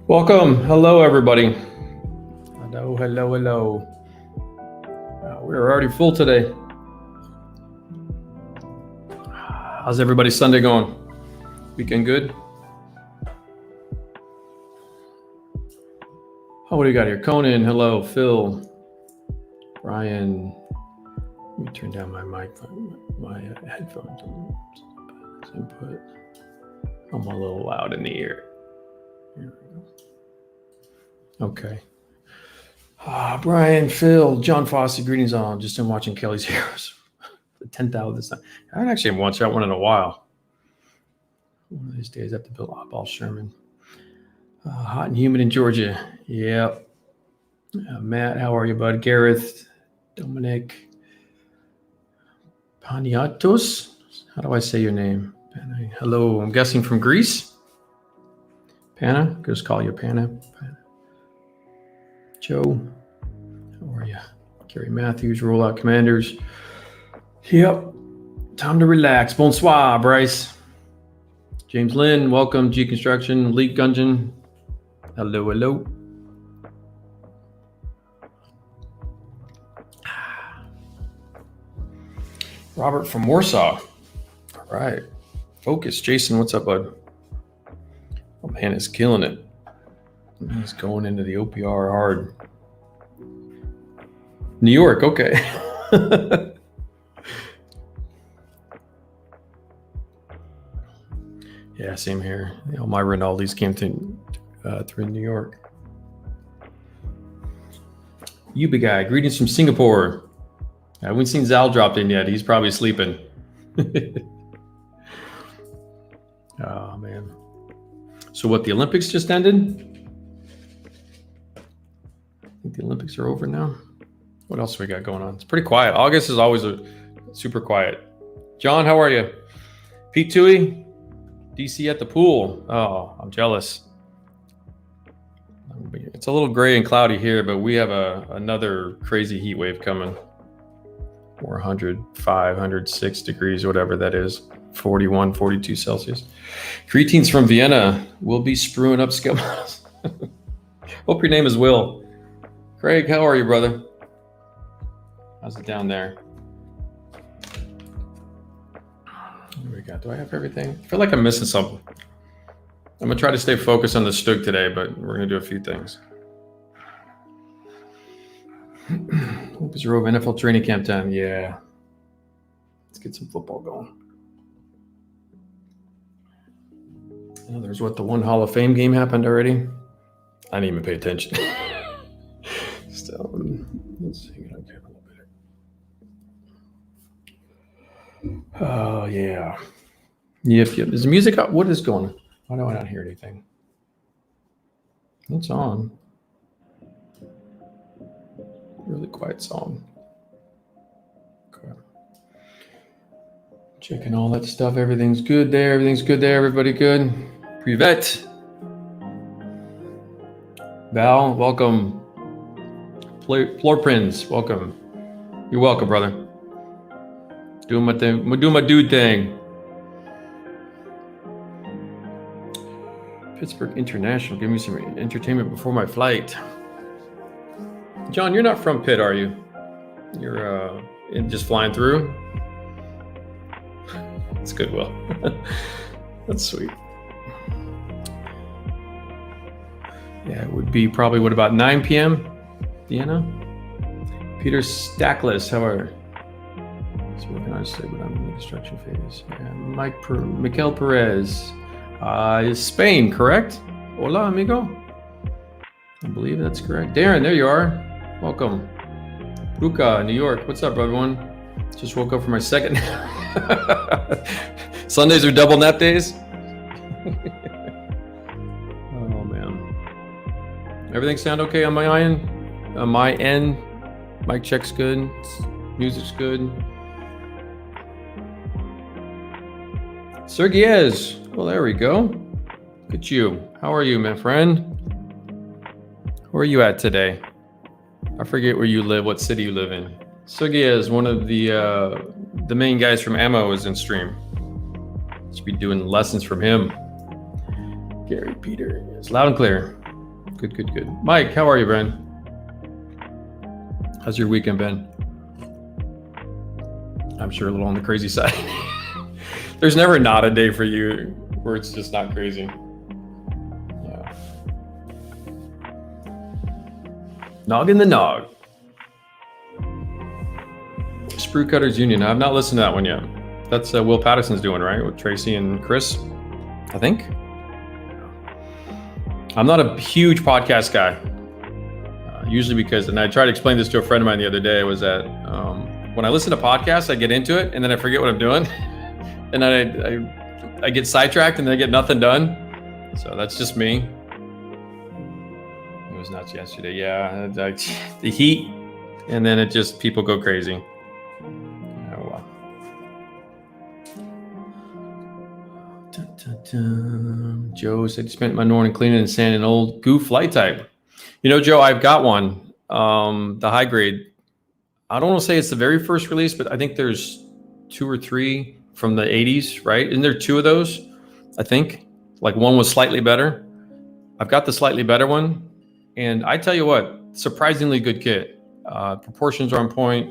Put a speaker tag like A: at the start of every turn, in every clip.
A: Welcome. Hello, everybody. Hello. We're already full today. How's everybody's Sunday going? Weekend good? Oh, what do you got here? Conan, hello. Phil, Brian. Let me turn down my mic, my headphones. Input. I'm a little loud in the ear. Here we go. Okay. Brian, Phil, John Fossey, greetings all. Just been watching Kelly's Heroes. The 10,000 this time. I haven't actually watched that one in a while. One of these days I have to build Ball Sherman. Hot and humid in Georgia. Yep. Matt, how are you, bud? Gareth, Dominic, Paniatos. How do I say your name? Hello, I'm guessing from Greece. Panna, just call you Panna. Joe, how are you? Gary Matthews, Rollout Commanders. Yep, time to relax. Bonsoir, Bryce. James Lynn, welcome. G Construction, League Gungeon. Hello. Robert from Warsaw. All right. Focus. Jason, what's up, bud? Oh, man, it's killing it. He's going into the OPR hard. New York, okay. Yeah, same here. My Rinaldi's came through New York. Yuba guy, greetings from Singapore. I haven't seen Zal dropped in yet. He's probably sleeping. Oh, man. So what, the Olympics just ended? I think the Olympics are over now. What else we got going on? It's pretty quiet. August is always super quiet. John, how are you? Pete Tui, DC at the pool. Oh, I'm jealous. It's a little gray and cloudy here, but we have another crazy heat wave coming. 105, 106 degrees, whatever that is. 41, 42 Celsius. Greetings from Vienna. We'll be spruing up skill models. Hope your name is Will. Craig, how are you, brother? How's it down there? What do we got? Do I have everything? I feel like I'm missing something. I'm going to try to stay focused on the StuG today, but we're going to do a few things. Lucas Rove, NFL training camp time. Yeah. Let's get some football going. Oh, there's the one Hall of Fame game happened already. I didn't even pay attention. So, let's see. Okay, a little bit. Oh, yeah. Yep. Is the music up? What is going on? Why do I not hear anything? It's on. Really quiet song. Okay. Checking all that stuff. Everything's good there. Everybody good? Privet. Val, welcome. Floor Prince, welcome. You're welcome, brother. Doing my thing. I'm doing my dude thing. Pittsburgh International. Give me some entertainment before my flight. John, you're not from Pitt, are you? You're just flying through? That's good, Will. That's sweet. Yeah, it would be probably, about 9 p.m.? Vienna? Peter Stackless, how are you? He's working on StuG, but I'm in the construction phase. Yeah, Mikel Perez. Spain, correct? Hola, amigo. I believe that's correct. Darren, there you are. Welcome. Luca, New York. What's up, everyone? Just woke up for my second nap. Sundays are double nap days. Oh, man. Everything sound okay on my end? My end? Mic check's good. Music's good. Sergiez. Well, there we go. Look at you. How are you, my friend? Where are you at today? I forget where you live, what city you live in. Sergiez, one of the main guys from Ammo, is in stream. Should be doing lessons from him. Gary, Peter. Yes, loud and clear. Good, good, good. Mike, how are you, Brian? How's your weekend been? I'm sure a little on the crazy side. There's never not a day for you where it's just not crazy. Yeah. Nog in the Nog. Sprue Cutters Union. I've not listened to that one yet. That's Will Patterson's doing, right? With Tracy and Chris, I think. I'm not a huge podcast guy. Usually because, and I tried to explain this to a friend of mine the other day, was that when I listen to podcasts, I get into it and then I forget what I'm doing. And then I get sidetracked and then I get nothing done. So that's just me. It was nuts yesterday. Yeah, the heat, and then it just, people go crazy. Oh, wow. Dun, dun, dun. Joe said he spent my morning cleaning and sanding an old goof light type. You know, Joe, I've got one, the high grade. I don't want to say it's the very first release, but I think there's 2 or 3 from the 80s, right? Isn't there 2 of those? I think like one was slightly better. I've got the slightly better one. And I tell you what, surprisingly good kit. Proportions are on point.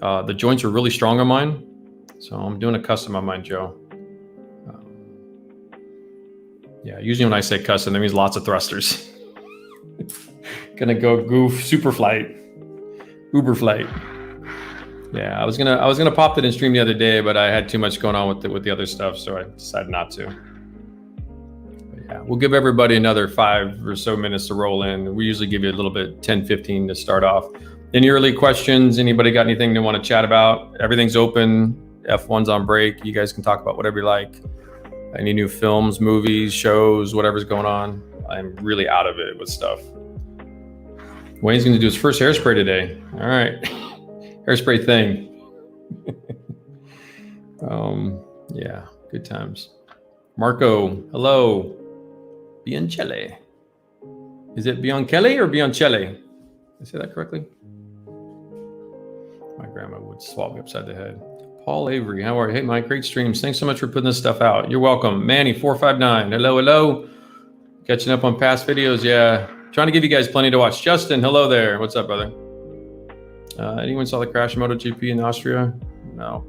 A: The joints are really strong on mine. So I'm doing a custom on mine, Joe. Yeah, usually when I say custom, that means lots of thrusters. Gonna go goof, super flight, uber flight. Yeah, I was gonna pop that in stream the other day, but I had too much going on with the other stuff, so I decided not to. But yeah, we'll give everybody another 5 or so minutes to roll in. We usually give you a little bit, 10, 15 to start off. Any early questions? Anybody got anything they want to chat about? Everything's open. F1's on break. You guys can talk about whatever you like. Any new films, movies, shows, whatever's going on. I'm really out of it with stuff. Wayne's going to do his first hairspray today. All right. Hairspray thing. Yeah, good times. Marco, hello. Biancelli. Is it Biancelli or Biancelli? Did I say that correctly? My grandma would swap me upside the head. Paul Avery, how are you? Hey, Mike, great streams. Thanks so much for putting this stuff out. You're welcome. Manny459, hello, hello. Catching up on past videos, yeah. Trying to give you guys plenty to watch. Justin, hello there. What's up, brother? Anyone saw the crash of MotoGP in Austria? No.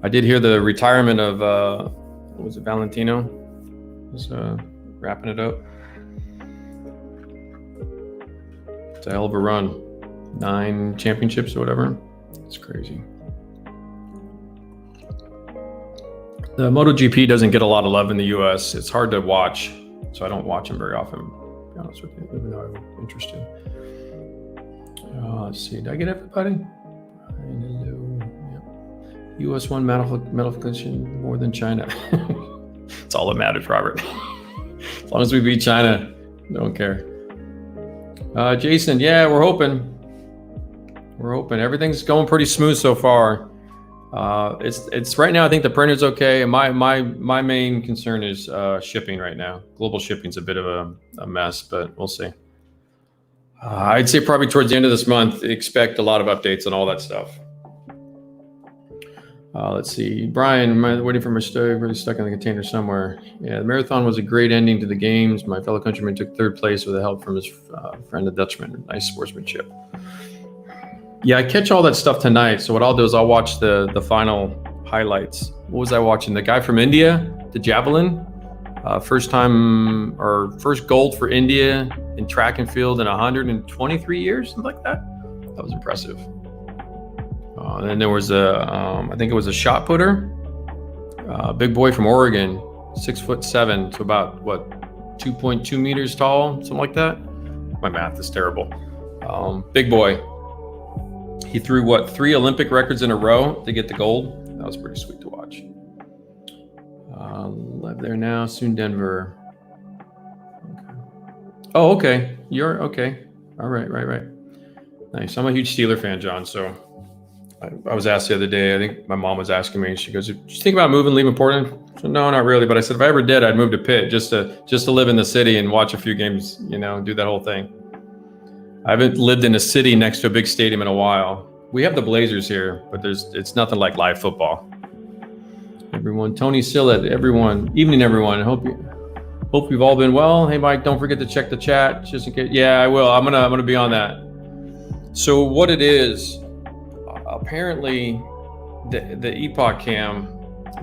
A: I did hear the retirement of, what was it, Valentino? Was wrapping it up. It's a hell of a run. 9 championships or whatever. It's crazy. The MotoGP doesn't get a lot of love in the US. It's hard to watch, so I don't watch them very often, to be honest with you, even though I'm interested. Let's see, did I get everybody? Hello. Yep. US won medalification more than China. It's all that matters, Robert. As long as we beat China, don't care. Jason, yeah, we're hoping. We're hoping. Everything's going pretty smooth so far. It's right now, I think the printer's okay. And my main concern is shipping right now. Global shipping's a bit of a mess, but we'll see. I'd say probably towards the end of this month, expect a lot of updates on all that stuff. Let's see. Brian, am I waiting for my stove? Really stuck in the container somewhere. Yeah, the marathon was a great ending to the games. My fellow countryman took 3rd place with the help from his friend, the Dutchman. Nice sportsmanship. Yeah, I catch all that stuff tonight. So what I'll do is I'll watch the final highlights. What was I watching? The guy from India, the javelin. First time or first gold for India in track and field in 123 years, something like that. That was impressive. And then there was I think it was a shot putter, big boy from Oregon, 6'7", so about what, 2.2 meters tall, something like that. My math is terrible. Big boy. He threw what, 3 Olympic records in a row to get the gold. That was pretty sweet to watch. Live there now, soon Denver. Okay. Oh, okay. You're okay. All right, right. Nice. I'm a huge Steeler fan, John. So I was asked the other day, I think my mom was asking me, she goes, did you think about moving, leaving Portland? I said, no, not really. But I said, if I ever did, I'd move to Pitt just to live in the city and watch a few games, do that whole thing. I haven't lived in a city next to a big stadium in a while. We have the Blazers here, but it's nothing like live football. Everyone, Tony Sillett, everyone, evening, everyone. I hope Hope you've all been well. Hey, Mike, don't forget to check the chat just in case. Yeah, I will. I'm gonna be on that. So what it is, apparently, the Epoch Cam,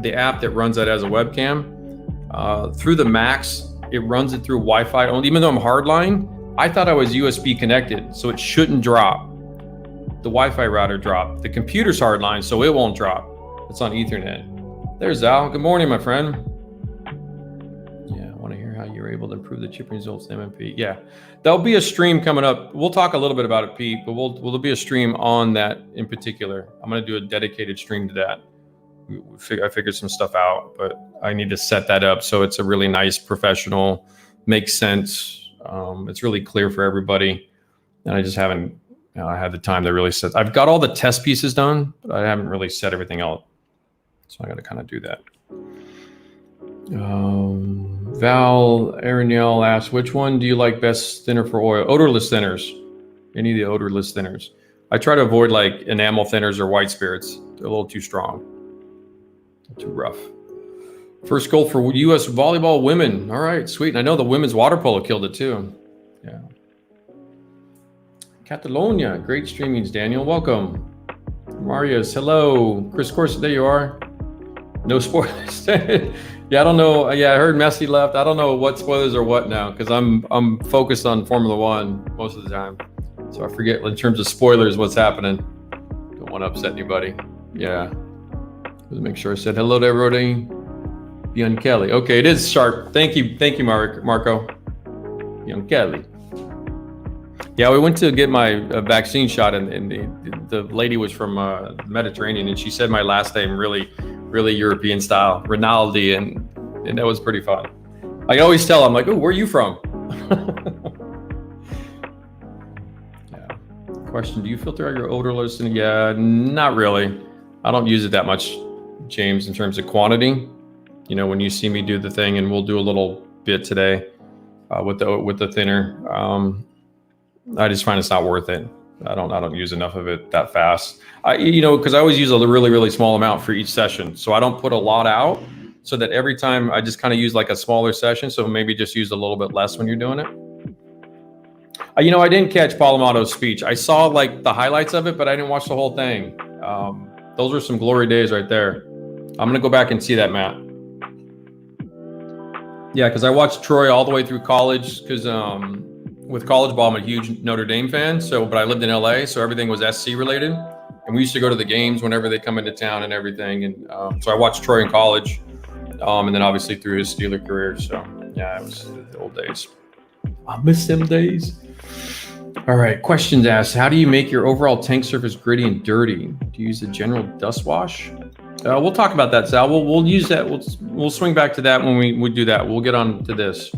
A: the app that runs that as a webcam, through the Macs, it runs it through Wi-Fi only. Even though I'm hardline, I thought I was USB connected, so it shouldn't drop. The Wi-Fi router dropped. The computer's hardline, so it won't drop. It's on Ethernet. There's Al. Good morning, my friend. Yeah, I want to hear how you're able to improve the chip results in MMP. Yeah, there'll be a stream coming up. We'll talk a little bit about it, Pete, but there'll be a stream on that in particular. I'm going to do a dedicated stream to that. I figured some stuff out, but I need to set that up so it's a really nice, professional, makes sense. It's really clear for everybody, and I just haven't. I had the time to really set. I've got all the test pieces done, but I haven't really set everything out. So I got to kind of do that. Val Ariel asks, which one do you like best thinner for oil? Odorless thinners. Any of the odorless thinners. I try to avoid like enamel thinners or white spirits. They're a little too strong. Too rough. First goal for U.S. volleyball women. All right, sweet. And I know the women's water polo killed it too. Yeah. Catalonia. Great streamings, Daniel. Welcome. Marius, hello. Chris Corson, there you are. No spoilers. Yeah, I don't know. Yeah, I heard Messi left. I don't know what spoilers are what now because I'm focused on Formula One most of the time. So I forget in terms of spoilers what's happening. Don't want to upset anybody. Yeah. Let's make sure I said hello to everybody. Young Kelly. Okay, it is sharp. Thank you, Marco. Young Kelly. Yeah, we went to get my vaccine shot, and the lady was from the Mediterranean, and she said my last name really European style, Rinaldi, and that was pretty fun. I always tell them, like, oh, where are you from? Yeah. Question, do you filter out your odorless? And yeah, not really. I don't use it that much, James, in terms of quantity. You know, when you see me do the thing, and we'll do a little bit today with the thinner. I just find it's not worth it. I don't use enough of it that fast. Because I always use a really small amount for each session. So I don't put a lot out so that every time I just kind of use like a smaller session. So maybe just use a little bit less when you're doing it. I didn't catch Palomato's speech. I saw like the highlights of it, but I didn't watch the whole thing. Those are some glory days right there. I'm going to go back and see that, Matt. Yeah, because I watched Troy all the way through college because with college ball, I'm a huge Notre Dame fan. But I lived in LA, so everything was SC related. And we used to go to the games whenever they come into town and everything. And so I watched Troy in college and then obviously through his Steeler career. So yeah, it was the old days. I miss them days. All right, questions asked. How do you make your overall tank surface gritty and dirty? Do you use a general dust wash? We'll talk about that, Sal. We'll use that. We'll swing back to that when we do that. We'll get on to this.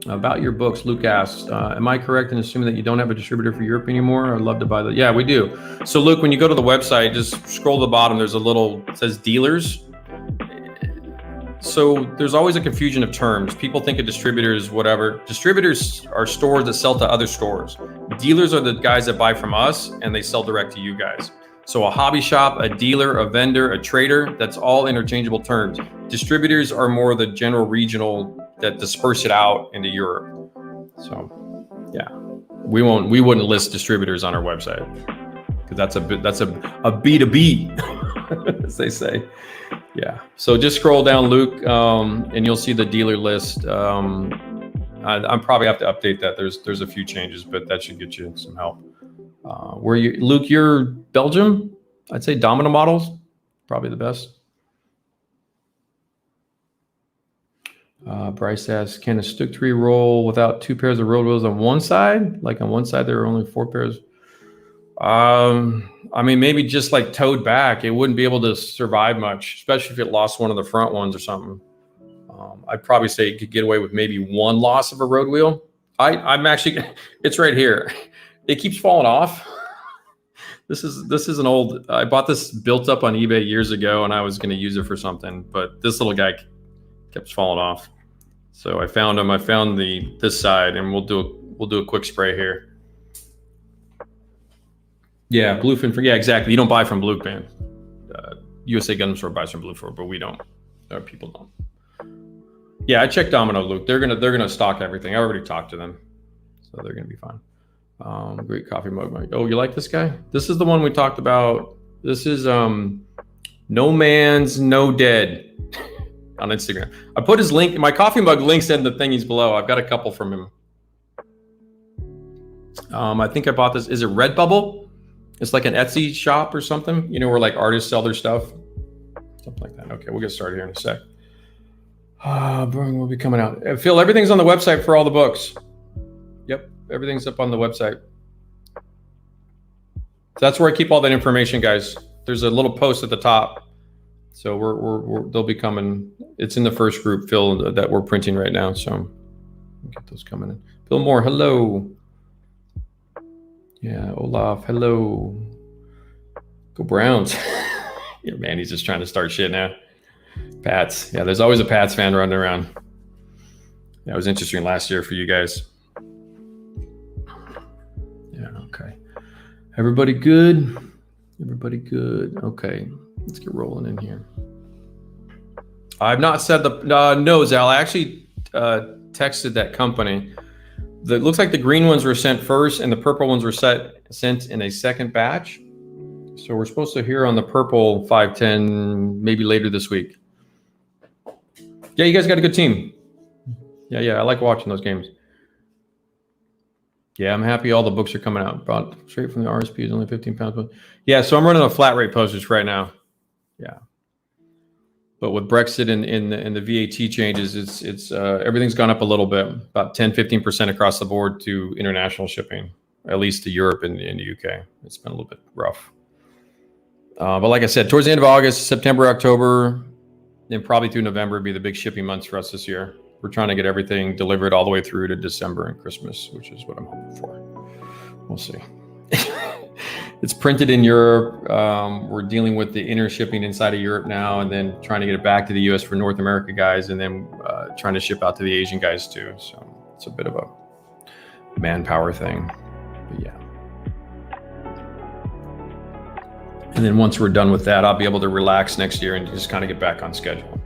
A: About your books, Luke asks, am I correct in assuming that you don't have a distributor for Europe anymore? I'd love to buy that. Yeah, we do. So Luke, when you go to the website, just scroll to the bottom. There's a little, it says dealers. So there's always a confusion of terms. People think of distributors, whatever. Distributors are stores that sell to other stores. Dealers are the guys that buy from us and they sell direct to you guys. So a hobby shop, a dealer, a vendor, a trader, that's all interchangeable terms. Distributors are more the general regional that disperse it out into Europe. So yeah, we wouldn't list distributors on our website because that's a B2B, as they say. Yeah. So just scroll down, Luke, and you'll see the dealer list. I'm probably have to update that. There's a few changes, but that should get you some help. Where you, Luke? You're Belgium. I'd say Domino Models, probably the best. Bryce asks, can a StuG III roll without two pairs of road wheels on one side? Like on one side, there are only four pairs. I mean, maybe just like towed back, it wouldn't be able to survive much, especially if it lost one of the front ones or something. I'd probably say it could get away with maybe one loss of a road wheel. I'm actually, it's right here. It keeps falling off. This is an old, I bought this built up on eBay years ago and I was going to use it for something, but this little guy kept falling off. So I found him. I found this side, and we'll do a quick spray here. Yeah, Bluefin. Yeah, exactly. You don't buy from Bluefin. USA Gun Store buys from Bluefin, but we don't. Our people don't. Yeah, I checked Domino, Luke. They're gonna stock everything. I already talked to them, so they're gonna be fine. Great coffee mug. Oh, you like this guy? This is the one we talked about. This is No Man's No Dead on Instagram. I put his link. My coffee mug links in the thingies below. I've got a couple from him. I think I bought this. Is it Redbubble? It's like an Etsy shop or something. You know, where like artists sell their stuff. Something like that. Okay, we'll get started here in a sec. Will be coming out. Phil, everything's on the website for all the books. Yep, everything's up on the website. So that's where I keep all that information, guys. There's a little post at the top. So they'll be coming. It's in the first group, Phil, that we're printing right now. So we'll get those coming in. Phil Moore, hello. Yeah, Olaf, hello. Go Browns. Yeah, man, he's just trying to start shit now. Pats. Yeah, there's always a Pats fan running around. That was interesting last year for you guys. Yeah, okay. Everybody good? Everybody good? Okay, let's get rolling in here. I've not said the no, Zal. I actually texted that company. It looks like the green ones were sent first and the purple ones were sent in a second batch. So we're supposed to hear on the purple 510 maybe later this week. Yeah, you guys got a good team. Yeah, I like watching those games. Yeah, I'm happy all the books are coming out. Brought straight from the RSP is only 15 pounds. But yeah, so I'm running a flat rate postage right now. Yeah. But with Brexit and the VAT changes, it's everything's gone up a little bit, about 10-15% across the board to international shipping, at least to Europe and the UK. It's been a little bit rough. But like I said, towards the end of August, September, October, and probably through November would be the big shipping months for us this year. We're trying to get everything delivered all the way through to December and Christmas, which is what I'm hoping for. We'll see. It's printed in Europe. We're dealing with the inner shipping inside of Europe now, and then trying to get it back to the US for North America guys, and then trying to ship out to the Asian guys too. So it's a bit of a manpower thing, but yeah. And then once we're done with that, I'll be able to relax next year and just kind of get back on schedule.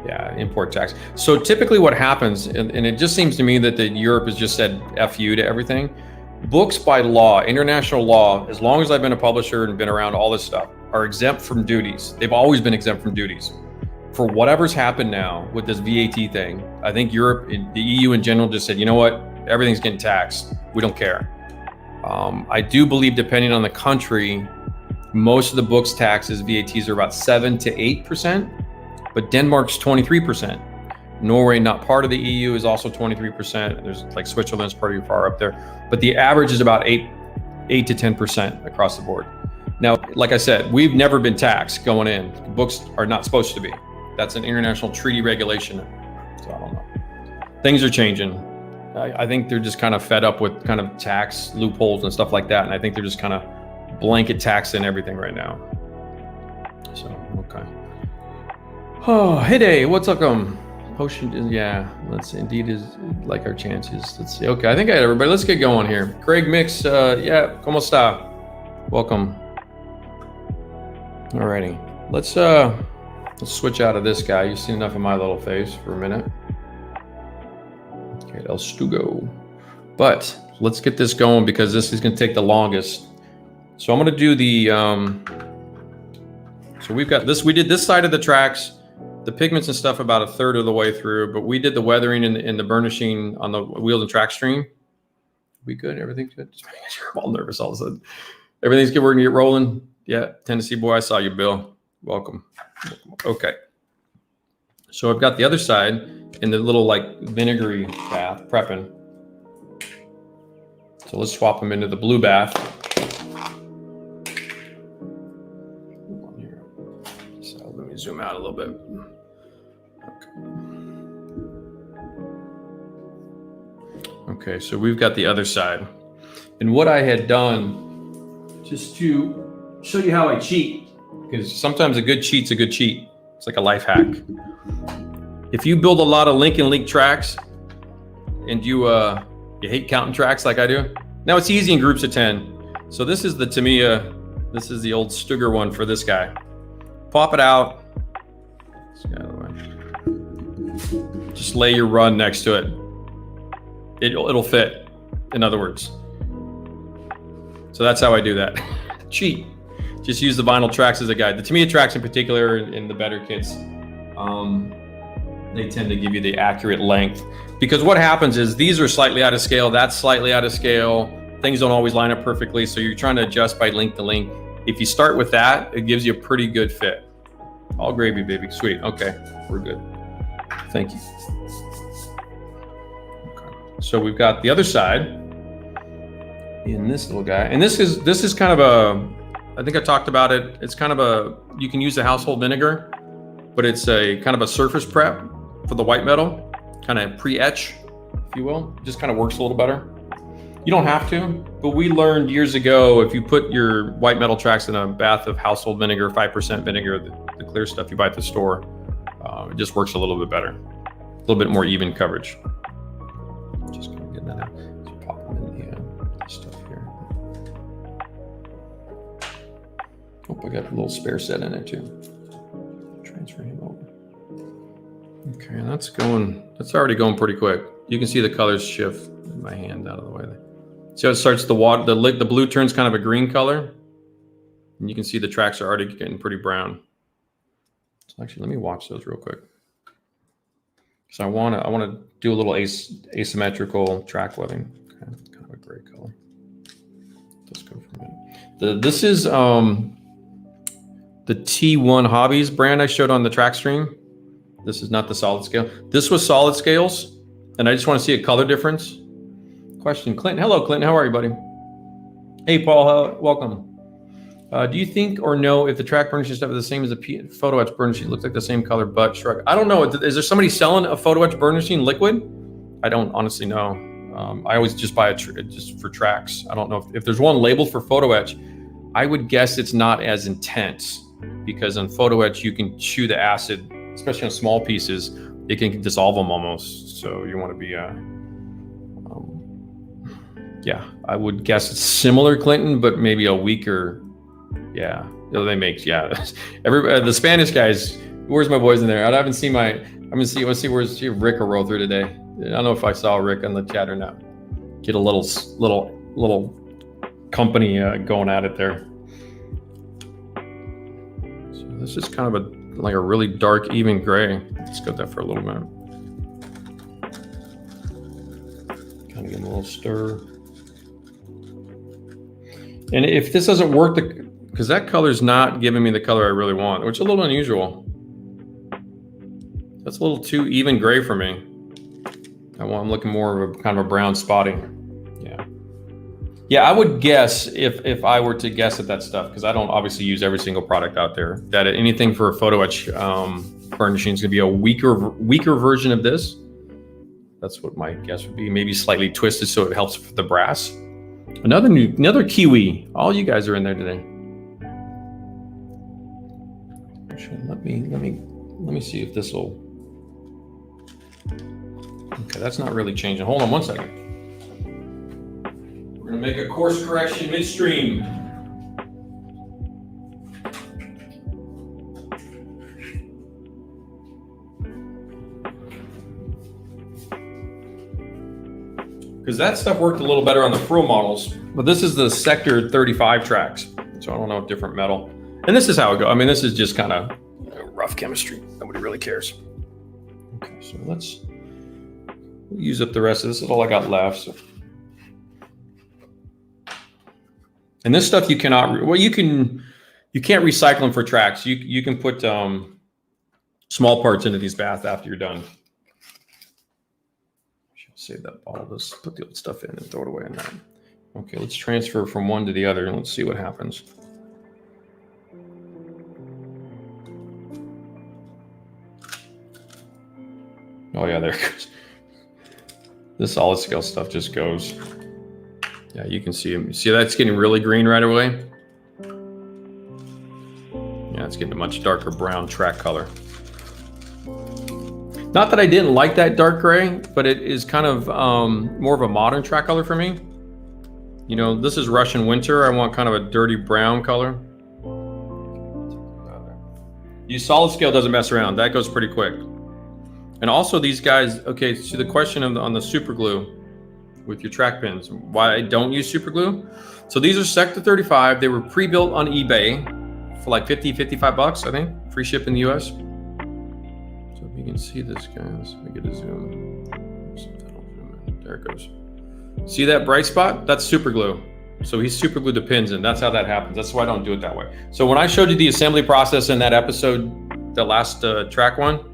A: Yeah, import tax. So typically what happens, and it just seems to me that Europe has just said F you to everything. Books by law, international law, as long as I've been a publisher and been around all this stuff, are exempt from duties. They've always been exempt from duties. For whatever's happened now with this VAT thing, I think Europe, the EU in general just said, you know what, everything's getting taxed. We don't care. I do believe, depending on the country, most of the books taxes, VATs are about 7 to 8%, but Denmark's 23%. Norway, not part of the EU, is also 23%. There's like Switzerland's pretty far up there, but the average is about 8 to 10% across the board. Now, like I said, we've never been taxed going in. Books are not supposed to be. That's an international treaty regulation. So I don't know. Things are changing. I think they're just kind of fed up with kind of tax loopholes and stuff like that. And I think they're just kind of blanket taxing everything right now. So, okay. Oh, hey day, what's up? Potion, yeah, let's see. Indeed is like our chances. Let's see. Okay, I think I had everybody. Let's get going here. Craig Mix, yeah, ¿cómo está? Welcome. Alrighty, let's switch out of this guy. You've seen enough of my little face for a minute. Okay, El Stugo. But let's get this going because this is going to take the longest. So I'm going to do the. So we've got this. We did this side of the tracks. The pigments and stuff about a third of the way through, but we did the weathering and the burnishing on the wheels and track stream. We good? Everything's good? I'm all nervous all of a sudden. Everything's good? We're gonna get rolling? Yeah, Tennessee boy, I saw you, Bill. Welcome. Okay. So I've got the other side in the little like vinegary bath, prepping. So let's swap them into the blue bath. So let me zoom out a little bit. Okay, so we've got the other side. And what I had done, just to show you how I cheat, because sometimes a good cheat's a good cheat. It's like a life hack. If you build a lot of link and leak tracks, and you hate counting tracks like I do, now it's easy in groups of 10. So this is the Tamiya, this is the old Stugger one for this guy. Pop it out. Let's get out of the way. Just lay your run next to it. It'll fit, in other words. So that's how I do that. Cheat. Just use the vinyl tracks as a guide. The Tamiya tracks in particular, in the better kits, they tend to give you the accurate length. Because what happens is these are slightly out of scale, that's slightly out of scale. Things don't always line up perfectly, so you're trying to adjust by link to link. If you start with that, it gives you a pretty good fit. All gravy, baby. Sweet. Okay, we're good. Thank you. Okay. So we've got the other side in this little guy, and this is kind of a, I think I talked about it. It's kind of a, you can use the household vinegar, but it's a kind of a surface prep for the white metal, kind of pre-etch, if you will. It just kind of works a little better. You don't have to, but we learned years ago, if you put your white metal tracks in a bath of household vinegar, 5% vinegar, the clear stuff you buy at the store, it just works a little bit better. A little bit more even coverage. Just kind of getting that out. So pop them in the stuff here. Oh, I got a little spare set in there too. Transfer him over. Okay, that's already going pretty quick. You can see the colors shift in my hand out of the way there. See how it starts, the blue turns kind of a green color. And you can see the tracks are already getting pretty brown. So actually, let me watch those real quick. So I want to do a little asymmetrical track webbing. Okay, kind of a gray color. Let's go for a minute. This is the T1 Hobbies brand I showed on the track stream. This is not the solid scale. This was solid scales, and I just want to see a color difference. Question, Clinton. Hello, Clinton. How are you, buddy? Hey, Paul. Welcome. Do you think or know if the track burnishing stuff is the same as the photo etch burnishing? It looks like the same color, but shrug. I don't know. Is there somebody selling a photo etch burnishing liquid? I don't honestly know. I always just buy it just for tracks. I don't know if there's one labeled for photo etch. I would guess it's not as intense, because on photo etch you can chew the acid, especially on small pieces. It can dissolve them almost. So you want to be yeah, I would guess it's similar, Clinton, but maybe a weaker. Yeah, they make, yeah. Everybody, the Spanish guys. Where's my boys in there? I haven't seen my. Let's see. Where's Rick will roll through today? I don't know if I saw Rick on the chat or not. Get a little company going at it there. So this is kind of like a really dark, even gray. Let's go with that for a little bit. Kind of give them a little stir. And if this doesn't work, because that color's not giving me the color I really want, which is a little unusual. That's a little too even gray for me. I'm looking more of a kind of a brown spotting. Yeah. Yeah, I would guess if I were to guess at that stuff, because I don't obviously use every single product out there, that anything for a photo etch burnishing is going to be a weaker version of this. That's what my guess would be. Maybe slightly twisted so it helps with the brass. Another Kiwi. All you guys are in there today. Actually, let me see if this will. Okay, that's not really changing. Hold on one second. We're gonna make a course correction midstream. Because that stuff worked a little better on the Pro models, but this is the Sector 35 tracks, so I don't know if different metal. And this is how it goes. I mean, this is just kind of rough chemistry. Nobody really cares. Okay, so we'll use up the rest of this. This is all I got left. So. And this stuff you cannot. Well, you can't recycle them for tracks. You can put small parts into these baths after you're done. Save that bottle. Let's put the old stuff in and throw it away in that. Okay, let's transfer from one to the other and let's see what happens. Oh yeah, there it goes. This solid scale stuff just goes. Yeah, you can see them. See that's getting really green right away? Yeah, it's getting a much darker brown track color. Not that I didn't like that dark gray, but it is kind of more of a modern track color for me. You know, this is Russian winter. I want kind of a dirty brown color. You solid scale doesn't mess around. That goes pretty quick. And also these guys, okay, so the question on the super glue with your track pins, why I don't use super glue. So these are Sector 35. They were pre-built on eBay for like 50, 55 bucks, I think. Free ship in the US. So if you can see this, guys, let me get a zoom. There it goes. See that bright spot? That's super glue. So he's super glued the pins in. That's how that happens. That's why I don't do it that way. So when I showed you the assembly process in that episode, the last track one,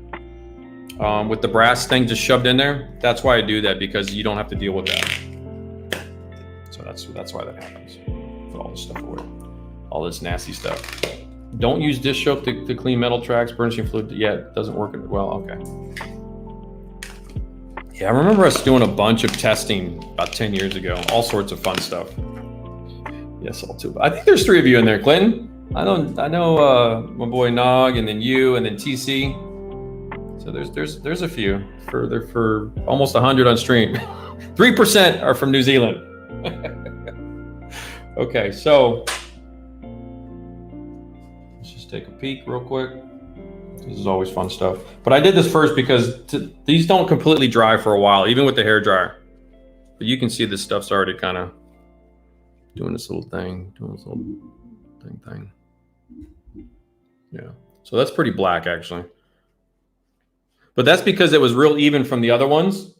A: with the brass thing just shoved in there, that's why I do that, because you don't have to deal with that. So that's why that happens. Put all this stuff away. All this nasty stuff. Don't use dish soap to clean metal tracks. Burnishing fluid, yeah, it doesn't work well. Okay. Yeah, I remember us doing a bunch of testing about 10 years ago. All sorts of fun stuff. Yes, all too. I think there's 3 of you in there, Clinton. I know my boy Nog, and then you, and then TC. So there's a few for almost 100 on stream. 3% are from New Zealand. Okay, so let's just take a peek real quick. This is always fun stuff. But I did this first because these don't completely dry for a while, even with the hair dryer. But you can see this stuff's already kind of doing this little thing, thing. Yeah, so that's pretty black actually. But that's because it was real even from the other ones.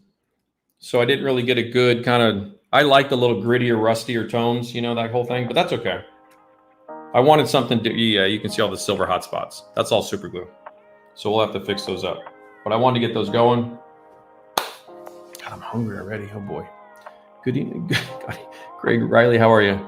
A: So I didn't really get a good kind of, I like the little grittier, rustier tones, you know, that whole thing, but that's okay. I wanted something to, yeah, you can see all the silver hot spots. That's all super glue. So we'll have to fix those up. But I wanted to get those going. God, I'm hungry already. Oh boy. Good evening. Greg Riley, how are you?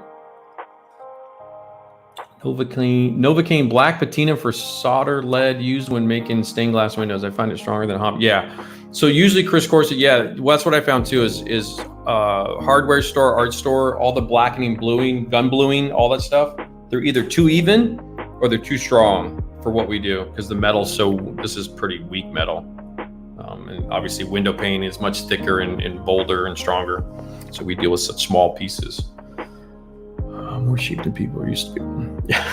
A: Novocaine black patina for solder lead used when making stained glass windows. I find it stronger than hop. Yeah. So usually Chris Corset, yeah, well, that's what I found too is hardware store, art store, all the blackening, bluing, gun bluing, all that stuff. They're either too even or they're too strong for what we do, because the metal's this is pretty weak metal. And obviously window pane is much thicker and bolder and stronger. So we deal with such small pieces. More sheep than people are used to be. Yeah.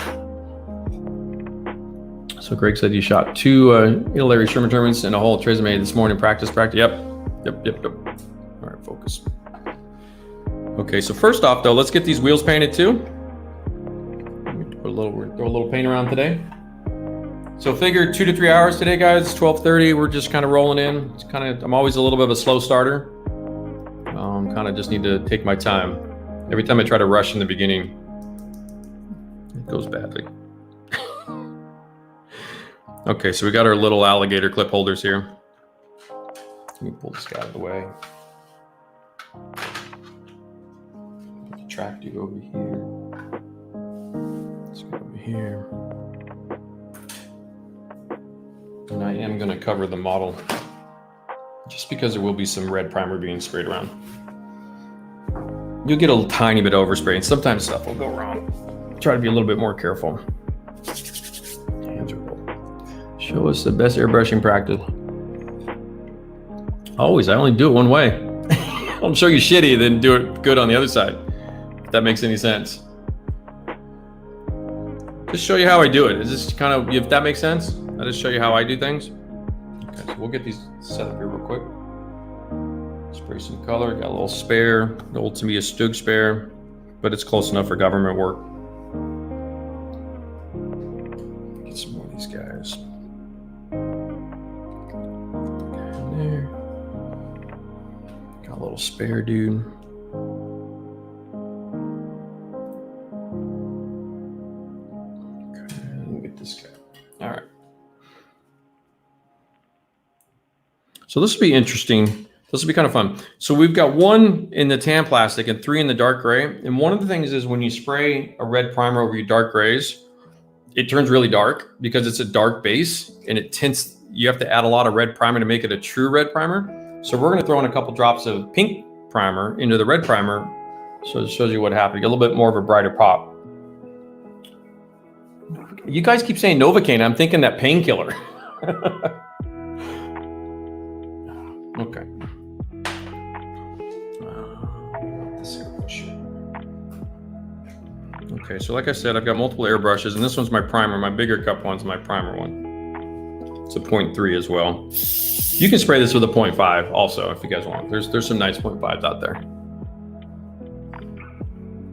A: So Greg said you shot 2 Larry Sherman tournaments and a whole Tresemme this morning. Practice. Yep. All right, focus. Okay, so first off though, let's get these wheels painted too. Throw a little paint around today. So figure 2 to 3 hours today, guys. 12:30. We're just kind of rolling in. It's I'm always a little bit of a slow starter. Kind of just need to take my time. Every time I try to rush in the beginning, it goes badly. Okay, so we got our little alligator clip holders here. Let me pull this guy out of the way. Put the track dude over here. Let's go over here. And I am going to cover the model just because there will be some red primer being sprayed around. You'll get a tiny bit of overspray, and sometimes stuff will go wrong. Try to be a little bit more careful. Hands are full. Show us the best airbrushing practice. Always, I only do it one way. I'll show you shitty, then do it good on the other side. If that makes any sense. Just show you how I do it. Is this kind of, if that makes sense? I'll just show you how I do things. Okay, so we'll get these set up here real quick. Spray some color, got a little spare, old to me a StuG spare, but it's close enough for government work. Get some more of these guys. In there. Got a little spare dude. Okay, let me get this guy. All right. So this will be interesting. This will be kind of fun. So we've got 1 in the tan plastic and 3 in the dark gray. And one of the things is when you spray a red primer over your dark grays, it turns really dark because it's a dark base and it tints. You have to add a lot of red primer to make it a true red primer. So we're going to throw in a couple drops of pink primer into the red primer. So it shows you what happened. You get a little bit more of a brighter pop. You guys keep saying Novocaine. I'm thinking that painkiller. Okay. Okay, so like I said, I've got multiple airbrushes, and this one's my primer. My bigger cup one's my primer one. It's a 0.3 as well. You can spray this with a 0.5 also if you guys want. There's some nice 0.5s out there.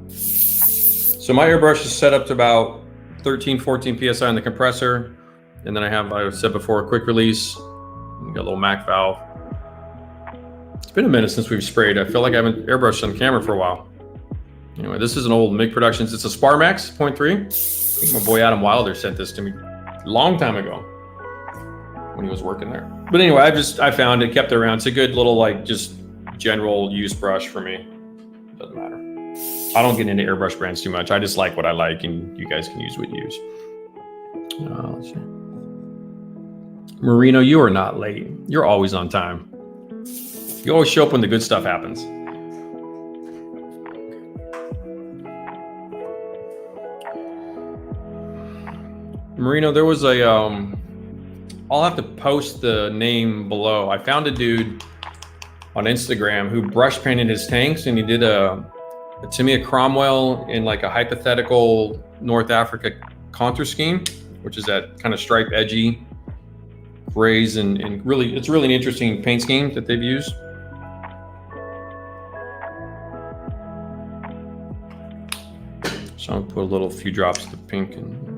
A: So my airbrush is set up to about 13, 14 PSI on the compressor. And then I have, like I said before, a quick release. Got a little MAC valve. It's been a minute since we've sprayed. I feel like I haven't airbrushed on camera for a while. Anyway, this is an old MIG Productions. It's a Sparmax 0.3. I think my boy Adam Wilder sent this to me a long time ago when he was working there. But anyway, I found it, kept it around. It's a good little, like, just general use brush for me. Doesn't matter. I don't get into airbrush brands too much. I just like what I like, and you guys can use what you use. Let's see. Marino, you are not late. You're always on time. You always show up when the good stuff happens. Marino, there was a, I'll have to post the name below. I found a dude on Instagram who brush painted his tanks, and he did to me a Cromwell in like a hypothetical North Africa contour scheme, which is that kind of stripe edgy grays, and really, it's really an interesting paint scheme that they've used. So I'll put a few drops of the pink in.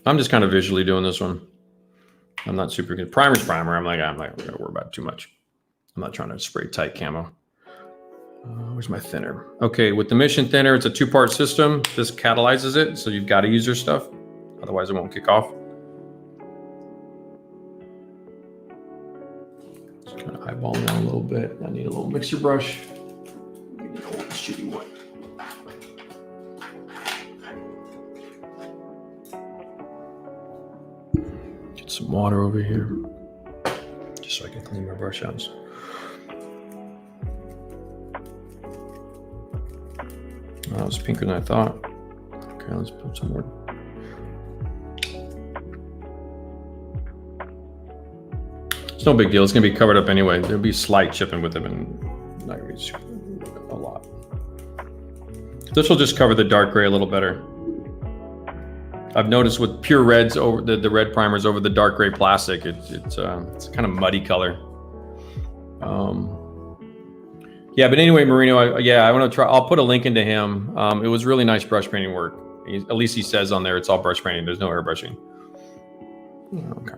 A: I'm just kind of visually doing this one. I'm not super good. Primer's primer. I'm not gonna worry about it too much. I'm not trying to spray tight camo. Where's my thinner? Okay, with the Mission thinner, it's a 2-part system. This catalyzes it, so you've got to use your stuff. Otherwise, it won't kick off. Just kind of eyeballing down a little bit. I need a little mixer brush. I need a whole shitty one. Get some water over here, just so I can clean my brush out. Oh, it's pinker than I thought. Okay, let's put some more. It's no big deal. It's going to be covered up anyway. There'll be slight chipping with them, and not going to be a lot. This will just cover the dark gray a little better. I've noticed with pure reds over the red primers over the dark gray plastic, it's kind of muddy color. Yeah, but anyway, Marino, I want to try. I'll put a link into him. It was really nice brush painting work. At least he says on there it's all brush painting. There's no airbrushing. Okay.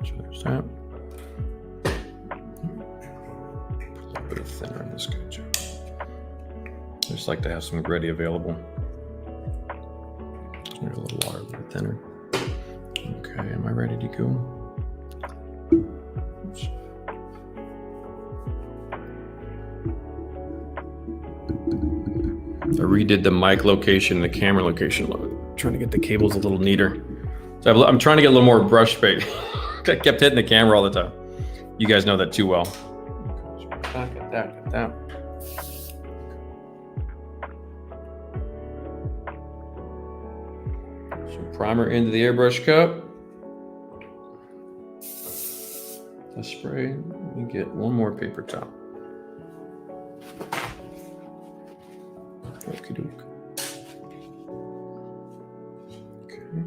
A: So there's that. Put a little bit of thinner in this guy too. I just like to have some ready available. Just need a little water, a little thinner. Okay, am I ready to go? Oops. I redid the mic location, the camera location. Trying to get the cables a little neater. So I'm trying to get a little more brush space. I kept hitting the camera all the time. You guys know that too well. Get that. Some primer into the airbrush cup. The spray. Let me get one more paper towel. Okie doke. Okay.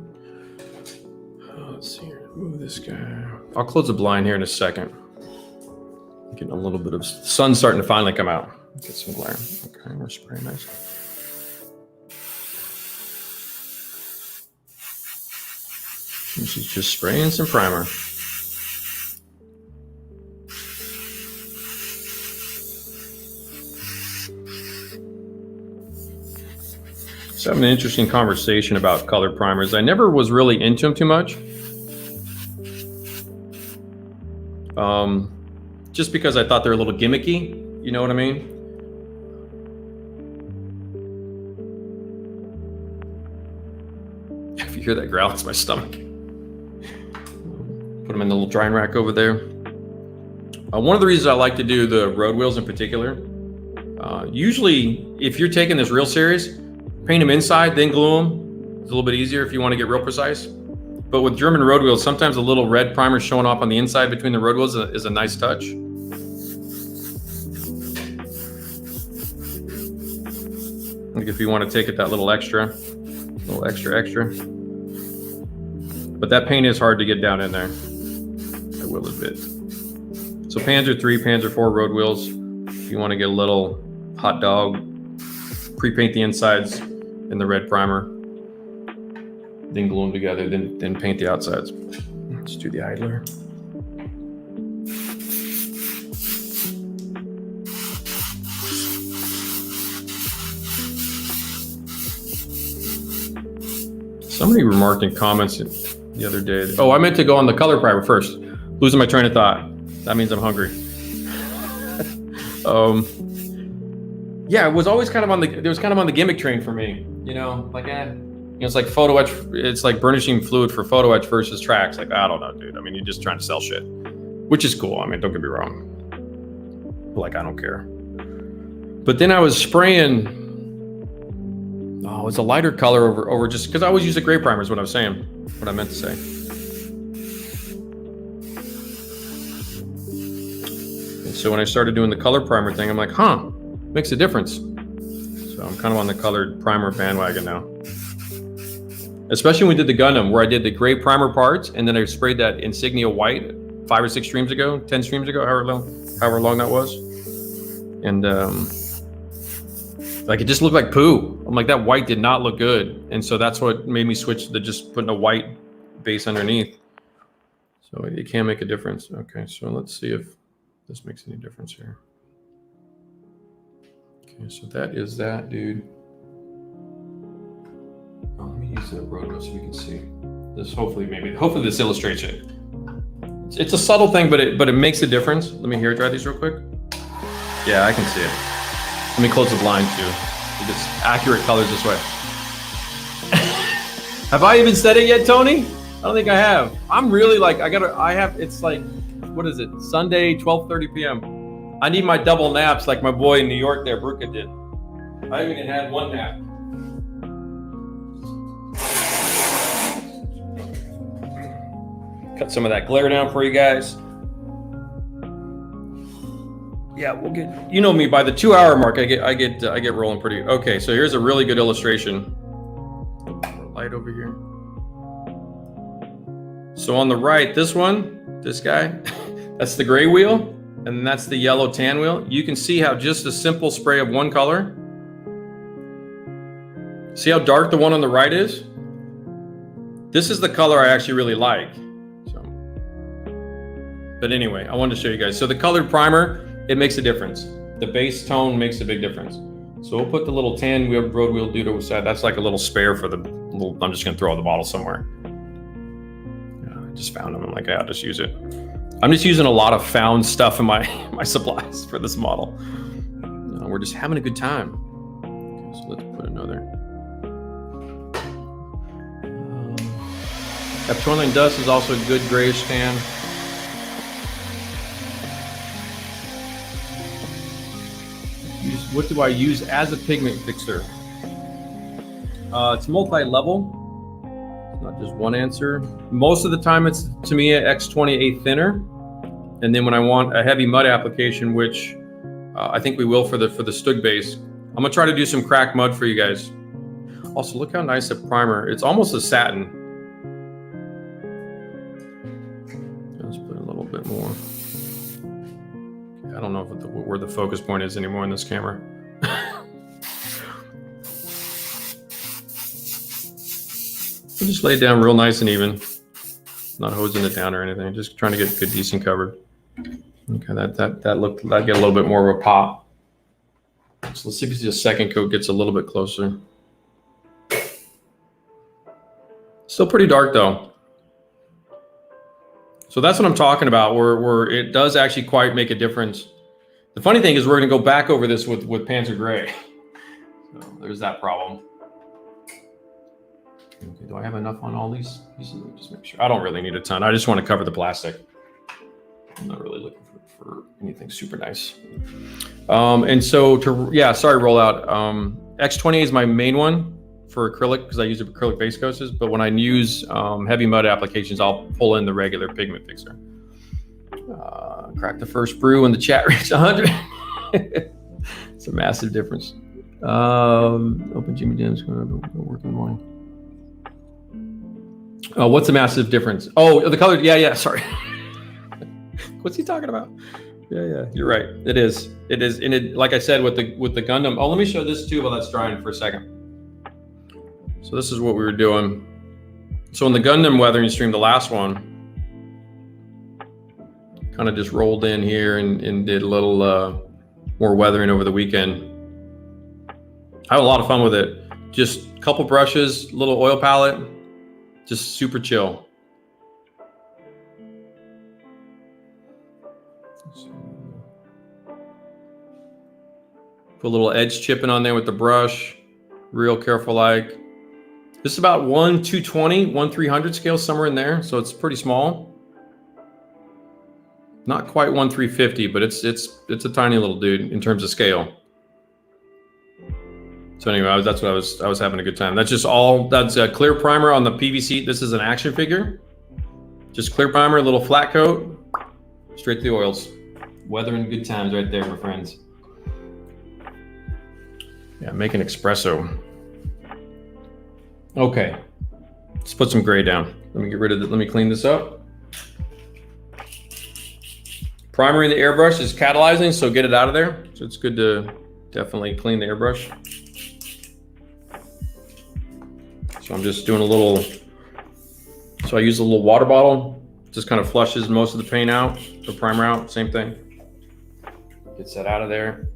A: Let's see here. Move this guy. I'll close the blind here in a second. Getting a little bit of sun starting to finally come out. Get some glare. Okay, we're spraying nice. This is just spraying some primer. Just having an interesting conversation about colored primers. I never was really into them too much. Just because I thought they're a little gimmicky, you know what I mean? If you hear that growl, it's my stomach. Put them in the little drying rack over there. One of the reasons I like to do the road wheels in particular, usually if you're taking this real serious, paint them inside, then glue them. It's a little bit easier if you want to get real precise. But with German road wheels, sometimes a little red primer showing off on the inside between the road wheels is a nice touch. Like if you want to take it that little extra. But that paint is hard to get down in there, I will admit. So Panzer III, Panzer IV road wheels, if you want to get a little hot dog, pre-paint the insides in the red primer, then glue them together, then paint the outsides. Let's do the idler. Somebody remarked in comments the other day. Oh, I meant to go on the color primer first. Losing my train of thought. That means I'm hungry. Yeah, it was always kind of on the gimmick train for me. You know, like it's like photo etch. It's like burnishing fluid for photo etch versus tracks. Like I don't know, dude. I mean, you're just trying to sell shit, which is cool. I mean, don't get me wrong. Like I don't care. But then I was spraying. Oh, it's a lighter color over just because I always use a gray primer is what I was saying. What I meant to say. And so when I started doing the color primer thing, I'm like, makes a difference. So I'm kind of on the colored primer bandwagon now. Especially when we did the Gundam, where I did the gray primer parts, and then I sprayed that Insignia white 5 or 6 streams ago, 10 streams ago, however long that was. And like it just looked like poo. I'm like, that white did not look good. And so that's what made me switch to just putting a white base underneath. So it can make a difference. Okay, so let's see if this makes any difference here. Okay, so that is that, dude. Oh, let me use the roto so we can see. This hopefully this illustrates it. It's a subtle thing, but it makes a difference. Let me hair dry these real quick. Yeah, I can see it. Let me close the blind too. It's accurate colors this way. Have I even said it yet, Tony? I don't think I have. I'm really like, it's like, what is it? Sunday, 12:30 p.m. I need my double naps like my boy in New York there, Bruca did. I haven't even had one nap. Cut some of that glare down for you guys. Yeah, we'll get. You know me, by the 2-hour mark, I get rolling pretty. Okay, so here's a really good illustration. Light over here. So on the right, this guy, that's the gray wheel, and that's the yellow tan wheel. You can see how just a simple spray of one color. See how dark the one on the right is? This is the color I actually really like. So, but anyway, I wanted to show you guys. So the colored primer, it makes a difference. The base tone makes a big difference. So we'll put the little tan road wheel due to the side. That's like a little spare for the little, I'm just gonna throw the bottle somewhere. I just found them. I'm like, yeah, I'll just use it. I'm just using a lot of found stuff in my supplies for this model. We're just having a good time. Okay, so let's put another. Eptoline dust is also a good grayish tan. What do I use as a pigment fixer? It's multi-level, not just one answer. Most of the time it's Tamiya X28 thinner. And then when I want a heavy mud application, which I think we will for the StuG base, I'm gonna try to do some cracked mud for you guys. Also, look how nice the primer, it's almost a satin. Let's put a little bit more. I don't know where the focus point is anymore in this camera. We'll just lay it down real nice and even. Not hosing it down or anything. Just trying to get good, decent covered. Okay, that get a little bit more of a pop. So let's see if the second coat gets a little bit closer. Still pretty dark though. So that's what I'm talking about, where it does actually quite make a difference. The funny thing is we're going to go back over this with Panzer Gray. So there's that problem. Okay, do I have enough on all these pieces? Let me just make sure. I don't really need a ton. I just want to cover the plastic. I'm not really looking for anything super nice. And so sorry, rollout. X28 is my main one for acrylic because I use acrylic base coats, but when I use heavy mud applications, I'll pull in the regular pigment fixer. Crack the first brew when the chat reaches 100. It's a massive difference. Open Jimmy Jim's going to work in the morning. Oh, what's the massive difference? Oh, the color. Yeah. Sorry. What's he talking about? Yeah. You're right. It is. And it, like I said, with the Gundam. Oh, let me show this too while that's drying for a second. So this is what we were doing. So in the Gundam weathering stream, the last one, kind of just rolled in here and did a little more weathering over the weekend. I had a lot of fun with it. Just a couple brushes, little oil palette, just super chill. Put a little edge chipping on there with the brush, real careful like. This is about 1/220, 1/300 scale, somewhere in there. So it's pretty small. Not quite 1/350, but it's a tiny little dude in terms of scale. So anyway, that's what I was having a good time. That's just all. That's a clear primer on the PVC. This is an action figure. Just clear primer, a little flat coat, straight to the oils. Weathering good times right there, my friends. Yeah, make an espresso. Okay, let's put some gray down. Let me get rid of it. Let me clean this up. Primary in the airbrush is catalyzing, so get it out of there. So it's good to definitely clean the airbrush. So I'm just doing a little, so I use a little water bottle, just kind of flushes most of the paint out, the primer out, same thing. Gets that out of there.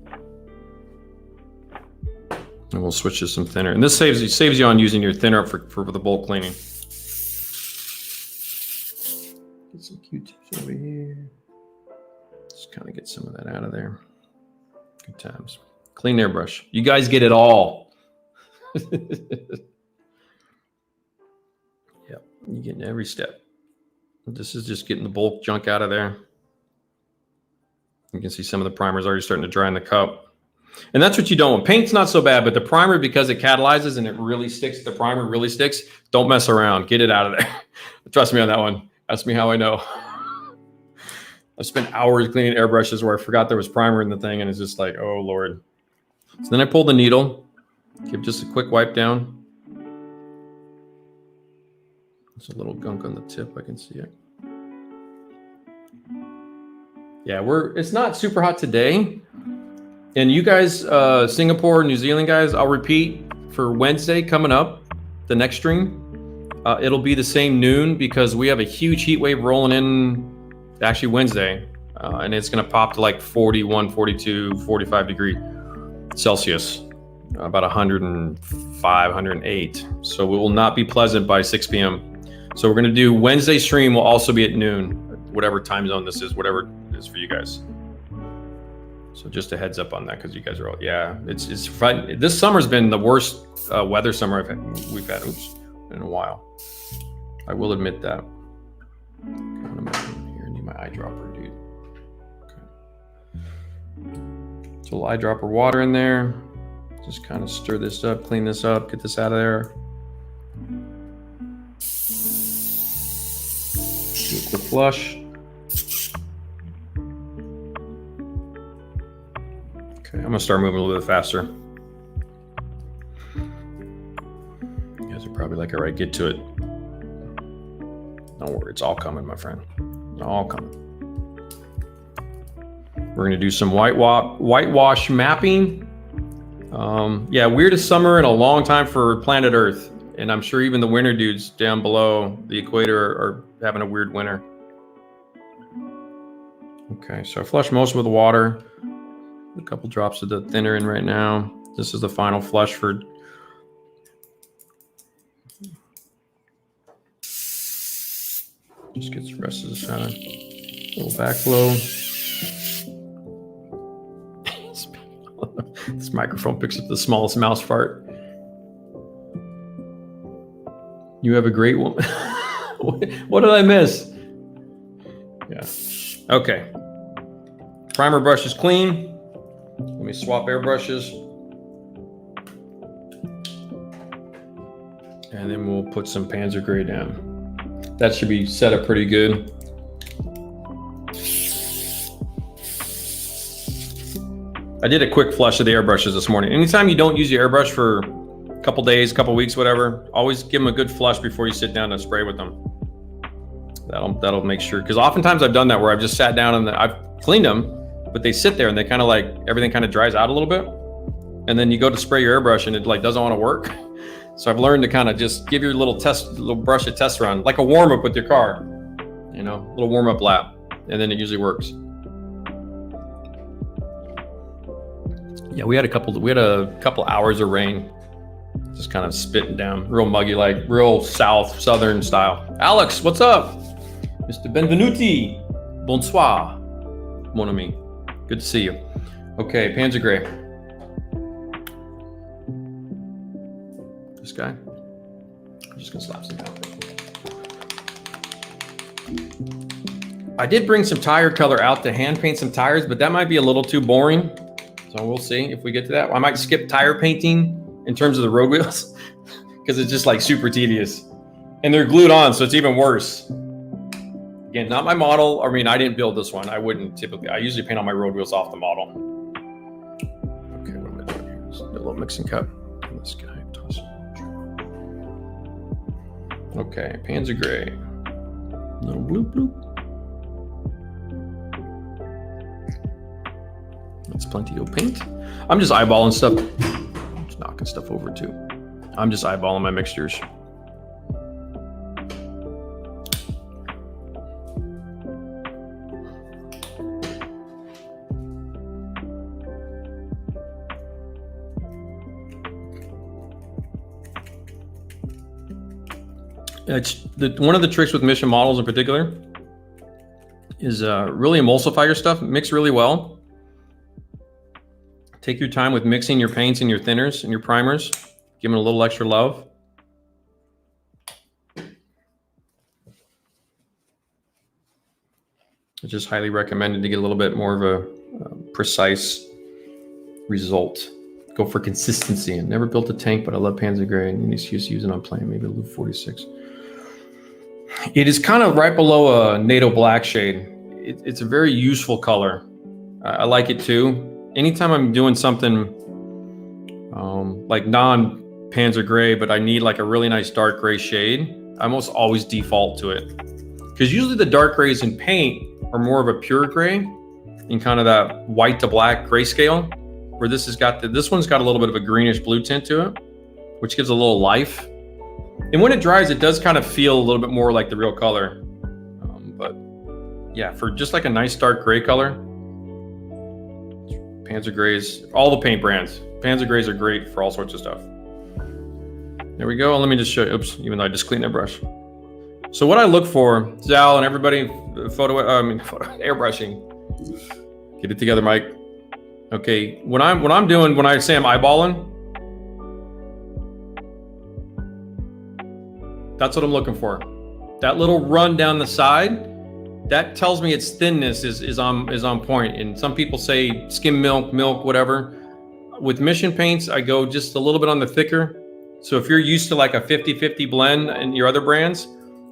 A: And we'll switch to some thinner. And this saves you on using your thinner for the bulk cleaning. Get some Q-tips over here. Just kind of get some of that out of there. Good times. Clean airbrush. You guys get it all. Yep, you get every step. This is just getting the bulk junk out of there. You can see some of the primer's already starting to dry in the cup. And that's what you don't want. Paint's not so bad, but the primer, because it catalyzes and it really sticks, the primer really sticks, don't mess around. Get it out of there. Trust me on that one. Ask me how I know. I've spent hours cleaning airbrushes where I forgot there was primer in the thing, and it's just like, oh, Lord. So then I pull the needle, give just a quick wipe down. There's a little gunk on the tip. I can see it. Yeah, it's not super hot today. And you guys, Singapore, New Zealand guys, I'll repeat for Wednesday coming up, the next stream. It'll be the same noon because we have a huge heat wave rolling in actually Wednesday. And it's going to pop to like 41, 42, 45 degree Celsius, about 105, 108. So it will not be pleasant by 6 p.m. So we're going to do Wednesday stream will also be at noon, whatever time zone this is, whatever it is for you guys. So just a heads up on that, because you guys are all, yeah, it's fun. This summer's been the worst weather summer we've had in a while. I will admit that. Here, I need my eyedropper, dude. Okay. So a little eyedropper water in there. Just kind of stir this up, clean this up, get this out of there. Do a quick flush. Okay, I'm gonna start moving a little bit faster. You guys are probably like, all right, get to it. Don't worry, it's all coming, my friend. All coming. We're gonna do some whitewash mapping. Yeah, weirdest summer in a long time for planet Earth. And I'm sure even the winter dudes down below the equator are having a weird winter. Okay, so I flush most with the water. A couple drops of the thinner in right now. This is the final flush for. Just gets the rest of this kind of little backflow. This microphone picks up the smallest mouse fart. You have a great one. What did I miss? Yeah. Okay. Primer brush is clean. Let me swap airbrushes. And then we'll put some Panzer Gray down. That should be set up pretty good. I did a quick flush of the airbrushes this morning. Anytime you don't use your airbrush for a couple days, couple weeks, whatever, always give them a good flush before you sit down to spray with them. That'll make sure, because oftentimes I've done that where I've just sat down and I've cleaned them, but they sit there and they kind of like, everything kind of dries out a little bit. And then you go to spray your airbrush and it like doesn't want to work. So I've learned to kind of just give your little brush a test run, like a warm up with your car, you know, little warm up lap, and then it usually works. Yeah, we had a couple hours of rain, just kind of spitting down, real muggy, like real southern style. Alex, what's up? Mr. Benvenuti, bonsoir, mon ami. Good to see you. Okay, Panzer Gray. This guy. I'm just gonna slap some down. I did bring some tire color out to hand paint some tires, but that might be a little too boring. So we'll see if we get to that. I might skip tire painting in terms of the road wheels because it's just like super tedious. And they're glued on, so it's even worse. Again, not my model. I mean, I didn't build this one. I wouldn't typically. I usually paint all my road wheels off the model. Okay, what am I doing here? Just a little mixing cup. This guy. Okay, Panzer Gray. Little bloop bloop. That's plenty of paint. I'm just eyeballing stuff. I'm just knocking stuff over too. I'm just eyeballing my mixtures. One of the tricks with Mission models in particular is really emulsify your stuff. Mix really well. Take your time with mixing your paints and your thinners and your primers. Give them a little extra love. It's just highly recommended to get a little bit more of a precise result. Go for consistency. I never built a tank, but I love Panzer Gray and any excuse to use it on plane. Maybe a Loop 46. It is kind of right below a NATO black shade. It's a very useful color. I like it too. Anytime I'm doing something like non-Panzer Gray, but I need like a really nice dark gray shade, I almost always default to it. Because usually the dark grays in paint are more of a pure gray in kind of that white to black grayscale, where this one's got a little bit of a greenish blue tint to it, which gives a little life. And when it dries, it does kind of feel a little bit more like the real color. But yeah, for just like a nice dark gray color, Panzer Grays, all the paint brands, Panzer Grays are great for all sorts of stuff. There we go. Let me just show you, oops, even though I just cleaned that brush. So what I look for, Zal and everybody, airbrushing. Get it together, Mike. Okay, when I say I'm eyeballing, that's what I'm looking for. That little run down the side, that tells me its thinness is on point. And some people say skim milk, whatever. With Mission paints, I go just a little bit on the thicker. So if you're used to like a 50-50 blend in your other brands,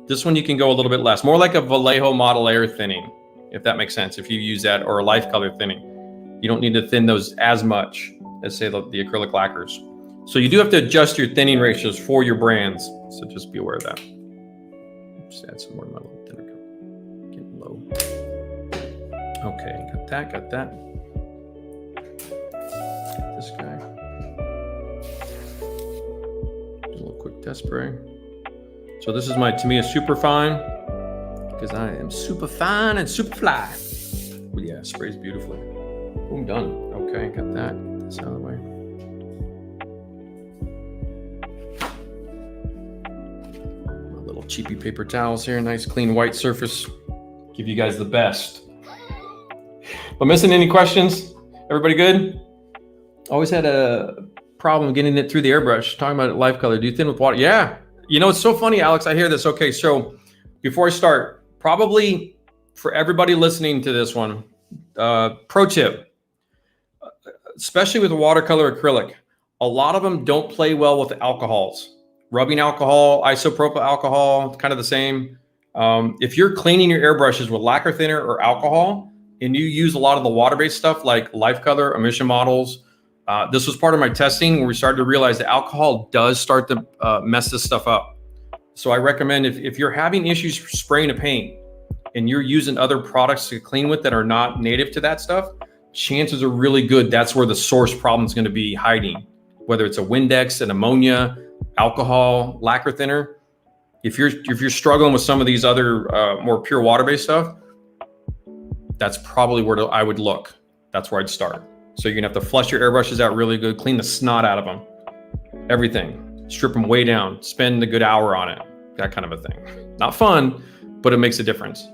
A: this one you can go a little bit less. More like a Vallejo Model Air thinning, if that makes sense. If you use that, or a Life Color thinning, you don't need to thin those as much as say the acrylic lacquers. So you do have to adjust your thinning ratios for your brands. So just be aware of that. Just add some more metal thinner coat. Getting low. Okay, got that. Got this guy. Do a little quick test spray. So this is to me a super fine, because I am super fine and super fly. Well, yeah, sprays beautifully. Boom, done. Okay, got that. Get this out of the way. Cheapy paper towels here, nice clean white surface. Give you guys the best. But missing any questions? Everybody good? Always had a problem getting it through the airbrush. Talking about Life Color, do you thin with water? Yeah. You know, it's so funny, Alex, I hear this. Okay, so before I start, probably for everybody listening to this one, pro tip, especially with watercolor acrylic, a lot of them don't play well with alcohols. Rubbing alcohol, isopropyl alcohol, kind of the same. If you're cleaning your airbrushes with lacquer thinner or alcohol, and you use a lot of the water-based stuff like life color, emission models, this was part of my testing where we started to realize that alcohol does start to mess this stuff up. So I recommend if you're having issues spraying a paint and you're using other products to clean with that are not native to that stuff, chances are really good that's where the source problem is going to be hiding. Whether it's a Windex, an ammonia, alcohol, lacquer thinner. If you're struggling with some of these other more pure water-based stuff, that's probably where I would look. That's where I'd start. So you're gonna have to flush your airbrushes out really good, clean the snot out of them, everything, strip them way down, spend a good hour on it, that kind of a thing. Not fun, but it makes a difference.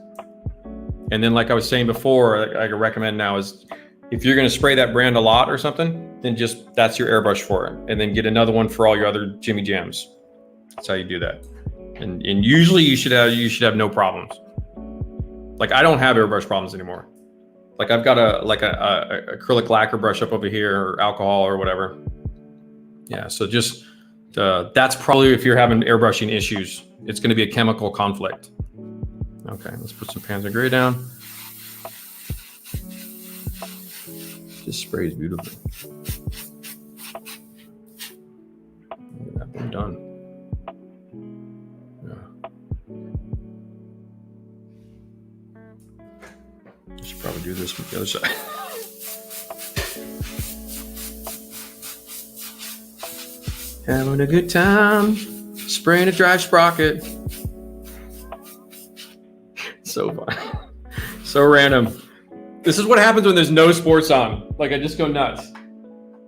A: And then like I was saying before, I recommend now is if you're gonna spray that brand a lot or something, then just, that's your airbrush for it. And then get another one for all your other Jimmy Jams. That's how you do that. And usually you should have no problems. Like I don't have airbrush problems anymore. Like I've got a acrylic lacquer brush up over here or alcohol or whatever. Yeah, so just that's probably if you're having airbrushing issues, it's going to be a chemical conflict. Okay, let's put some Panzer Gray down. Just sprays beautifully. Look at that, I'm done. I should probably do this with the other side. Having a good time, spraying a dry sprocket. So fun. So random. This is what happens when there's no sports on. Like I just go nuts.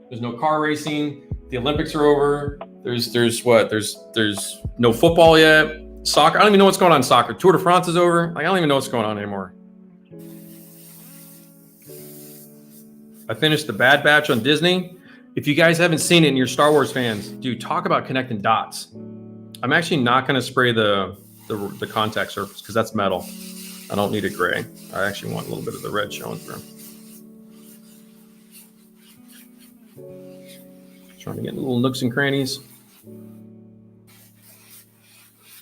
A: There's no car racing. The Olympics are over. There's no football yet. Soccer. I don't even know what's going on in soccer. Tour de France is over. Like I don't even know what's going on anymore. I finished the Bad Batch on Disney. If you guys haven't seen it and you're Star Wars fans, dude, talk about connecting dots. I'm actually not going to spray the contact surface because that's metal. I don't need it gray. I actually want a little bit of the red showing through. Trying to get little nooks and crannies.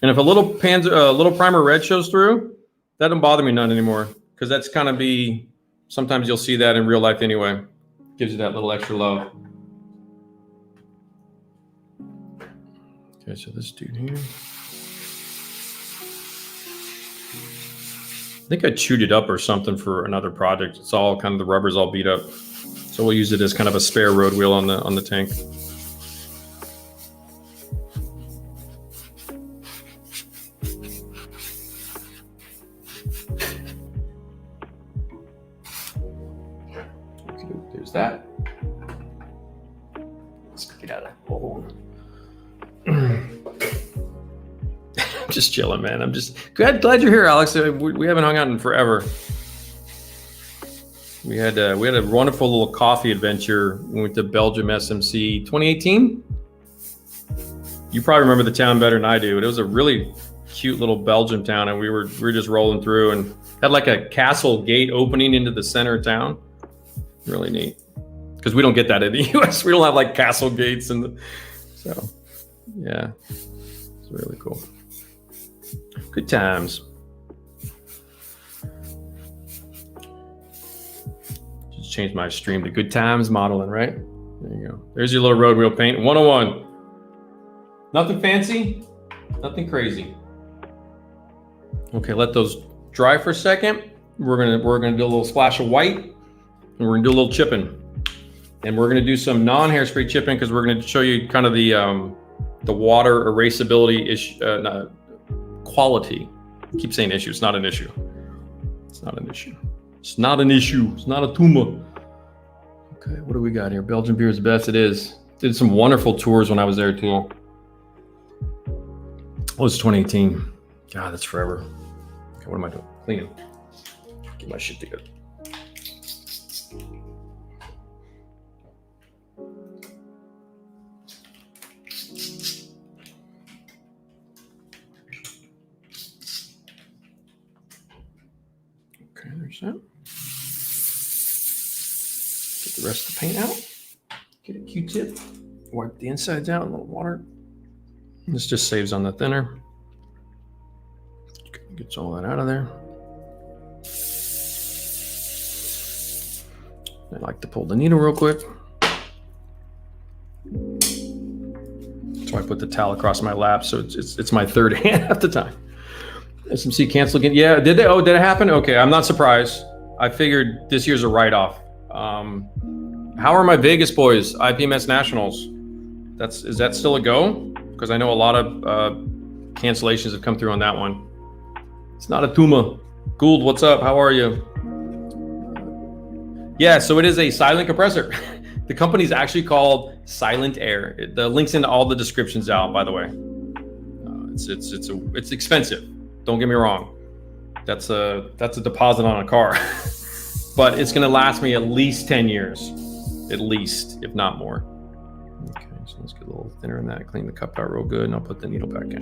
A: And if a little primer red shows through, that don't bother me none anymore because that's kind of sometimes you'll see that in real life anyway. Gives you that little extra love. Okay, so this dude here. I think I chewed it up or something for another project. It's all kind of, the rubber's all beat up. So we'll use it as kind of a spare road wheel on the tank. There's that. Let's get out of that hole. Just chilling, man. I'm just glad you're here, Alex. We haven't hung out in forever. We had a wonderful little coffee adventure. We went to Belgium SMC 2018. You probably remember the town better than I do. But it was a really cute little Belgium town, and we were just rolling through and had like a castle gate opening into the center of town. Really neat, because we don't get that in the U.S. We don't have like castle gates, so yeah, it's really cool. Good times. Just change my stream to good times modeling, right? There you go. There's your little road wheel paint 101. Nothing fancy, nothing crazy. Okay, let those dry for a second. We're gonna do a little splash of white, and we're gonna do a little chipping. And we're gonna do some non-hairspray chipping because we're gonna show you kind of the water erasability issue, quality. I keep saying issue. It's not an issue. It's not an issue. It's not an issue. It's not a tumor. Okay, what do we got here? Belgian beer is the best it is. Did some wonderful tours when I was there too. Oh, it's 2018. God, that's forever. Okay, what am I doing? Cleaning. Get my shit together. Okay, there's that. Get the rest of the paint out. Get a Q-tip. Wipe the insides out, a little water. This just saves on the thinner. Gets all that out of there. I like to pull the needle real quick. So I put the towel across my lap, so it's my third hand at the time. SMC cancel again. Yeah, did they? Oh, did it happen? Okay, I'm not surprised. I figured this year's a write-off. How are my Vegas boys? IPMS Nationals. Is that still a go? Because I know a lot of cancellations have come through on that one. It's not a Tuma. Gould, what's up? How are you? Yeah, so it is a silent compressor. The company's actually called Silent Air. The link's in all the descriptions out, by the way. It's expensive. Don't get me wrong. That's a deposit on a car, but it's going to last me at least 10 years, at least, if not more. Okay, so let's get a little thinner in that. Clean the cup out real good, and I'll put the needle back in.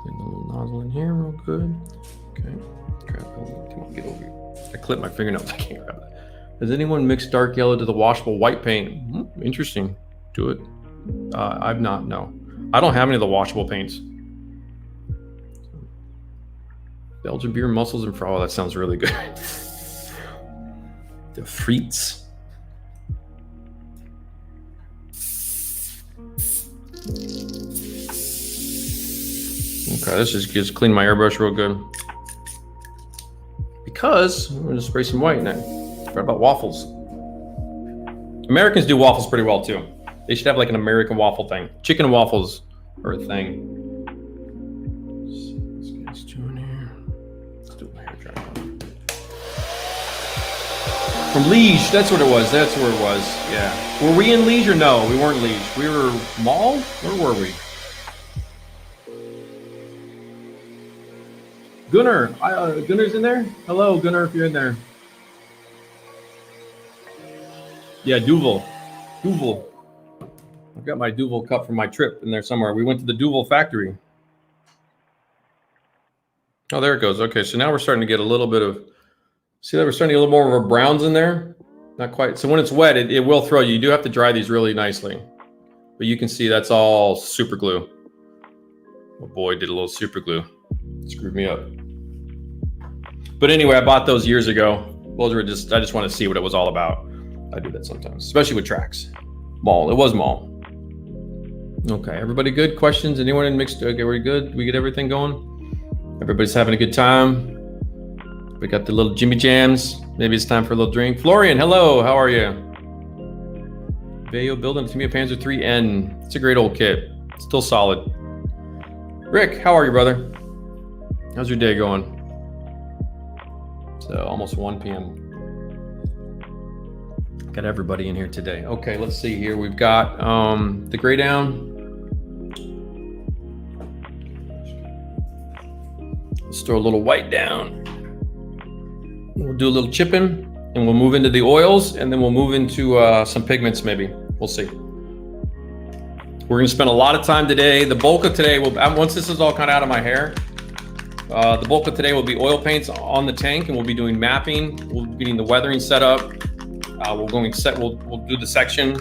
A: Clean the little nozzle in here real good. Okay. Come on, get over here. I clipped my fingernails. I can't grab that. Has anyone mixed dark yellow to the washable white paint? Interesting. Do it. I've not. No, I don't have any of the washable paints. Belgian beer, mussels, and oh, that sounds really good. The frites. Okay, this just clean my airbrush real good. Because I'm going to spray some white in it. Forgot about waffles. Americans do waffles pretty well too. They should have like an American waffle thing. Chicken waffles are a thing. Let's get this doing here. Let's do my hair dry. From Liege, that's what it was. That's where it was. Yeah. Were we in Liege or no? We weren't Liege. We were Mall? Where were we? Gunnar, Gunnar's in there? Hello, Gunnar, if you're in there. Yeah, Duvel. I've got my Duvel cup from my trip in there somewhere. We went to the Duvel factory. Oh, there it goes. Okay, so now we're starting to get a little bit of, see that we're starting to get a little more of a browns in there? Not quite. So when it's wet, it will throw you. You do have to dry these really nicely. But you can see that's all super glue. Oh boy, did a little super glue. Screwed me up. But anyway, I bought those years ago. Those were I just want to see what it was all about. I do that sometimes, especially with tracks. Mall, it was Mall. Okay, everybody good? Questions? Anyone in mixed? Okay, we're good. We get everything going. Everybody's having a good time. We got the little Jimmy Jams. Maybe it's time for a little drink. Florian, hello. How are you? Bayo building Tamiya Panzer 3N. It's a great old kit. Still solid. Rick, how are you, brother? How's your day going? It's almost 1 p.m. Got everybody in here today. Okay, let's see here. We've got the gray down. Let's throw a little white down. We'll do a little chipping, and we'll move into the oils, and then we'll move into some pigments maybe. We'll see. We're going to spend a lot of time today. The bulk of today will, once this is all kind of out of my hair, the bulk of today will be oil paints on the tank, and we'll be doing mapping. We'll be getting the weathering set up. We'll do the section.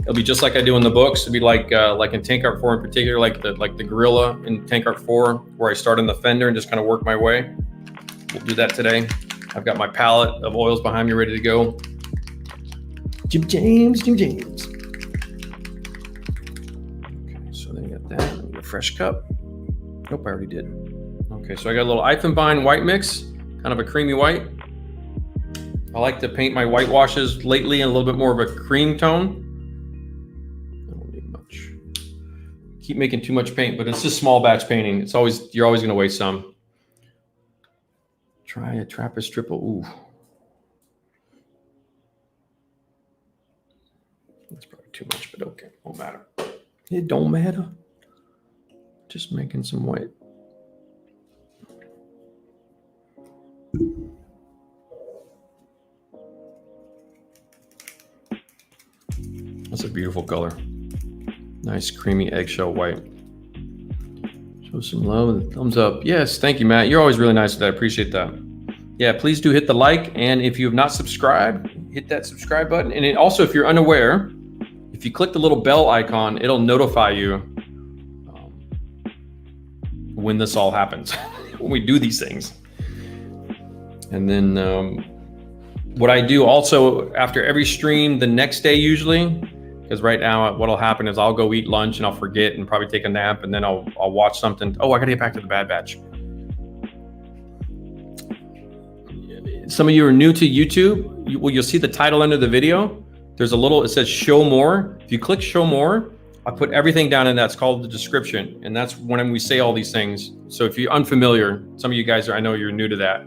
A: It'll be just like I do in the books. It'll be like in Tank Art 4 in particular, like the Gorilla in Tank Art 4, where I start on the fender and just kind of work my way. We'll do that today. I've got my palette of oils behind me ready to go. Jim James. Okay, so then you got that. Let me get a fresh cup. Nope, I already did. Okay, so I got a little Eifenbein white mix, kind of a creamy white. I like to paint my whitewashes lately in a little bit more of a cream tone. I don't need much. Keep making too much paint, but it's just small batch painting. You're always going to waste some. Try a Trappist triple. Ooh. That's probably too much, but okay. Won't matter. It don't matter. Just making some white. That's a beautiful color. Nice creamy eggshell white. Show some love and thumbs up. Yes, thank you, Matt. You're always really nice with that. I appreciate that. Yeah, please do hit the like. And if you have not subscribed, hit that subscribe button. And also, if you're unaware, if you click the little bell icon, it'll notify you when this all happens, when we do these things. And then what I do also after every stream the next day usually, because right now what'll happen is I'll go eat lunch and I'll forget and probably take a nap, and then I'll watch something. Oh, I gotta get back to the Bad Batch. Some of you are new to YouTube. You'll see the title under the video. There's a little, it says show more. If you click show more, I put everything down in that's called the description. And that's when we say all these things. So if you're unfamiliar, some of you guys I know you're new to that.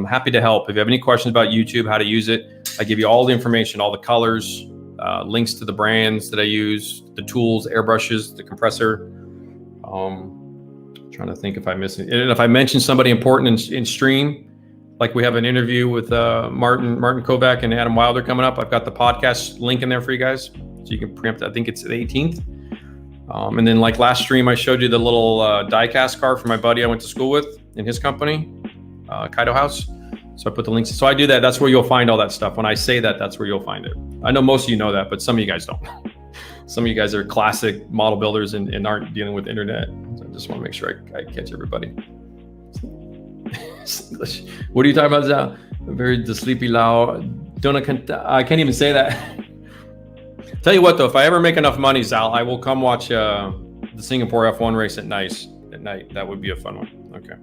A: Happy to help. If you have any questions about YouTube, how to use it, I give you all the information, all the colors, links to the brands that I use, the tools, airbrushes, the compressor. Trying to think if I miss it. And if I mention somebody important in stream, like we have an interview with Martin Kovac and Adam Wilder coming up. I've got the podcast link in there for you guys, so you can preempt. I think it's the 18th. And then like last stream, I showed you the little die-cast car for my buddy I went to school with in his company, Kaido House. So I put the links. So I do that. That's where you'll find all that stuff. When I say that, that's where you'll find it. I know most of you know that, but some of you guys don't. Some of you guys are classic model builders and aren't dealing with internet. So I just want to make sure I catch everybody. English. What are you talking about, Zhao? Very the sleepy Lao. I can't even say that. Tell you what, though, if I ever make enough money, Zal, I will come watch the Singapore F1 race at night. That would be a fun one. Okay.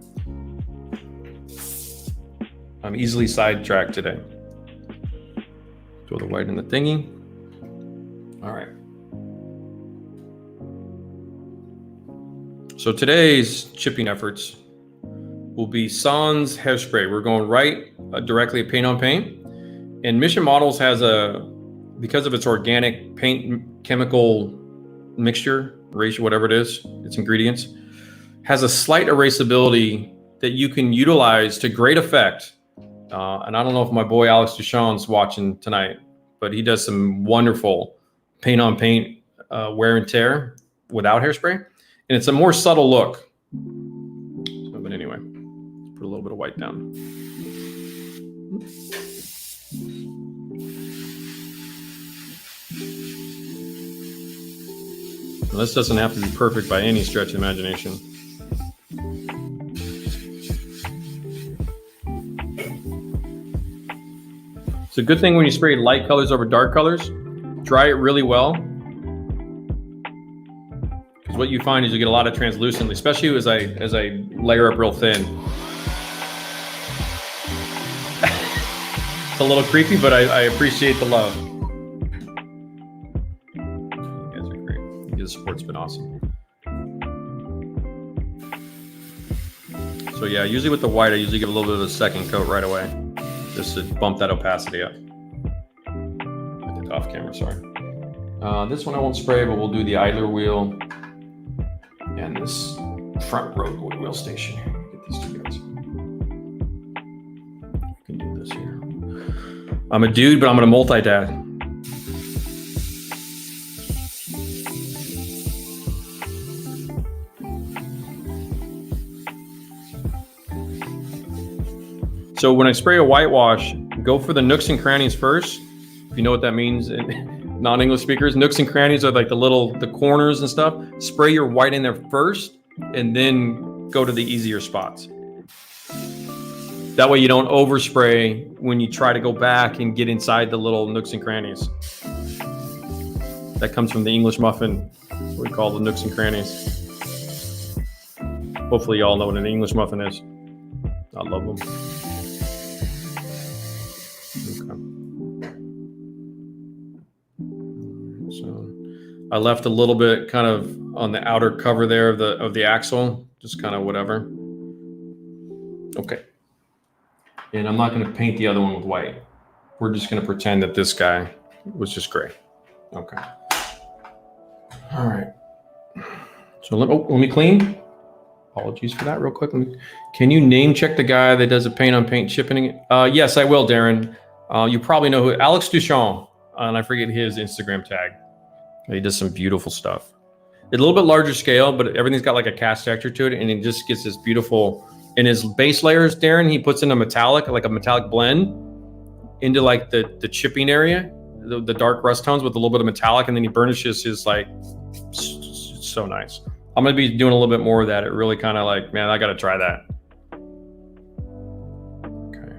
A: I'm easily sidetracked today. Throw the white in the thingy. All right. So today's chipping efforts will be Sans hairspray. We're going right directly at paint on paint. And Mission Models has because of its organic paint chemical mixture, ratio, whatever it is, its ingredients, has a slight erasability that you can utilize to great effect. And I don't know if my boy Alex Duchamp's watching tonight, but he does some wonderful paint on paint wear and tear without hairspray. And it's a more subtle look. So, but anyway, let's put a little bit of white down. Now, this doesn't have to be perfect by any stretch of imagination. It's a good thing when you spray light colors over dark colors, dry it really well. Because what you find is you get a lot of translucent, especially as I layer up real thin. It's a little creepy, but I appreciate the love. You guys are great. The support's been awesome. So yeah, usually with the white, I usually give a little bit of a second coat right away, just to bump that opacity up. I did off camera, sorry. This one I won't spray, but we'll do the idler wheel and this front road wheel station. Get these two guys. I can do this here. I'm a dude, but I'm gonna multitask. So when I spray a whitewash, go for the nooks and crannies first. If you know what that means, non-English speakers, nooks and crannies are like the corners and stuff. Spray your white in there first, and then go to the easier spots. That way you don't overspray when you try to go back and get inside the little nooks and crannies. That comes from the English muffin, what we call the nooks and crannies. Hopefully y'all know what an English muffin is. I love them. I left a little bit kind of on the outer cover there of the axle, just kind of whatever. Okay. And I'm not going to paint the other one with white. We're just going to pretend that this guy was just gray. Okay. All right. So let me clean. Apologies for that real quick. Can you name check the guy that does a paint on paint chipping? Yes, I will, Darren. You probably know who, Alex Duchamp, and I forget his Instagram tag. He does some beautiful stuff. It's a little bit larger scale, but everything's got like a cast texture to it, and it just gets this beautiful. In his base layers, Darren, he puts in a metallic blend into like the chipping area, the dark rust tones with a little bit of metallic, and then he burnishes his like. It's so nice. I'm gonna be doing a little bit more of that. It really kind of like, man, I gotta try that. Okay.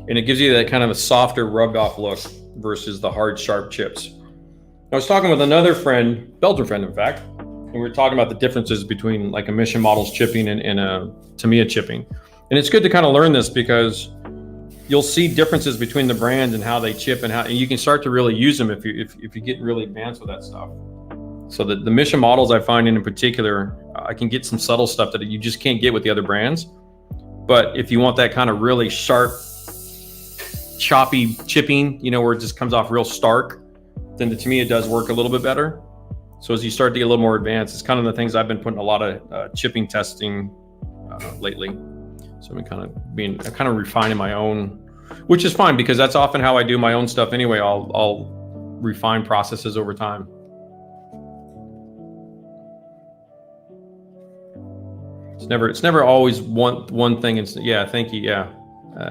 A: and it gives you that kind of a softer rubbed off look versus the hard, sharp chips. I was talking with another friend, Belgian friend, in fact, and we were talking about the differences between like emission models chipping and a Tamiya chipping. And it's good to kind of learn this because you'll see differences between the brands and how they chip and you can start to really use them if you get really advanced with that stuff. So the Mission models I find in particular, I can get some subtle stuff that you just can't get with the other brands. But if you want that kind of really sharp, choppy chipping, you know, where it just comes off real stark, then the Tamiya does work a little bit better. So as you start to get a little more advanced, it's kind of the things I've been putting a lot of chipping testing lately. So I've been kind of refining my own, which is fine because that's often how I do my own stuff anyway. I'll refine processes over time. It's never always one thing. And yeah, thank you. Yeah,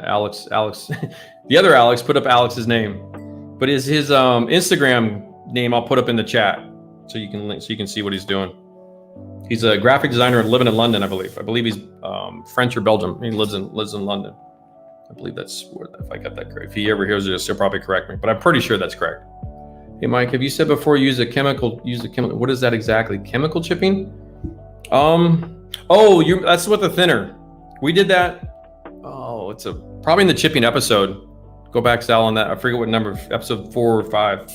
A: Alex, the other Alex put up Alex's name, but his Instagram name I'll put up in the chat so you can see what he's doing. He's a graphic designer living in London, I believe. I believe he's French or Belgium. He lives in London. I believe that's where, if I got that correct. If he ever hears this, he'll probably correct me, but I'm pretty sure that's correct. Hey, Mike, have you said before use a chemical? What is that exactly? Chemical chipping? That's with the thinner. We did that. Oh, it's probably in the chipping episode. Go back, Sal, on that. I forget what number, episode 4 or 5.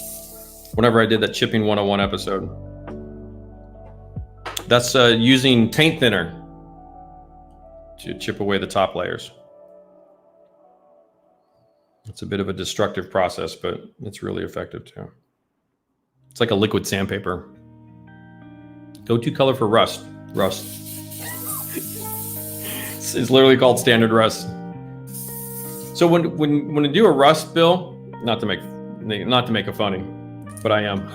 A: Whenever I did that chipping 101 episode. That's using paint thinner to chip away the top layers. It's a bit of a destructive process, but it's really effective too. It's like a liquid sandpaper. Go-to color for rust. It's literally called standard rust. So when you do a rust bill, not to make a funny, but I am.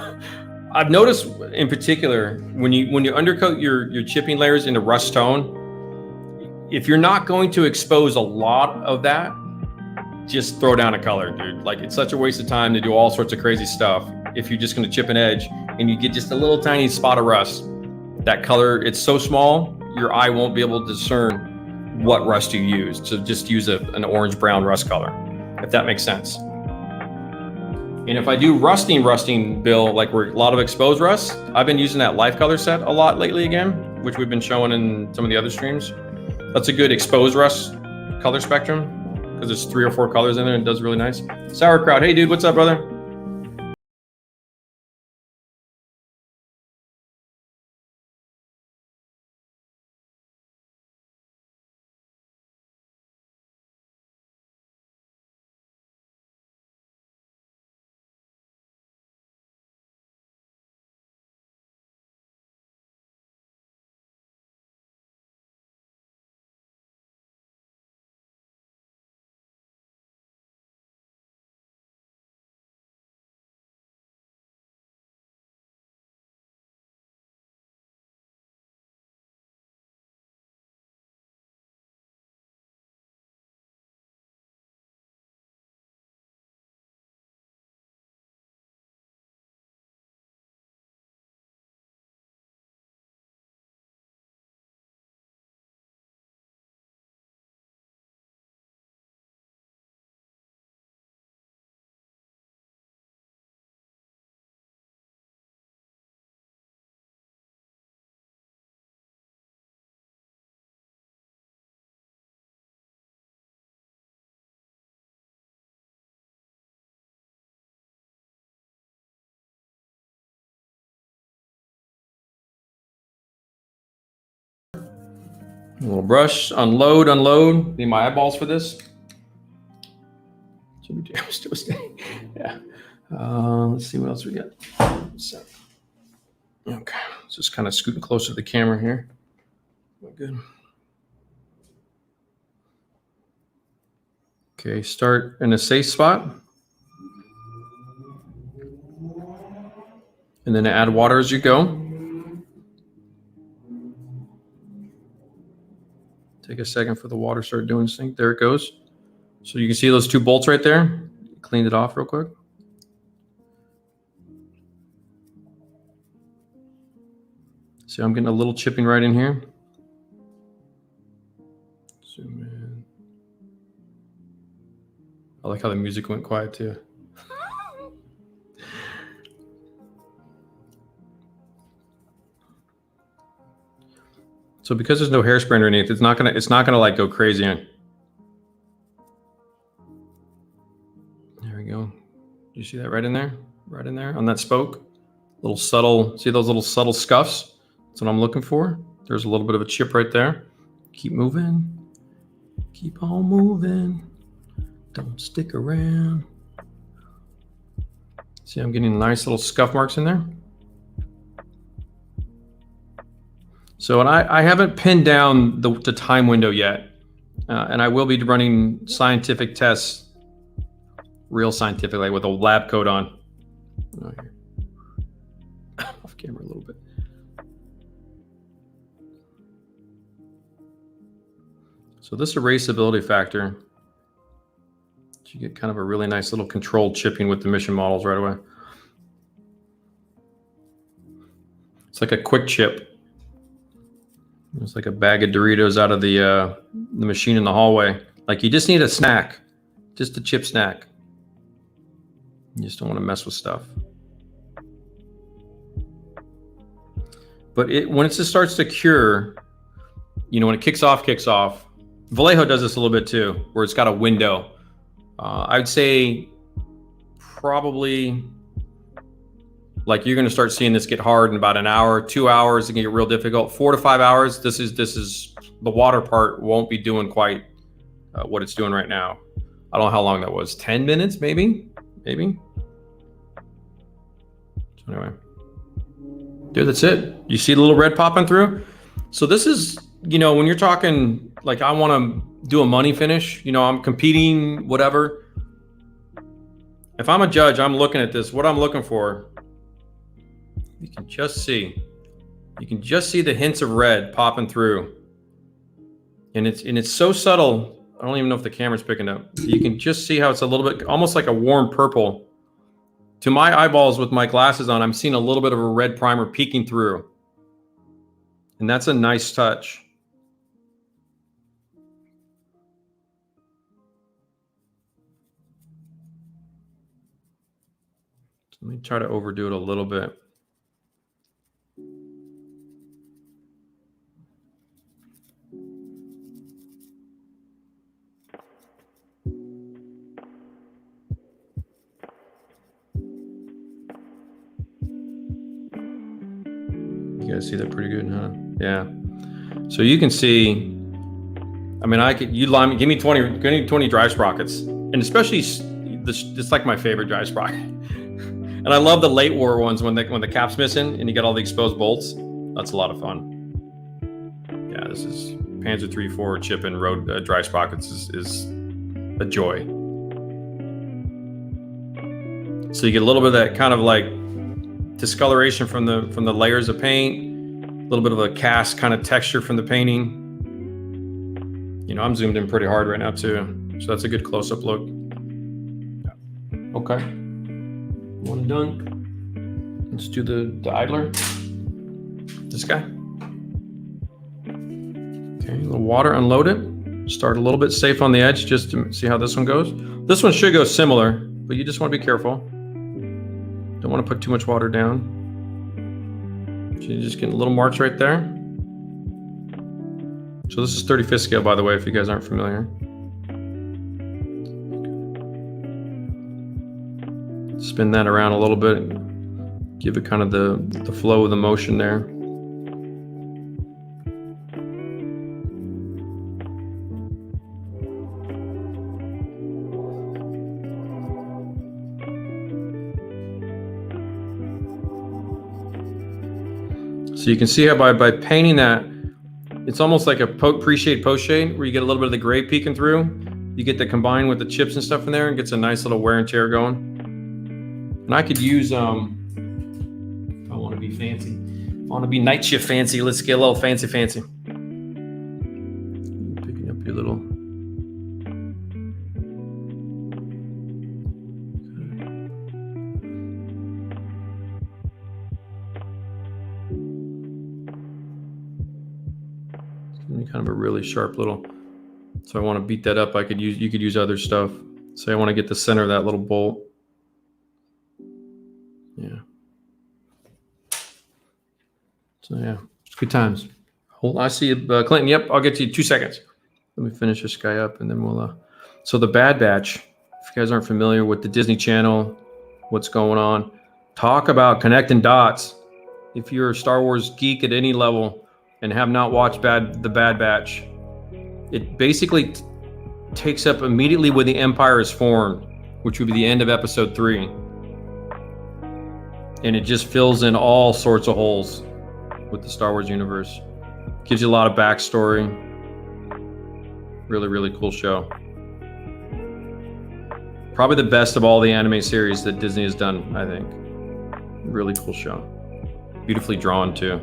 A: I've noticed in particular when you undercoat your chipping layers into rust tone, if you're not going to expose a lot of that, just throw down a color, dude. Like, it's such a waste of time to do all sorts of crazy stuff if you're just going to chip an edge and you get just a little tiny spot of rust. That color, it's so small, your eye won't be able to discern what rust you used. So just use an orange-brown rust color, if that makes sense. And if I do rusting bill, like where a lot of exposed rust, I've been using that life color set a lot lately again, which we've been showing in some of the other streams. That's a good exposed rust color spectrum because there's 3 or 4 colors in there and it does really nice. Sauerkraut, hey dude, what's up, brother? A little brush, unload. Need my eyeballs for this. Yeah. Let's see what else we got. So, okay, just kind of scooting closer to the camera here. Good. Okay, start in a safe spot. And then add water as you go. Take a second for the water to start doing its thing. There it goes. So you can see those 2 bolts right there. Cleaned it off real quick. See, I'm getting a little chipping right in here. Zoom in. I like how the music went quiet too. So because there's no hairspray underneath, it's not gonna like go crazy. There we go. You see that right in there? Right in there on that spoke? Little subtle, see those little subtle scuffs? That's what I'm looking for. There's a little bit of a chip right there. Keep moving. Keep on moving. Don't stick around. See, I'm getting nice little scuff marks in there. So, and I haven't pinned down the time window yet. And I will be running scientific tests, real scientific, like with a lab coat on. Oh, here. Off camera a little bit. So this erasability factor, you get kind of a really nice little controlled chipping with the mission models right away. It's like a quick chip. It's like a bag of Doritos out of the machine in the hallway. Like you just need a snack, just a chip snack. You just don't want to mess with stuff. But when it just starts to cure, you know, when it kicks off. Vallejo does this a little bit too, where it's got a window. I would say probably like you're going to start seeing this get hard in about an hour, 2 hours. It can get real difficult. 4 to 5 hours. This is the water part won't be doing quite what it's doing right now. I don't know how long that was. 10 minutes, maybe. So anyway, dude, that's it. You see the little red popping through? So this is, you know, when you're talking like I want to do a money finish, you know, I'm competing, whatever. If I'm a judge, I'm looking at this. What I'm looking for, you can just see the hints of red popping through, and it's so subtle. I don't even know if the camera's picking up. You can just see how it's a little bit almost like a warm purple. To my eyeballs with my glasses on, I'm seeing a little bit of a red primer peeking through, and that's a nice touch. Let me try to overdo it a little bit. You guys see that pretty good, huh? Yeah. So you can see, I mean, give me 20 dry sprockets, and especially this, it's like my favorite dry sprocket. And I love the late war ones when the cap's missing and you got all the exposed bolts. That's a lot of fun. Yeah, this is Panzer III 4 chip and road dry sprockets is a joy. So you get a little bit of that kind of like discoloration from the layers of paint, a little bit of a cast kind of texture from the painting. You know, I'm zoomed in pretty hard right now too, so that's a good close-up look. Okay, one and done. Let's do the idler. This guy. Okay, a little water, unload it. Start a little bit safe on the edge just to see how this one goes. This one should go similar, but you just want to be careful. Don't want to put too much water down. So you're just getting little marks right there. So this is 35th scale, by the way, if you guys aren't familiar. Spin that around a little bit and give it kind of the flow of the motion there. So you can see how by painting that, it's almost like a pre-shade, post-shade, where you get a little bit of the gray peeking through. You get the combined with the chips and stuff in there and gets a nice little wear and tear going. And I could use, if I want to be fancy, I want to be night shift fancy. Let's get a little fancy. Picking up your little. Kind of a really sharp little. So I want to beat that up. You could use other stuff. So I want to get the center of that little bolt. Yeah. So yeah, it's good times. Hold, I see you, Clinton. Yep, I'll get to you 2 seconds. Let me finish this guy up, and then we'll. So the Bad Batch. If you guys aren't familiar with the Disney Channel, what's going on? Talk about connecting dots. If you're a Star Wars geek at any level and have not watched the Bad Batch, it basically takes up immediately when the Empire is formed, which would be the end of Episode 3. And it just fills in all sorts of holes with the Star Wars universe. Gives you a lot of backstory. Really, really cool show. Probably the best of all the anime series that Disney has done, I think. Really cool show. Beautifully drawn, too.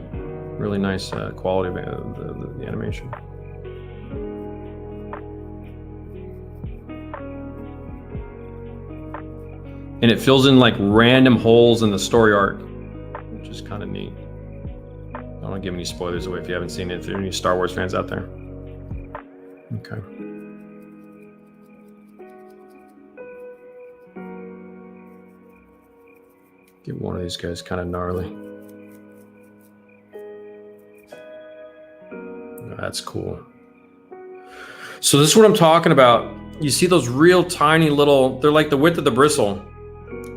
A: Really nice quality of the animation. And it fills in like random holes in the story arc, which is kind of neat. I don't want to give any spoilers away if you haven't seen it, if there are any Star Wars fans out there. Okay. Get one of these guys kind of gnarly. Oh, that's cool. So this is what I'm talking about. You see those real tiny little, they're like the width of the bristle.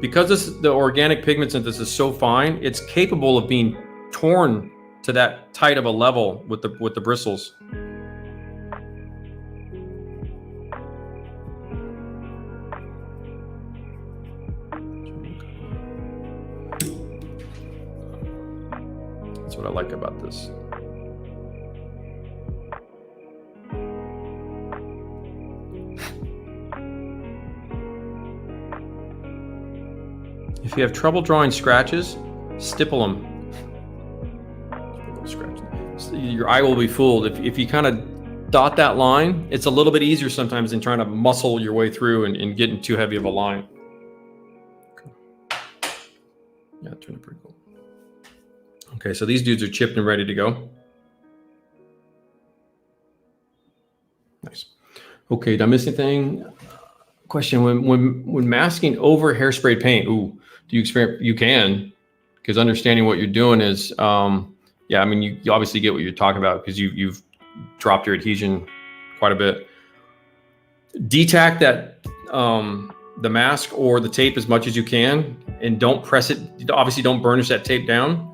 A: Because the organic pigment synthesis is so fine, it's capable of being torn to that tight of a level with the bristles. That's what I like about this. If you have trouble drawing scratches, stipple them. Your eye will be fooled. If you kind of dot that line, it's a little bit easier sometimes than trying to muscle your way through and getting too heavy of a line. Okay. Yeah, it turned out pretty cool. Okay, so these dudes are chipped and ready to go. Nice. Okay, did I miss anything? Question: When masking over hairspray paint, do you experience? You can, because understanding what you're doing is, yeah. I mean, you obviously get what you're talking about because you've dropped your adhesion quite a bit. Detack that the mask or the tape as much as you can, and don't press it. Obviously, don't burnish that tape down.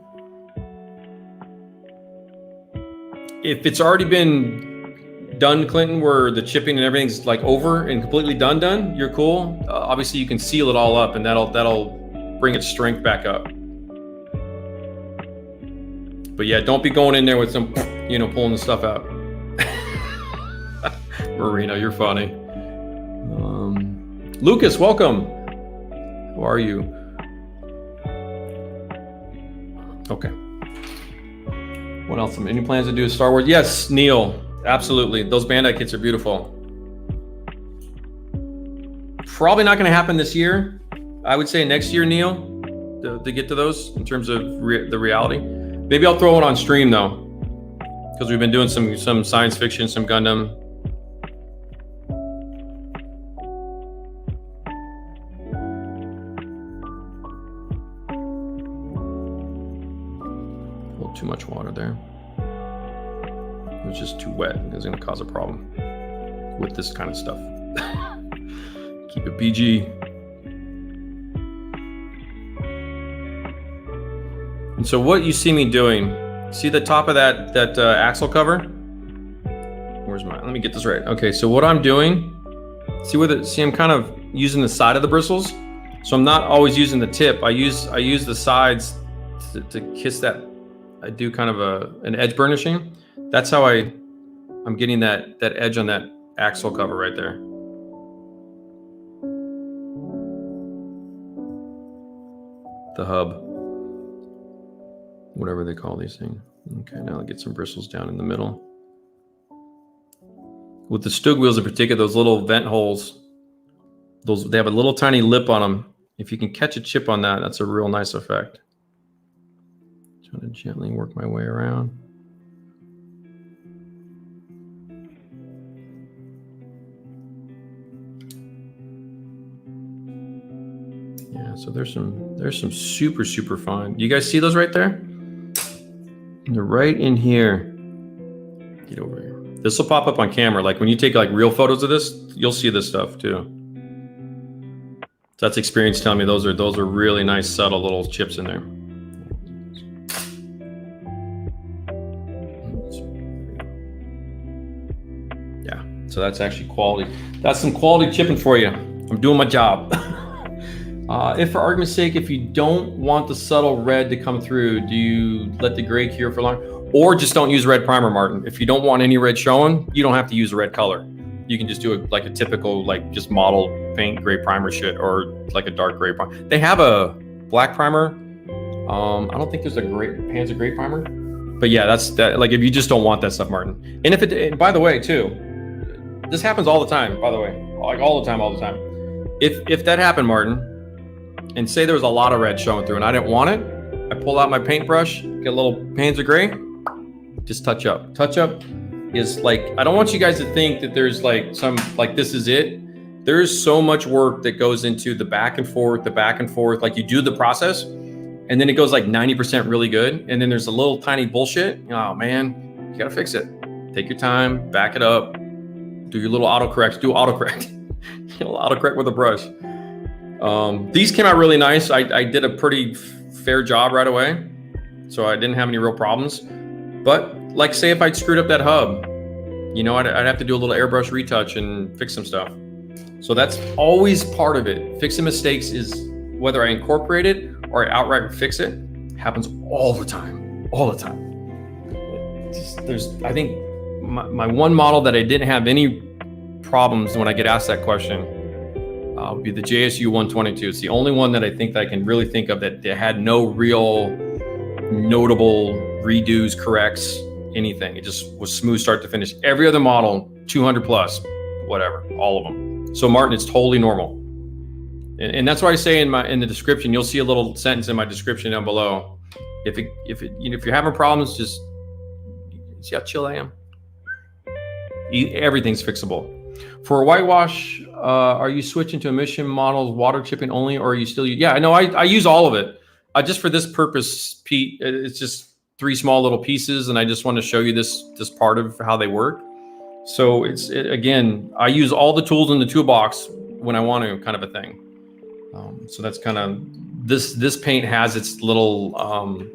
A: If it's already been done, Clinton, where the chipping and everything's like over and completely done, you're cool. Obviously, you can seal it all up, and that'll bring its strength back up. But yeah, don't be going in there with some, pulling the stuff out. Marina, you're funny. Lucas, welcome. How are you? Okay. What else? Any plans to do Star Wars? Yes, Neil. Absolutely. Those Bandai kits are beautiful. Probably not going to happen this year. I would say next year, Neil, to get to those in terms of the reality. Maybe I'll throw it on stream though, because we've been doing some science fiction, some Gundam. A little too much water there. It was just too wet. It's going to cause a problem with this kind of stuff. Keep it PG. And so what you see me doing, see the top of that axle cover? Where's mine? Let me get this right. Okay, so what I'm doing, see I'm kind of using the side of the bristles. So I'm not always using the tip. I use the sides to kiss that. I do kind of an edge burnishing. That's how I'm getting that edge on that axle cover right there. The hub, whatever they call these things. Okay, now I'll get some bristles down in the middle. With the StuG wheels in particular, those little vent holes, they have a little tiny lip on them. If you can catch a chip on that, that's a real nice effect. Trying to gently work my way around. Yeah, so there's some super fine. You guys see those right there? They're right in here. Get over here. This will pop up on camera. Like when you take like real photos of this, you'll see this stuff too. So that's experience telling me those are really nice subtle little chips in there. Yeah, so that's actually quality. That's some quality chipping for you. I'm doing my job. If for argument's sake, if you don't want the subtle red to come through, do you let the gray cure for long? Or just don't use red primer, Martin. If you don't want any red showing, you don't have to use a red color. You can just do it like a typical, like just model paint gray primer shit, or like a dark gray primer. They have a black primer. I don't think there's a Panzer gray primer. But yeah, that's that. Like if you just don't want that stuff, Martin. And if it, and by the way, too, this happens all the time, by the way, like all the time. If that happened, Martin, and say there was a lot of red showing through and I didn't want it, I pull out my paintbrush, get a little Panzer gray, just touch up. Touch up is like, I don't want you guys to think that there's like some, like this is it. There's so much work that goes into the back and forth, like you do the process and then it goes like 90% really good. And then there's a little tiny bullshit. Oh man, you gotta fix it. Take your time, back it up, do your little autocorrect, autocorrect with a brush. These came out really nice. I did a pretty fair job right away, so I didn't have any real problems. But like, say if I'd screwed up that hub, you know, I'd have to do a little airbrush retouch and fix some stuff. So that's always part of it. Fixing mistakes is whether I incorporate it or I outright fix it. Happens all the time. I think my one model that I didn't have any problems when I get asked that question would be the JSU 122. It's the only one that I think that I can really think of that had no real notable redos, corrects, anything. It just was smooth start to finish. Every other model, 200 plus, whatever, all of them. So Martin, it's totally normal. And that's why I say in the description, you'll see a little sentence in my description down below. If you're having problems, just see how chill I am. Everything's fixable. For a whitewash, are you switching to emission models, water chipping only, or are you still? Yeah, no, I use all of it. Just for this purpose, Pete, it's just 3 small little pieces, and I just want to show you this part of how they work. So again, I use all the tools in the toolbox when I want to, kind of a thing. So that's kind of this paint has its little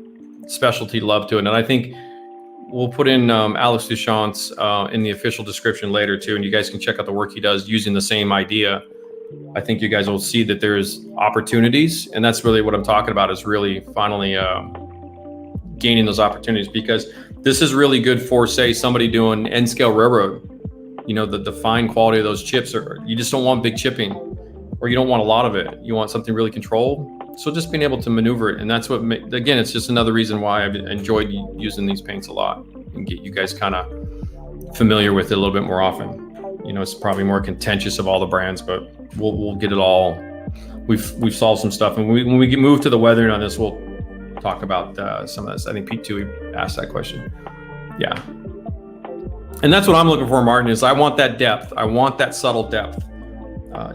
A: specialty love to it, and I think we'll put in Alex Duchamp's in the official description later too, and you guys can check out the work he does using the same idea. I think you guys will see that there's opportunities, and that's really what I'm talking about, is really finally gaining those opportunities, because this is really good for, say, somebody doing N scale railroad. You know, the fine quality of those chips, or you just don't want big chipping, or you don't want a lot of it. You want something really controlled. So just being able to maneuver it, and that's what, again, it's just another reason why I've enjoyed using these paints a lot, and get you guys kind of familiar with it a little bit more often. You know, it's probably more contentious of all the brands, but we'll get it all. We've solved some stuff, and when we move to the weathering on this, we'll talk about some of this. I think Pete too asked that question. Yeah, and that's what I'm looking for, Martin. Is I want that depth. I want that subtle depth.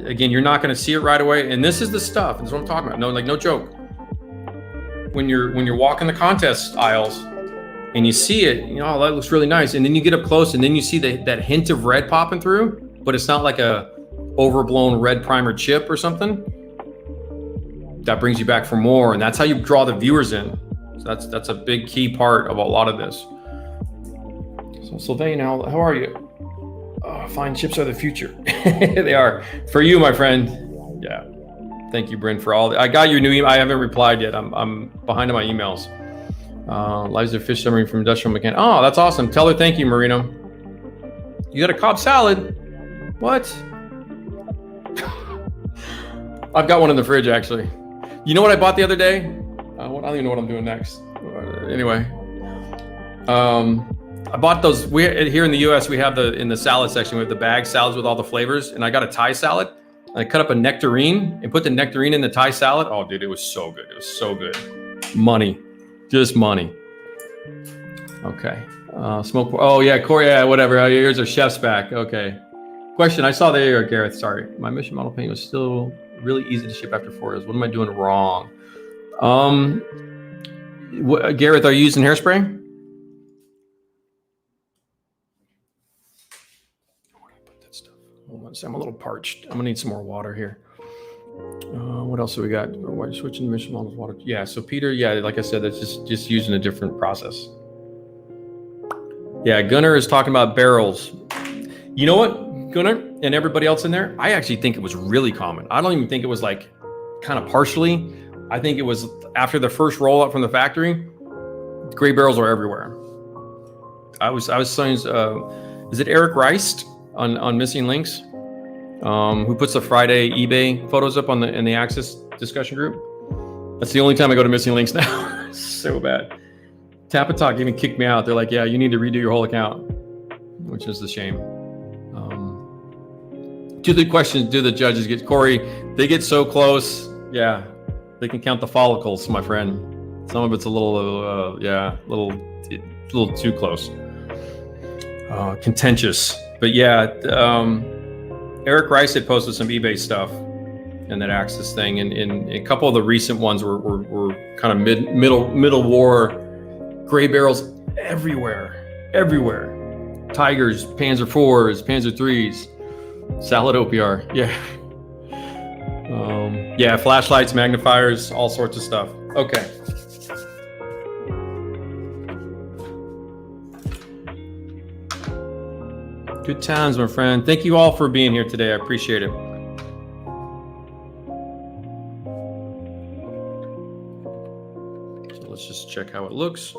A: Again, you're not going to see it right away, and this is the stuff. That's what I'm talking about. No joke. When you're walking the contest aisles and you see it, you know, oh, that looks really nice, and then you get up close and then you see that hint of red popping through, but it's not like a overblown red primer chip or something. That brings you back for more, and that's how you draw the viewers in. So that's a big key part of a lot of this. So Sylvain, how are you? Fine chips are the future. They are for you, my friend. Yeah. Thank you, Bryn, for all. I got your new email. I haven't replied yet. I'm behind on my emails. Lives of fish submarine from industrial mechanic. Oh, that's awesome. Tell her thank you, Marino. You got a Cobb salad? What? I've got one in the fridge, actually. You know what I bought the other day? I don't even know what I'm doing next. Anyway. I bought those. Here in the US, we have in the salad section, we have the bag salads with all the flavors, and I got a Thai salad. I cut up a nectarine and put the nectarine in the Thai salad. Oh, dude, it was so good. It was so good. Money, just money. Okay. Smoke. Oh yeah, Corey. Yeah, whatever. Here's our chef's back. Okay. Question. I saw there, Gareth. Sorry, my mission model paint was still really easy to ship after 4 years. What am I doing wrong? Gareth, are you using hairspray? Where did I put that stuff? Hold on, I'm a little parched. I'm gonna need some more water here. What else do we got? Switching the mission models, water. Yeah. So Peter, yeah, like I said, that's just using a different process. Yeah, Gunnar is talking about barrels. You know what, Gunnar and everybody else in there? I actually think it was really common. I don't even think it was like kind of partially. I think it was after the first rollout from the factory, gray barrels are everywhere. I was saying, is it Eric Rice on Missing Links, who puts the Friday eBay photos up in the Access discussion group? That's the only time I go to Missing Links now. So bad. Tap and Talk even kicked me out. They're like, yeah, you need to redo your whole account, which is a shame. To the questions, do the judges get, Corey, they get so close. Yeah, they can count the follicles, my friend. Some of it's a little, a little too close. Contentious. But yeah, Eric Rice had posted some eBay stuff in that Access thing. And a couple of the recent ones were kind of middle war gray barrels everywhere. Tigers, Panzer IVs, Panzer IIIs, Salad OPR, yeah. Yeah, flashlights, magnifiers, all sorts of stuff. Okay. Good times, my friend. Thank you all for being here today. I appreciate it. So let's just check how it looks.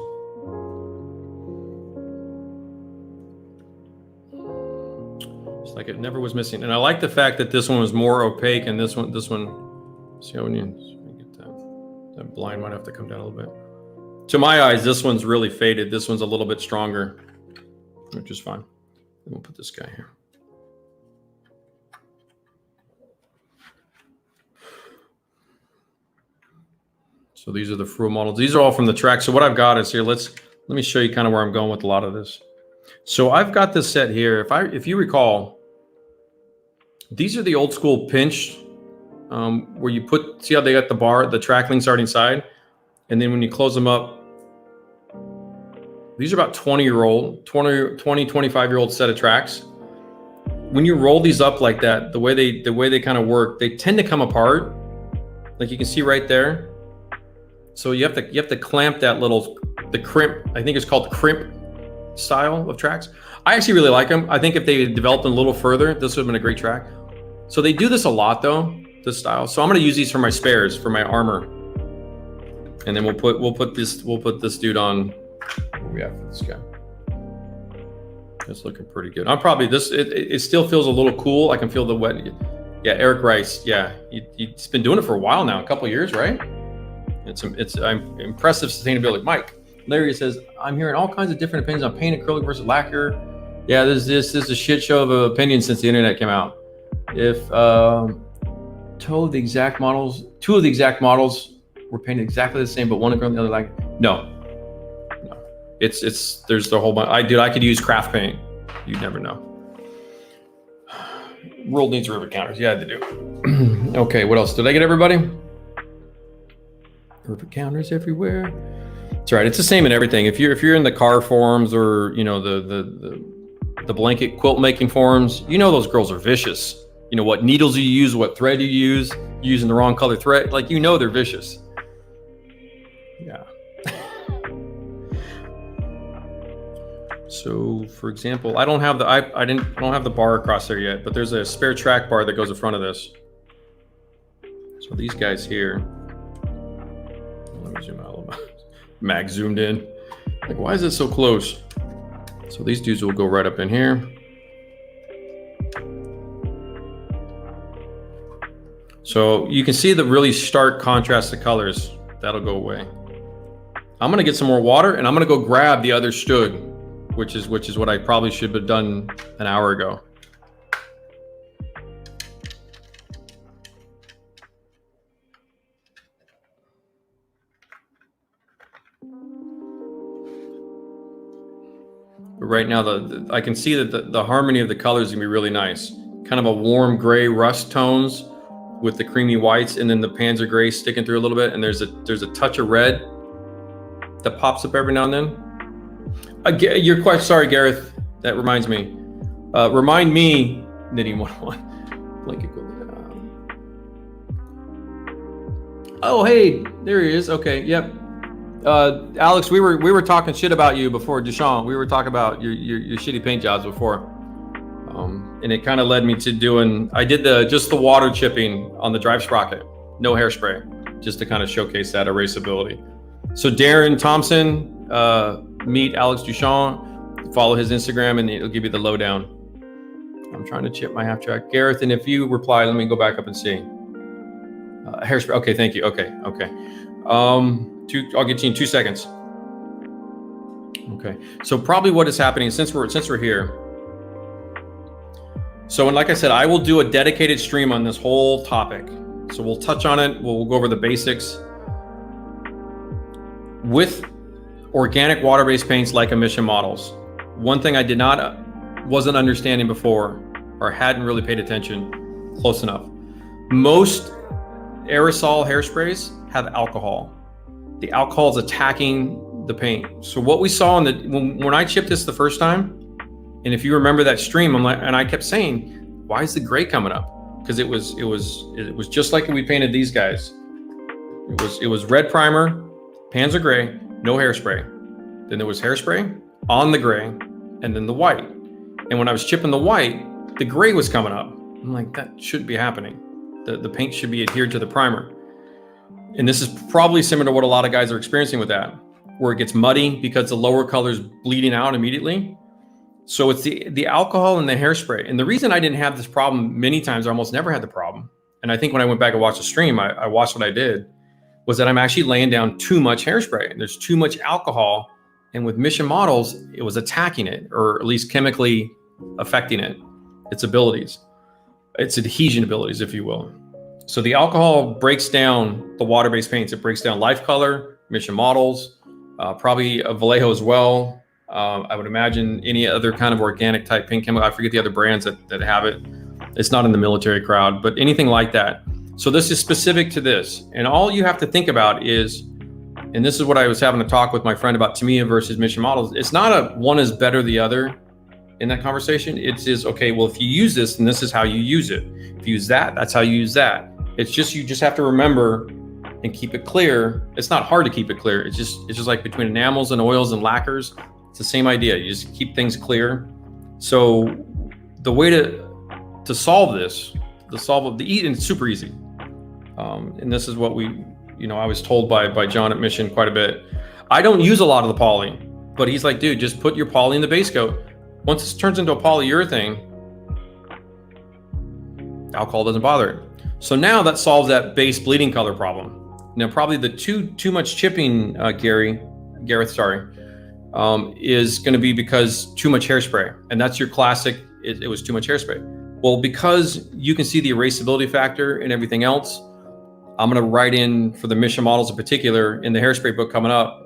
A: It's like it never was missing. And I like the fact that this one was more opaque and this one, see how when you get that blind might have to come down a little bit. To my eyes, this one's really faded. This one's a little bit stronger, which is fine. We'll put this guy here. So these are the Fruo models. These are all from the track. So what I've got is here, let me show you kind of where I'm going with a lot of this. So I've got this set here. If you recall, these are the old school pinch, where you see how they got the track links already inside, and then when you close them up, these are about 20, 25-year-old set of tracks. When you roll these up like that, the way they kind of work, they tend to come apart, like you can see right there. So you have to clamp the crimp. I think it's called crimp style of tracks. I actually really like them. I think if they developed them a little further, this would have been a great track. So they do this a lot though, this style. So I'm going to use these for my spares, for my armor, and then we'll put this dude on. What do we have for this guy? It's looking pretty good. I'm probably it still feels a little cool. I can feel the wet. Yeah, Eric Rice. Yeah, he's been doing it for a while now, a couple of years, right? It's impressive sustainability. Mike Larry says, I'm hearing all kinds of different opinions on paint, acrylic versus lacquer. Yeah, this is a shit show of opinions since the internet came out. If two of the exact models were painted exactly the same, but one acrylic, the other lacquer, no. There's the whole bunch. I could use craft paint. You never know. World needs rivet counters. Yeah, they do. Okay, what else? Did I get everybody? Rivet counters everywhere. That's right. It's the same in everything. If you're in the car forums or the blanket quilt making forums, those girls are vicious. You know what needles you use, what thread you use. You're using the wrong color thread. Like they're vicious. Yeah. So, for example, I don't have the bar across there yet, but there's a spare track bar that goes in front of this. So these guys here. Let me zoom out a little bit. Mag zoomed in. Like, why is it so close? So these dudes will go right up in here. So you can see the really stark contrast of colors. That'll go away. I'm gonna get some more water and I'm gonna go grab the other StuG, which is what I probably should have done an hour ago. But right now, I can see that the harmony of the colors is gonna be really nice. Kind of a warm gray rust tones with the creamy whites, and then the Panzer gray sticking through a little bit, and there's a touch of red that pops up every now and then. You're quite sorry, Gareth. That reminds me. Remind me, knitting 101. Link equivalent. Oh, hey, there he is. Okay, yep. Alex, we were talking shit about you before, Duchamp. We were talking about your shitty paint jobs before. And it kind of led me to doing, I did just the water chipping on the drive sprocket, no hairspray, just to kind of showcase that erasability. So Darren Thompson, meet Alex Duchamp, follow his Instagram, and it'll give you the lowdown. I'm trying to chip my half track. Gareth, and if you reply, let me go back up and see. Hairspray, okay, thank you, okay. I'll get you in 2 seconds. Okay, so probably what is happening, since we're here, so, and like I said, I will do a dedicated stream on this whole topic. So we'll touch on it. We'll go over the basics. With organic water-based paints like emission models, one thing I wasn't understanding before, or hadn't really paid attention close enough. Most aerosol hairsprays have alcohol. The alcohol is attacking the paint. So what we saw when I chipped this the first time, and if you remember that stream, I kept saying, why is the gray coming up? Because it was just like we painted these guys. It was red primer, Panzer gray, no hairspray. Then there was hairspray on the gray, and then the white. And when I was chipping the white, the gray was coming up. I'm like, that shouldn't be happening. The paint should be adhered to the primer. And this is probably similar to what a lot of guys are experiencing with that, where it gets muddy because the lower color is bleeding out immediately. So it's the alcohol and the hairspray. And the reason I didn't have this problem many times, I almost never had the problem, and I think when I went back and watched the stream, I watched what I did, was that I'm actually laying down too much hairspray. There's too much alcohol, and with mission models, it was attacking it, or at least chemically affecting it, its abilities, its adhesion abilities, if you will. So the alcohol breaks down the water-based paints. It breaks down Life Color, mission models, probably a Vallejo as well. I would imagine any other kind of organic type paint chemical. I forget the other brands that have it. It's not in the military crowd, but anything like that. So this is specific to this. And all you have to think about is, and this is what I was having a talk with my friend about Tamiya versus mission models. It's not a one is better than the other in that conversation. It's just, okay, well, if you use this, then this is how you use it. If you use that, that's how you use that. It's just, you just have to remember and keep it clear. It's not hard to keep it clear. It's just like between enamels and oils and lacquers. It's the same idea. You just keep things clear. So the way to solve this, and it's super easy. And this is what I was told by John at Mission quite a bit. I don't use a lot of the poly, but he's like, dude, just put your poly in the base coat. Once it turns into a polyurethane, alcohol doesn't bother it. So now that solves that base bleeding color problem. Now, probably the too much chipping, Gareth, sorry, is going to be because too much hairspray, and that's your classic. It was too much hairspray. Well, because you can see the erasability factor and everything else, I'm going to write in for the mission models in particular in the hairspray book coming up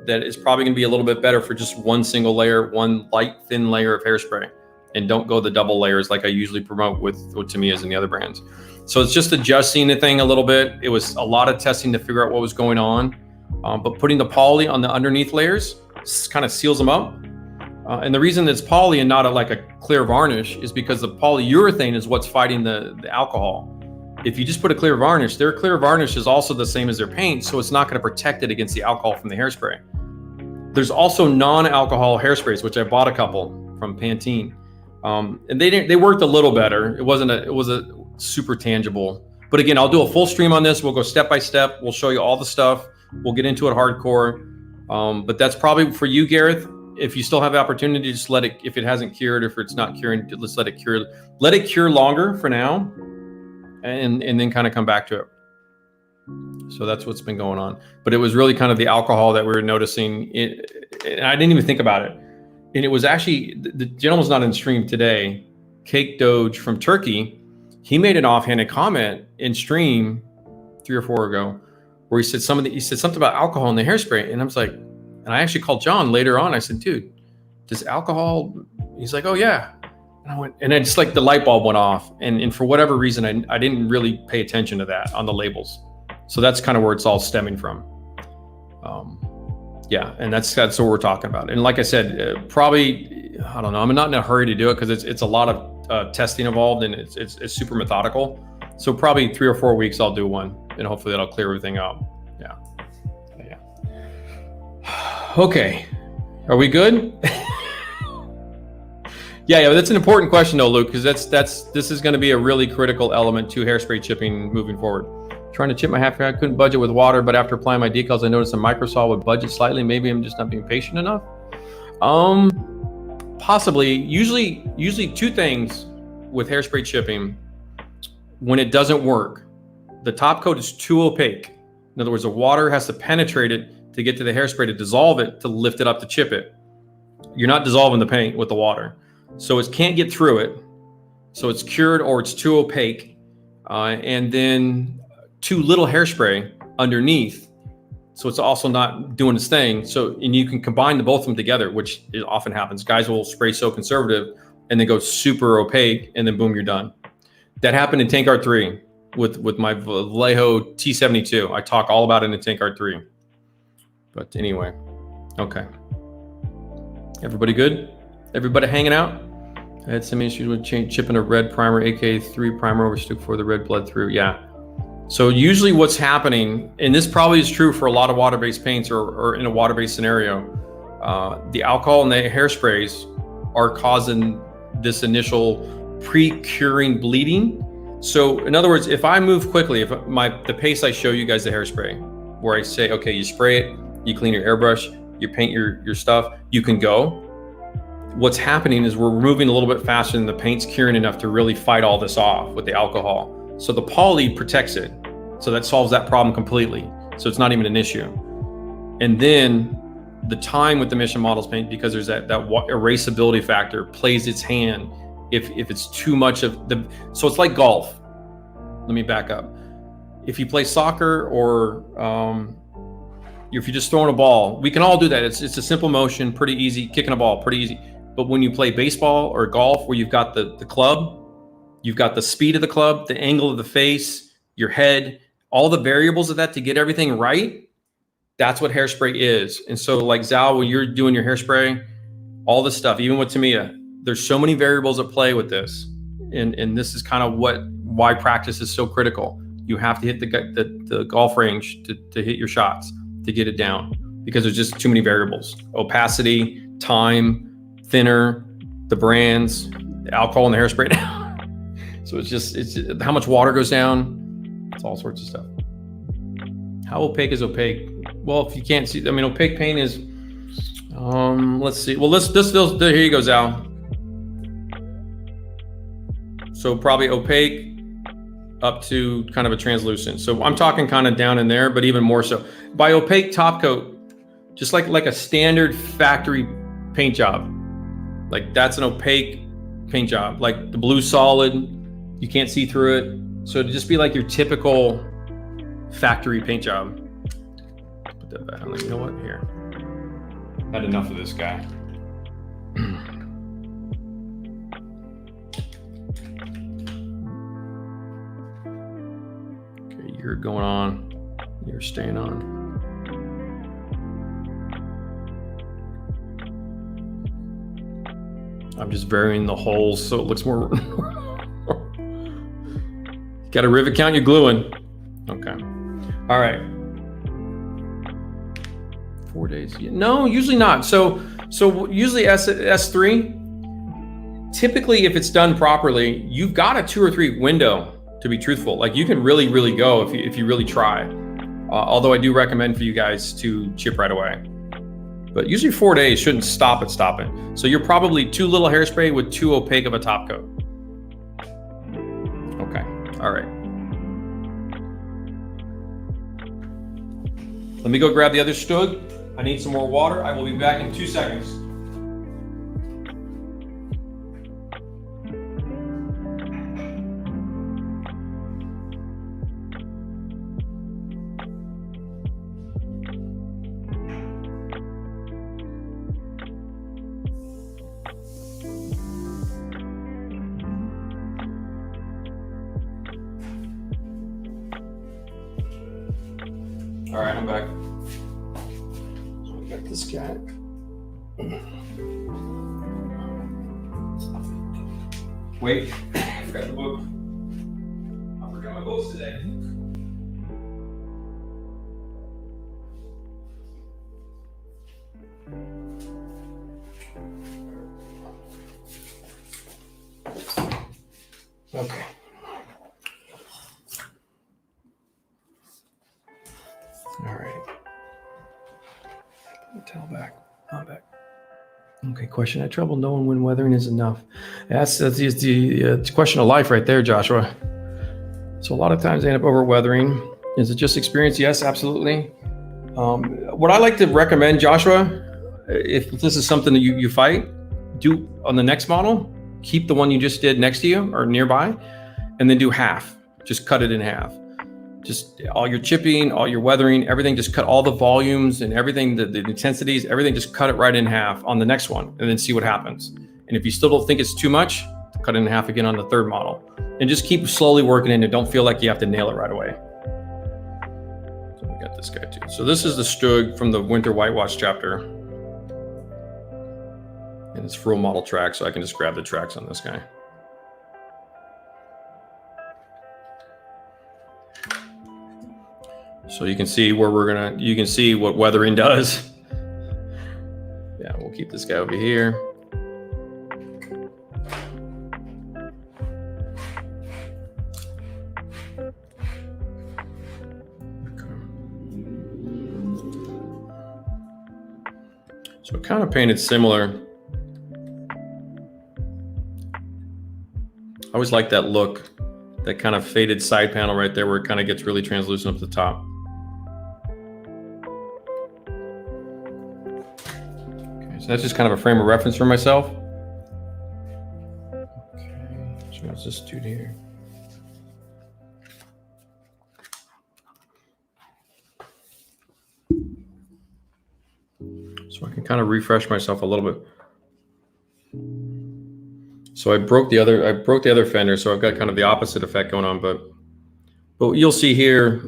A: that it's probably going to be a little bit better for just one single layer, one light thin layer of hairspray, and don't go the double layers like I usually promote with Tamiya's and the other brands. So it's just adjusting the thing a little bit. It was a lot of testing to figure out what was going on, but putting the poly on the underneath layers kind of seals them up. And the reason it's poly and not like a clear varnish is because the polyurethane is what's fighting the alcohol. If you just put a clear varnish, their clear varnish is also the same as their paint, so it's not going to protect it against the alcohol from the hairspray. There's also non-alcohol hairsprays, which I bought a couple from Pantene, and they worked a little better. It was a super tangible. But again, I'll do a full stream on this. We'll go step by step. We'll show you all the stuff. We'll get into it hardcore. But that's probably for you, Gareth. If you still have the opportunity, just let it, if it hasn't cured, if it's not curing, let's let it cure. Let it cure longer for now, and then kind of come back to it. So that's what's been going on. But it was really kind of the alcohol that we were noticing. And I didn't even think about it. And it was actually, the gentleman's not in stream today, Cake Doge from Turkey. He made an offhanded comment in stream 3 or 4 ago, where he said something about alcohol in the hairspray. And I was like, and I actually called John later on. I said, dude, does alcohol? He's like, oh yeah. And then just like the light bulb went off, and for whatever reason, I didn't really pay attention to that on the labels. So that's kind of where it's all stemming from. Yeah, and that's what we're talking about. And like I said, probably, I don't know, I'm not in a hurry to do it because it's a lot of testing involved, and it's super methodical. So probably 3 or 4 weeks I'll do one, and hopefully that'll clear everything up. Yeah. Okay, are we good? Yeah, that's an important question though, Luke, because this is going to be a really critical element to hairspray chipping moving forward. Trying to chip my half, I couldn't budget with water, but after applying my decals, I noticed a microsol would budget slightly. Maybe I'm just not being patient enough. Possibly. Usually 2 things with hairspray chipping. When it doesn't work, the top coat is too opaque. In other words, the water has to penetrate it to get to the hairspray to dissolve it, to lift it up to chip it. You're not dissolving the paint with the water. So it can't get through it. So it's cured or it's too opaque. And then too little hairspray underneath. So it's also not doing its thing. So, and you can combine both of them together, which often happens. Guys will spray so conservative and then go super opaque, and then boom, you're done. That happened in Tank Art 3 with my Vallejo T72. I talk all about it in Tank Art 3. But anyway, okay. Everybody good? Everybody hanging out? I had some issues with chipping a red primer, AK3 primer over StuG for the red bled through. Yeah. So usually what's happening, and this probably is true for a lot of water-based paints or in a water-based scenario, the alcohol and the hairsprays are causing this initial pre-curing bleeding. So in other words, if I move quickly, if the pace I show you guys the hairspray, where I say, okay, you spray it, you clean your airbrush, you paint your stuff, you can go. What's happening is we're moving a little bit faster than the paint's curing enough to really fight all this off with the alcohol. So the poly protects it. So that solves that problem completely. So it's not even an issue. And then the time with the Mission Models paint, because there's that erasability factor, plays its hand if it's too much of the, so it's like golf. Let me back up. If you play soccer or if you're just throwing a ball, we can all do that. It's a simple motion, pretty easy, kicking a ball, pretty easy. But when you play baseball or golf, where you've got the club, you've got the speed of the club, the angle of the face, your head, all the variables of that to get everything right, that's what hairspray is. And so like Zal, when you're doing your hairspray, all this stuff, even with Tamiya, there's so many variables at play with this. And this is kind of why practice is so critical. You have to hit the golf range to hit your shots, to get it down, because there's just too many variables. Opacity, time, thinner, the brands, the alcohol in the hairspray now. So it's just how much water goes down. It's all sorts of stuff. How opaque is opaque? Well, if you can't see, I mean, opaque paint is, let's see. Well, here you go, Zal. So probably opaque up to kind of a translucent. So I'm talking kind of down in there, but even more so. By opaque top coat, just like a standard factory paint job. Like that's an opaque paint job. Like the blue solid, you can't see through it. So it'd just be like your typical factory paint job. Put that back on. You know what? Here. Had enough of this guy. Okay, you're going on. You're staying on. I'm just varying the holes so it looks more. Got a rivet count you're gluing. Okay. All right. 4 days. No, usually not. So usually S3, typically if it's done properly, you've got a 2 or 3 window, to be truthful. Like you can really, really go if you really try. Although I do recommend for you guys to chip right away. But usually 4 days shouldn't stop it. So you're probably too little hairspray with too opaque of a top coat. Okay, all right. Let me go grab the other StuG. I need some more water. I will be back in 2 seconds. All right, I'm back. So we got this guy. Wait, I forgot the book. I forgot my books today. Okay. All right. Put the towel back. I'm back. Okay, question. I had trouble knowing when weathering is enough. That's the question of life right there, Joshua. So a lot of times I end up over weathering. Is it just experience? Yes, absolutely. What I like to recommend, Joshua, if this is something that you fight, do on the next model, keep the one you just did next to you or nearby, and then do half. Just cut it in half. Just all your chipping, all your weathering, everything, just cut all the volumes and everything, the intensities, everything, just cut it right in half on the next one and then see what happens. And if you still don't think it's too much, cut it in half again on the third model. And just keep slowly working in it. Don't feel like you have to nail it right away. So we got this guy too. So this is the StuG from the Winter Whitewash chapter. And it's full model track, so I can just grab the tracks on this guy. So you can see where you can see what weathering does. Yeah, we'll keep this guy over here. So kind of painted similar. I always like that look, that kind of faded side panel right there where it kind of gets really translucent up the top. So that's just kind of a frame of reference for myself. Okay, so what's this dude here? So I can kind of refresh myself a little bit. So I broke the other fender, so I've got kind of the opposite effect going on, but you'll see here.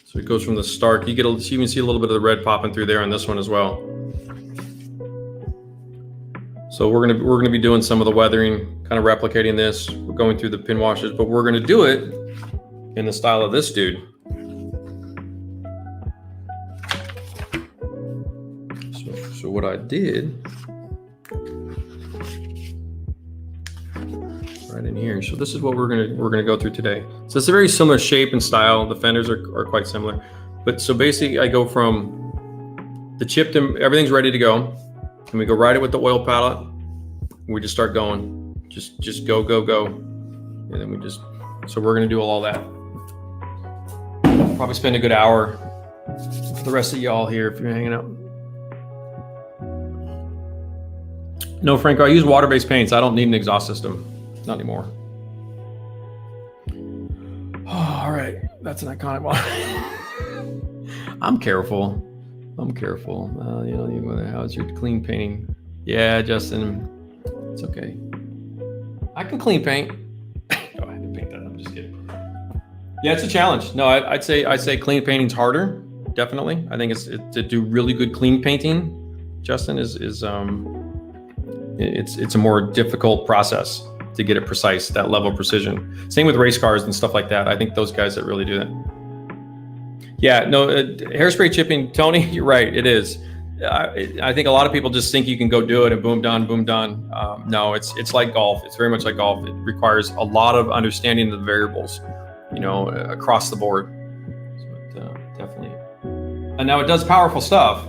A: So it goes from the stark. You can see a little bit of the red popping through there on this one as well. So we're gonna be doing some of the weathering, kind of replicating this. We're going through the pin washes, but we're gonna do it in the style of this dude. So what I did right in here. So this is what we're gonna go through today. So it's a very similar shape and style. The fenders are quite similar, but so basically I go from the chipped and everything's ready to go, and we go right it with the oil palette. We just start going, just go, and then so we're gonna do all that. Probably spend a good hour. For the rest of y'all here, if you're hanging out. No, Franco, I use water-based paints. I don't need an exhaust system. Not anymore. Oh, all right, that's an iconic one. I'm careful. You know, how's your clean painting? Yeah, Justin, it's okay. I can clean paint. Oh, I had to paint that. I'm just kidding. Yeah, it's a challenge. No, I'd say clean painting's harder. Definitely, I think it's to do really good clean painting. Justin it's a more difficult process to get it precise, that level of precision. Same with race cars and stuff like that. I think those guys that really do that. Yeah, no, hairspray chipping, Tony, you're right, it is. I think a lot of people just think you can go do it and boom, done, boom, done. No, it's like golf. It's very much like golf. It requires a lot of understanding of the variables, you know, across the board. So definitely. And now it does powerful stuff,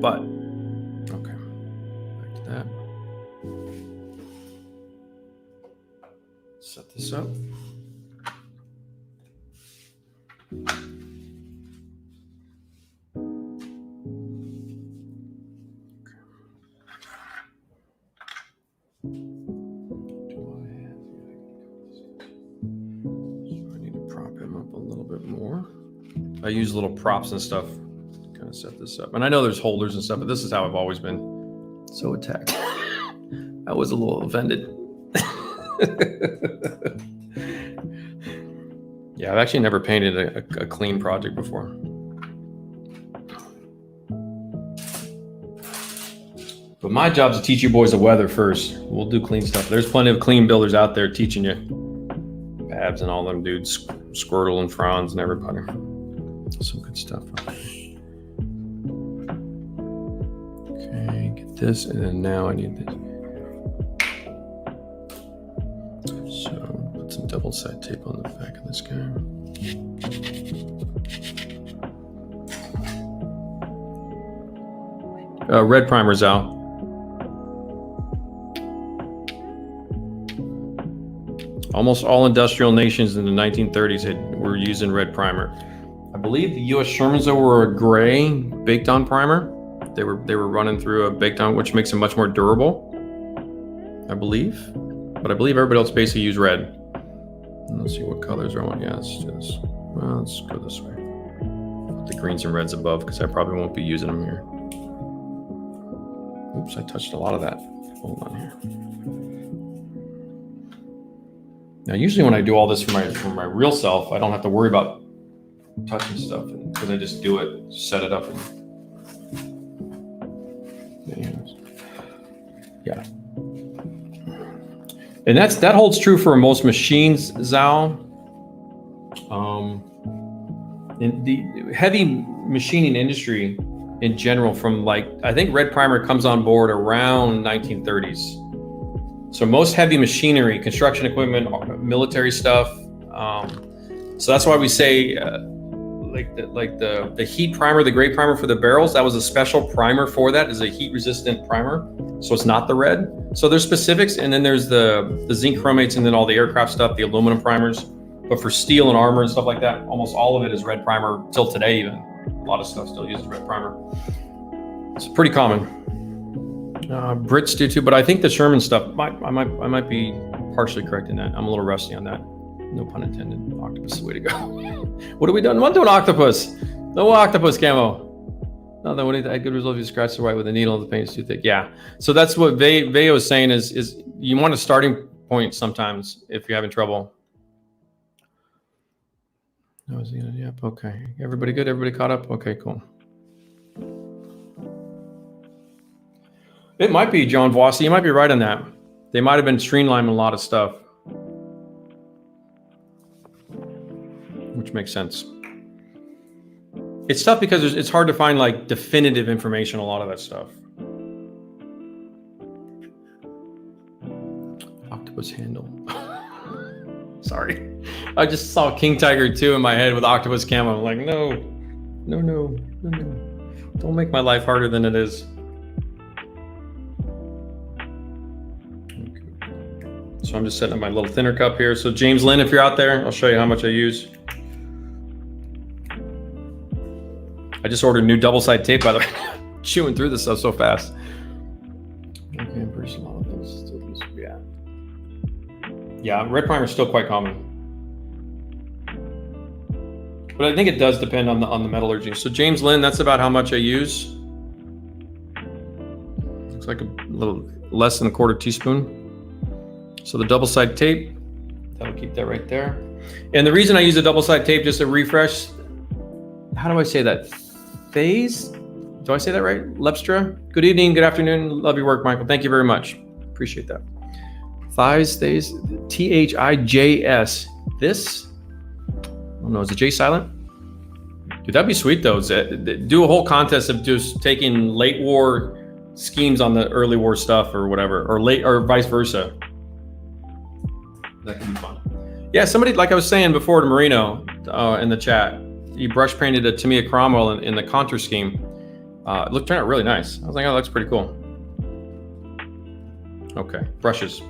A: but okay, back to that. Set this up. I use little props and stuff to kind of set this up. And I know there's holders and stuff, but this is how I've always been so attacked. I was a little offended. Yeah, I've actually never painted a clean project before. But my job is to teach you boys the weather first. We'll do clean stuff. There's plenty of clean builders out there teaching you. Babs and all them dudes, Squirtle and Franz and everybody. Some good stuff. Okay, get this, and then now I need this. So put some double side tape on the back of this guy. Red primer's out. Almost all industrial nations in the 1930s were using red primer. I believe the U.S. Shermans were a gray baked on primer. They were running through a baked on, which makes them much more durable, I believe. But I believe everybody else basically used red. Let's see what colors are on. Yeah, let's do this. Well, let's go this way. Put the greens and reds above because I probably won't be using them here. Oops, I touched a lot of that. Hold on here. Now, usually when I do all this for my real self, I don't have to worry about touching stuff because I just do it, set it up. Yeah. And that holds true for most machines, Zhao. In the heavy machining industry in general, from I think red primer comes on board around 1930s. So most heavy machinery, construction equipment, military stuff. So that's why we say the heat primer, the gray primer for the barrels, that was a special primer for that, is a heat resistant primer. So it's not the red. So there's specifics, and then there's the zinc chromates, and then all the aircraft stuff, the aluminum primers. But for steel and armor and stuff like that, almost all of it is red primer till today even. A lot of stuff still uses red primer. It's pretty common. Brits do too, but I think the Sherman stuff, I might be partially correct in that. I'm a little rusty on that. No pun intended. Octopus is the way to go. What are we doing? I'm doing octopus. No octopus camo. No, then what do you think? Good result if you scratch the white with a needle and the paint is too thick. Yeah. So that's what Veo is saying is you want a starting point sometimes if you're having trouble. Yep. Okay. Everybody good? Everybody caught up? Okay, cool. It might be John Vossy. You might be right on that. They might have been streamlining a lot of stuff, which makes sense. It's tough because it's hard to find definitive information, a lot of that stuff. Octopus handle. Sorry. I just saw King Tiger 2 in my head with octopus camo. I'm like, no. Don't make my life harder than it is. So I'm just setting up my little thinner cup here. So James Lynn, if you're out there, I'll show you how much I use. I just ordered new double side tape, by the way. Chewing through this stuff so fast. Okay, pretty a lot of those. Yeah, red primer is still quite common. But I think it does depend on the metallurgy. So James Lynn, that's about how much I use. Looks like a little less than a quarter teaspoon. So the double side tape, that'll keep that right there. And the reason I use a double side tape, just to refresh, how do I say that? Phase? Do I say that right? Lepstra? Good evening, good afternoon. Love your work, Michael. Thank you very much. Appreciate that. Thighs, Thijs, Thijs. This? I don't know, is the J silent? Dude, that'd be sweet though. Do a whole contest of just taking late war schemes on the early war stuff or whatever, or vice versa. That could be fun. Yeah, somebody, like I was saying before to Marino in the chat, he brush painted a Tamiya Cromwell in the contour scheme. It turned out really nice. I was like, oh, that looks pretty cool. Okay, brushes.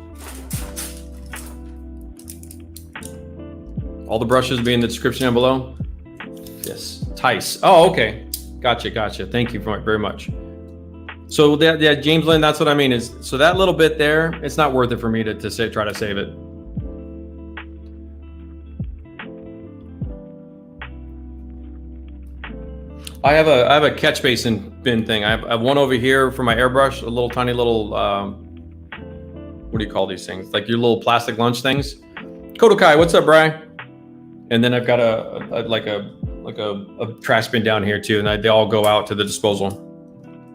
A: All the brushes will be in the description down below. Yes, Thijs. Oh, okay. Gotcha. Thank you very much. So that James Lynn, that's what I mean is, so that little bit there, it's not worth it for me to try to save it. I have a catch basin bin thing. I have one over here for my airbrush, a little tiny little, what do you call these things? Like your little plastic lunch things. Kodokai, what's up, Bri? And then I've got a trash bin down here too, and they all go out to the disposal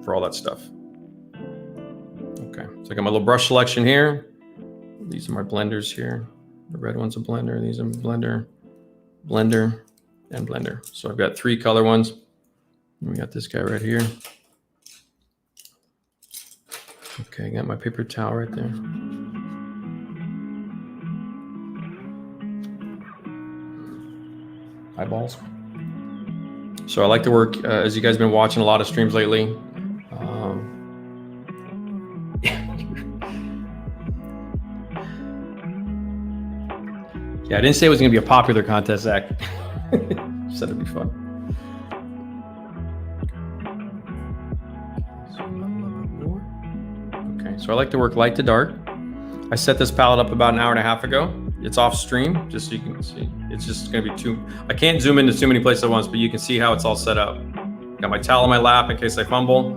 A: for all that stuff. Okay, so I got my little brush selection here. These are my blenders here. The red one's a blender, these are a blender, blender, and blender. So I've got 3 color ones. And we got this guy right here. Okay, I got my paper towel right there. Eyeballs. So I like to work, as you guys have been watching a lot of streams lately. Yeah, I didn't say it was going to be a popular contest, Zach. Said it'd be fun. Okay, so I like to work light to dark. I set this palette up about an hour and a half ago. It's off stream, just so you can see. It's just going to be too, I can't zoom into too many places at once, but you can see how it's all set up. Got my towel on my lap in case I fumble.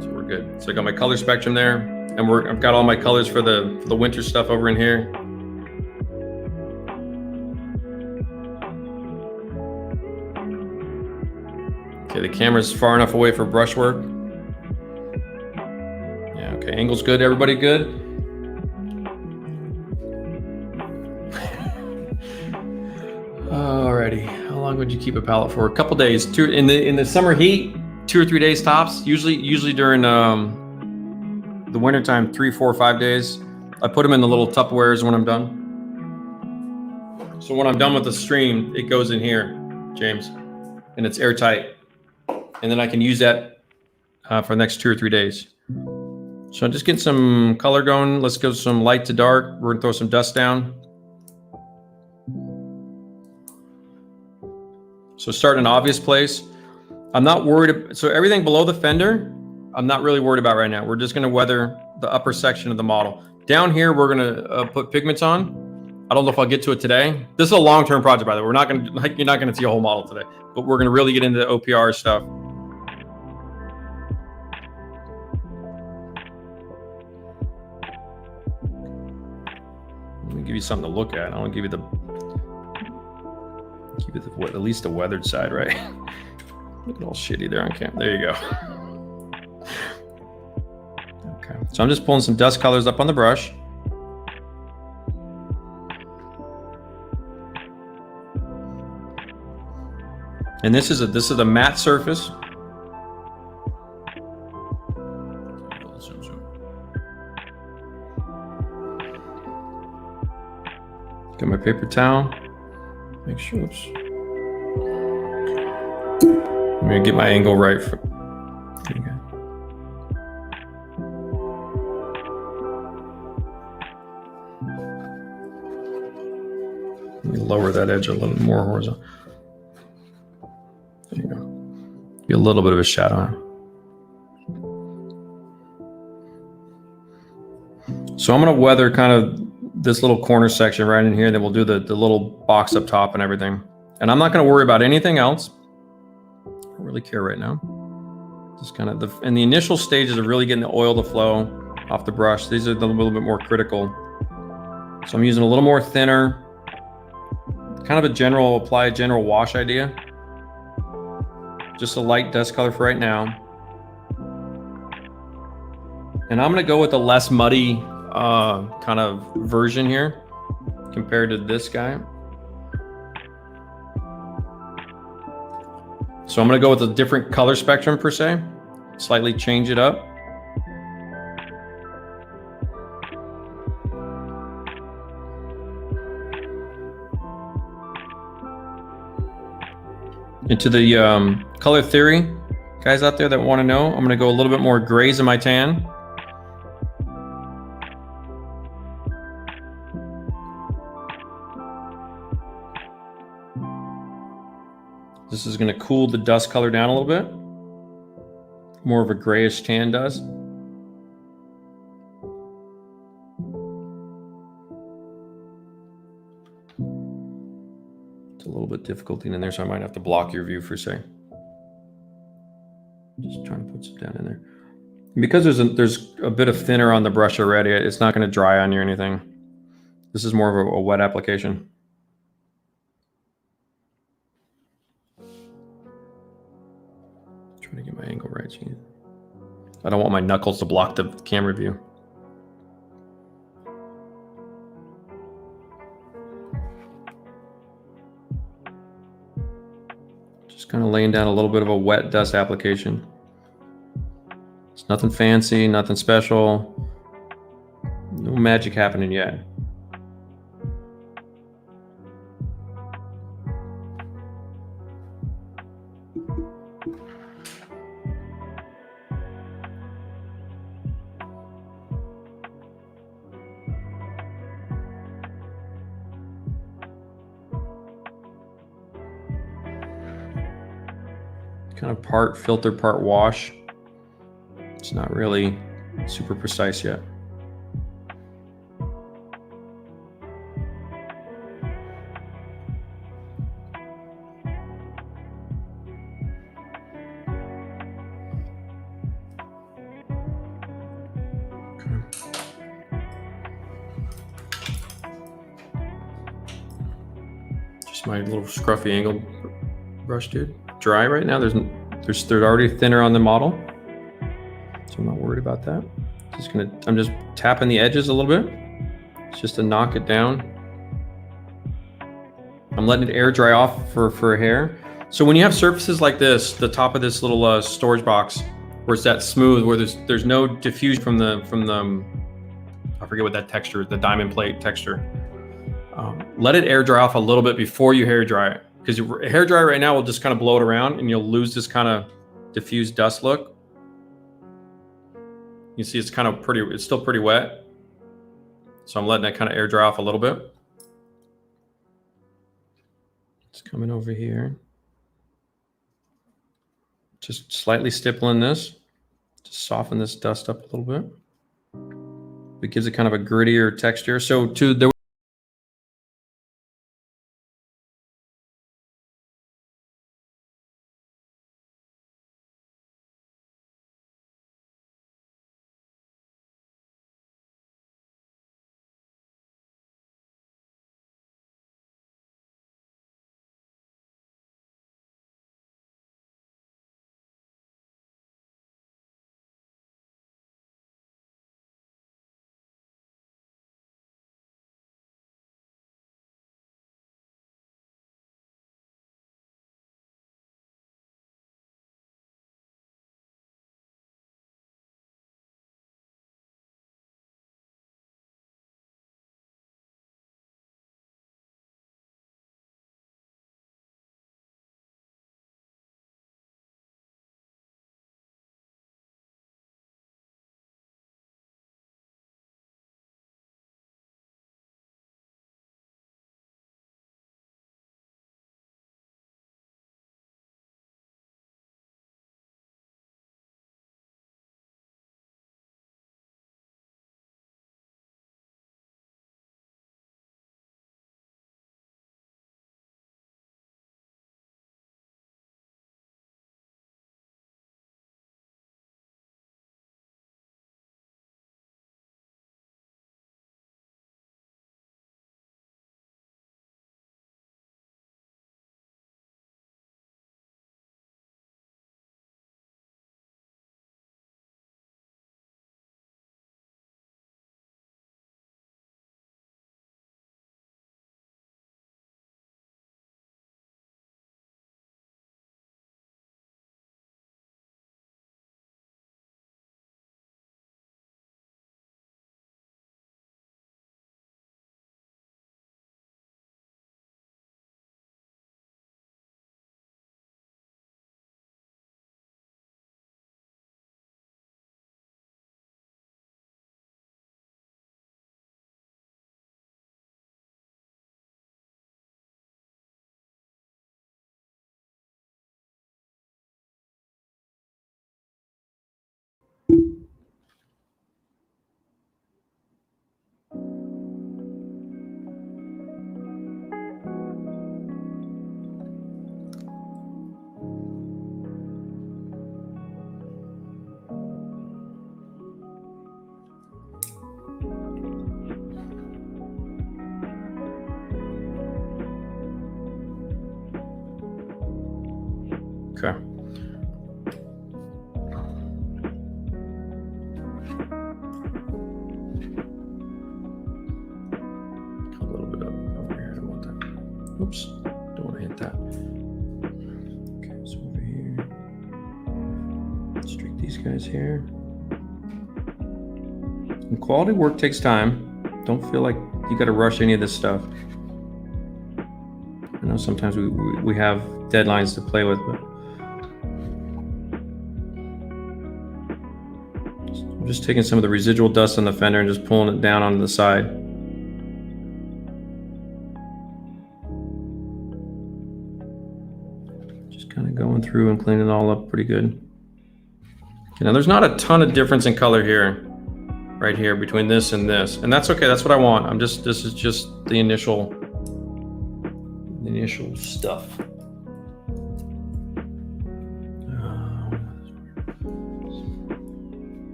A: So we're good. So I got my color spectrum there, and I've got all my colors for the winter stuff over in here. Okay, the camera's far enough away for brush work. Yeah, okay, angle's good, everybody good? Alrighty, how long would you keep a palette for? A couple days. In the summer heat, 2 or 3 days tops. Usually during the winter time, 3, 4, 5 days. I put them in the little Tupperwares when I'm done. So when I'm done with the stream, it goes in here, James, and it's airtight. And then I can use that for the next 2 or 3 days. So I'm just getting some color going. Let's go some light to dark. We're gonna throw some dust down. So start in an obvious place. I'm not worried. So everything below the fender, I'm not really worried about right now. We're just gonna weather the upper section of the model. Down here, we're gonna put pigments on. I don't know if I'll get to it today. This is a long-term project, by the way. You're not gonna see a whole model today, but we're gonna really get into the OPR stuff. Let me give you something to look at. I want to give you at least the weathered side, right? Looking all shitty there on camera. There you go. Okay, so I'm just pulling some dust colors up on the brush. And this is a matte surface. Got my paper towel. Make sure. Oops. I'm gonna get my angle right. There you go. Let me lower that edge a little more horizontal. There you go. Be a little bit of a shadow. So I'm gonna weather kind of this little corner section right in here, then we'll do the little box up top and everything. And I'm not going to worry about anything else. I don't really care right now. Just kind of in the initial stages of really getting the oil to flow off the brush. These are a little bit more critical. So I'm using a little more thinner, kind of apply a general wash idea. Just a light dust color for right now. And I'm going to go with a less muddy kind of version here compared to this guy. So I'm going to go with a different color spectrum per se, slightly change it up. Into the color theory guys out there that want to know, I'm going to go a little bit more grays in my tan. This is going to cool the dust color down a little bit. More of a grayish tan does. It's a little bit difficult in there, so I might have to block your view for a second. Just trying to put some down in there. And because there's a bit of thinner on the brush already, it's not going to dry on you or anything. This is more of a wet application. Trying to get my angle right. Gee. I don't want my knuckles to block the camera view. Just kind of laying down a little bit of a wet dust application. It's nothing fancy, nothing special. No magic happening yet. Kind of part filter, part wash. It's not really super precise yet. Just my little scruffy angle brush, dude. Dry right now. They're already thinner on the model, so I'm not worried about that. I'm just tapping the edges a little bit. It's just to knock it down. I'm letting it air dry off for hair. So when you have surfaces like this, the top of this little storage box, where it's that smooth, where there's no diffusion from the I forget what that texture is, the diamond plate texture. Let it air dry off a little bit before you hair dry it, because your hair dry right now will just kind of blow it around and you'll lose this kind of diffused dust look. You see it's still pretty wet. So I'm letting it kind of air dry off a little bit. It's coming over here. Just slightly stippling this, to soften this dust up a little bit. It gives it kind of a grittier texture. So there Oops, don't want to hit that. Okay, so over here. Streak these guys here. And quality work takes time. Don't feel like you got to rush any of this stuff. I know sometimes we have deadlines to play with, but I'm just taking some of the residual dust on the fender and just pulling it down onto the side. Just kind of going through and cleaning it all up pretty good. Okay, now there's not a ton of difference in color here, right here between this, and that's okay. That's what I want. This is just the initial stuff.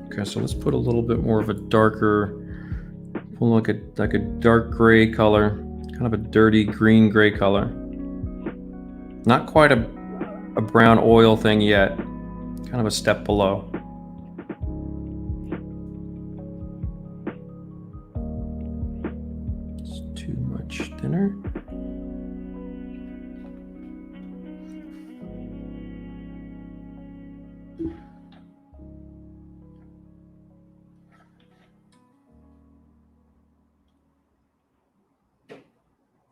A: Okay, so let's put a little bit more of a darker, pull like a dark gray color, kind of a dirty green gray color. Not quite a brown oil thing yet, kind of a step below. It's too much thinner.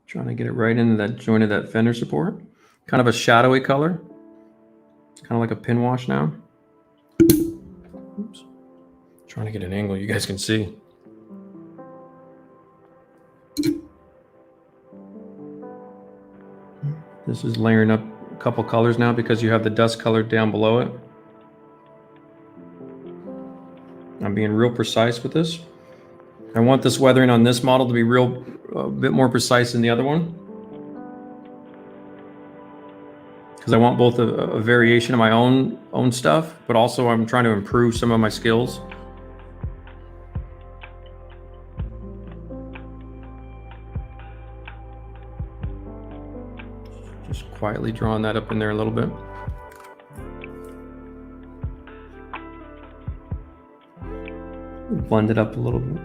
A: Trying to get it right into that joint of that fender support. Kind of a shadowy color. Kind of like a pin wash now. Oops. Trying to get an angle you guys can see. This is layering up a couple colors now because you have the dust color down below it. I'm being real precise with this. I want this weathering on this model to be a bit more precise than the other one. Because I want both a variation of my own stuff, but also I'm trying to improve some of my skills. Just quietly drawing that up in there a little bit. Blend it up a little bit.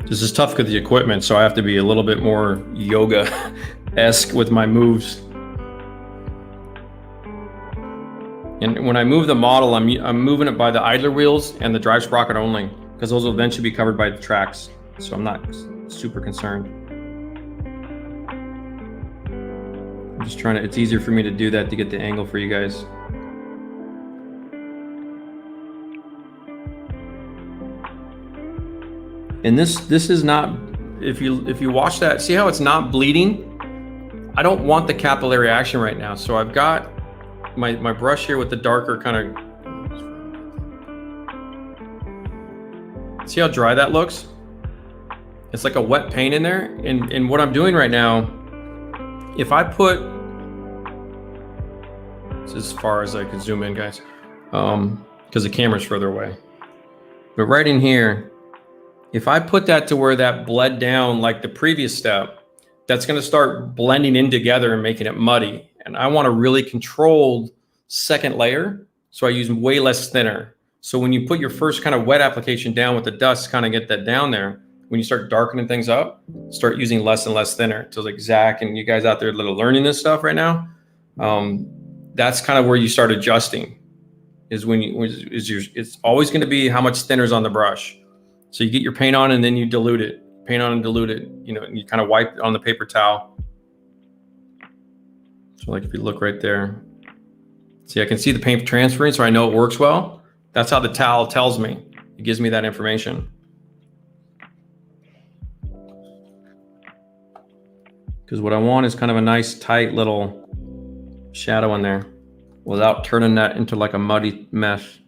A: This is tough with the equipment, so I have to be a little bit more yoga-esque with my moves. And when I move the model, I'm moving it by the idler wheels and the drive sprocket only, because those will eventually be covered by the tracks. So I'm not super concerned. I'm just trying to, it's easier for me to do that to get the angle for you guys. And this is not, if you watch that, see how it's not bleeding? I don't want the capillary action right now. So I've got my brush here with the darker kind of, see how dry that looks? It's like a wet paint in there. And what I'm doing right now, if I put, this is as far as I can zoom in, guys, because the camera's further away. But right in here, if I put that to where that bled down like the previous step, that's going to start blending in together and making it muddy. And I want a really controlled second layer, so I use way less thinner. So when you put your first kind of wet application down with the dust, kind of get that down there, when you start darkening things up, start using less and less thinner. So like Zach and you guys out there that are learning this stuff right now, that's kind of where you start adjusting, is when it's always going to be how much thinner is on the brush. So you get your paint on and then you dilute it, paint on and dilute it, you know, and you kind of wipe it on the paper towel. So like if you look right there, see, I can see the paint transferring, so I know it works well. That's how the towel tells me. It gives me that information. Because what I want is kind of a nice tight little shadow in there without turning that into like a muddy mess.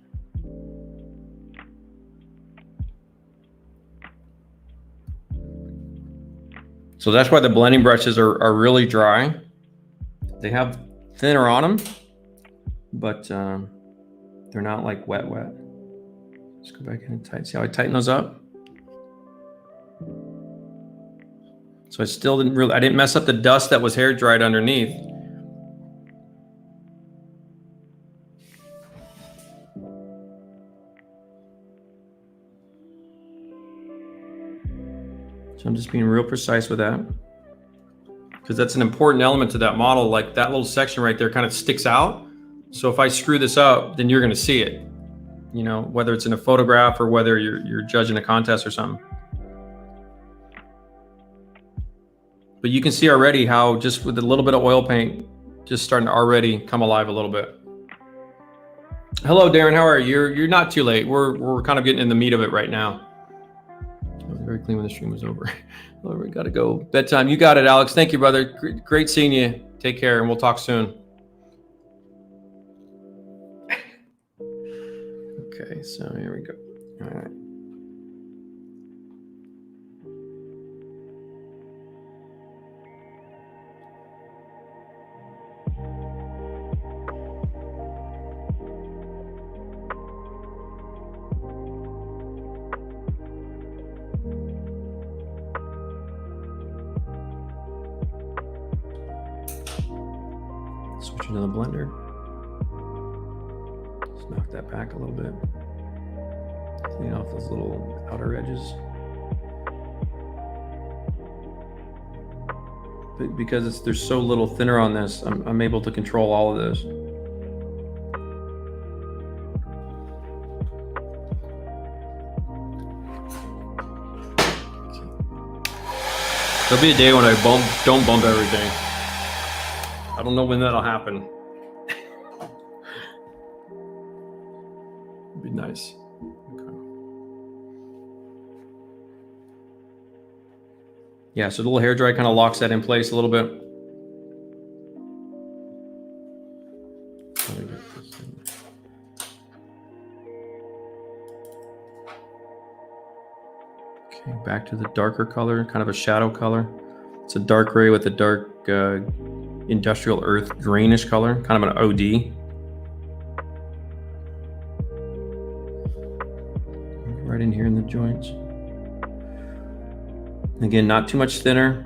A: So that's why the blending brushes are really dry. They have thinner on them, but they're not like wet. Let's go back in and tighten. See how I tighten those up? So I still I didn't mess up the dust that was hair dried underneath. So I'm just being real precise with that, because that's an important element to that model. Like that little section right there kind of sticks out. So if I screw this up, then you're going to see it, you know, whether it's in a photograph or whether you're judging a contest or something. But you can see already how just with a little bit of oil paint, just starting to already come alive a little bit. Hello, Darren. How are you? You're not too late. We're kind of getting in the meat of it right now. I was very clean when the stream was over. Well, we got to go. Bedtime. You got it, Alex. Thank you, brother. Great seeing you. Take care, and we'll talk soon. Okay, so here we go. All right. Switch into the blender. Just knock that back a little bit. Clean off those little outer edges. But because there's so little thinner on this, I'm able to control all of this. There'll be a day when I don't bump everything. I don't know when that'll happen. It'd be nice. Okay. Yeah, so the little hair dry kind of locks that in place a little bit. Okay, back to the darker color, kind of a shadow color. It's a dark gray with a dark industrial earth greenish color, kind of an OD. Right in here in the joints. Again, not too much thinner.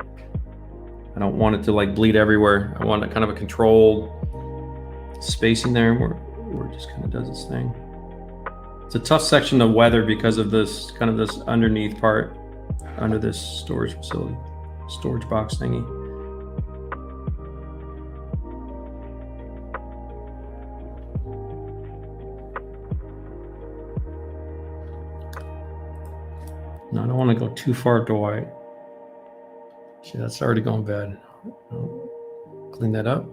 A: I don't want it to like bleed everywhere. I want it kind of a controlled spacing there where it just kind of does its thing. It's a tough section to weather because of this kind of this underneath part under this storage facility, storage box thingy. No, I don't want to go too far to white. See, that's already going bad. Clean that up.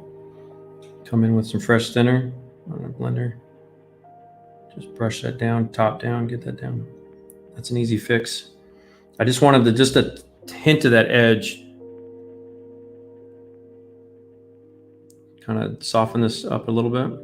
A: Come in with some fresh thinner on a blender. Just brush that down, top down, get that down. That's an easy fix. I just wanted just a hint of that edge. Kind of soften this up a little bit.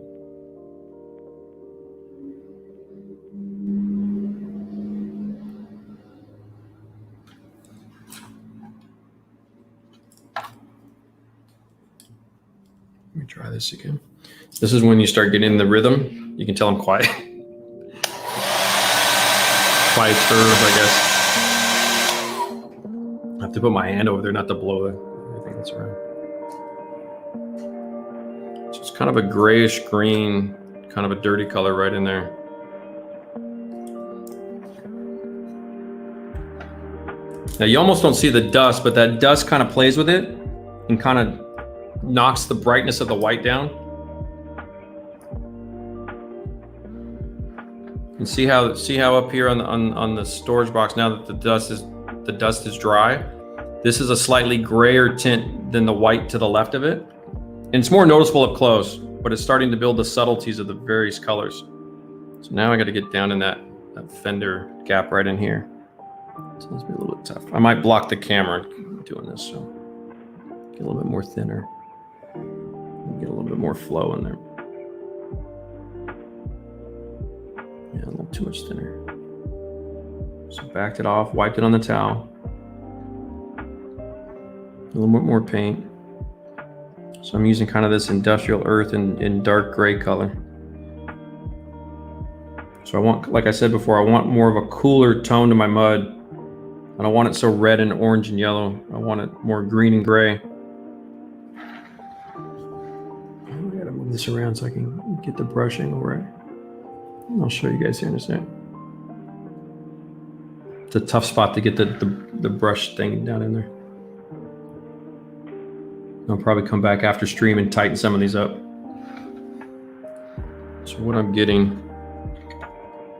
A: Let me try this again. This is when you start getting in the rhythm. You can tell I'm quiet. Quiet curve, I guess. I have to put my hand over there not to blow everything that's around. So it's kind of a grayish green, kind of a dirty color right in there. Now you almost don't see the dust, but that dust kind of plays with it and kind of knocks the brightness of the white down. And see how up here on the storage box, now that the dust is dry, this is a slightly grayer tint than the white to the left of it. And it's more noticeable up close, but it's starting to build the subtleties of the various colors. So now I got to get down in that fender gap right in here. So let's be a little bit tough. I might block the camera doing this, so get a little bit more thinner. Get a little bit more flow in there. Yeah, a little too much thinner. So backed it off, wiped it on the towel. A little bit more paint. So I'm using kind of this industrial earth in dark gray color. So I want, like I said before, I want more of a cooler tone to my mud. I don't want it so red and orange and yellow. I want it more green and gray. I gotta move this around so I can get the brushing right. I'll show you guys here in a sec. It's a tough spot to get the brush thing down in there. I'll probably come back after stream and tighten some of these up. So what I'm getting,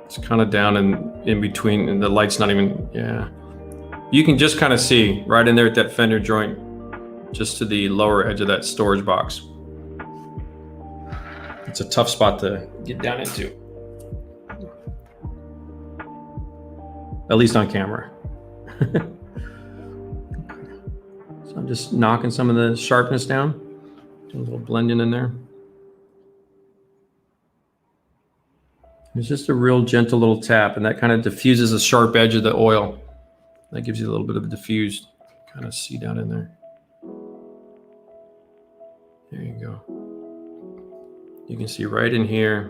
A: it's kind of down in between, and the light's not even, yeah. You can just kind of see right in there at that fender joint, just to the lower edge of that storage box. It's a tough spot to get down into, at least on camera. So I'm just knocking some of the sharpness down, doing a little blending in there. It's just a real gentle little tap, and that kind of diffuses the sharp edge of the oil. That gives you a little bit of a diffused, kind of see down in there. There you go. You can see right in here,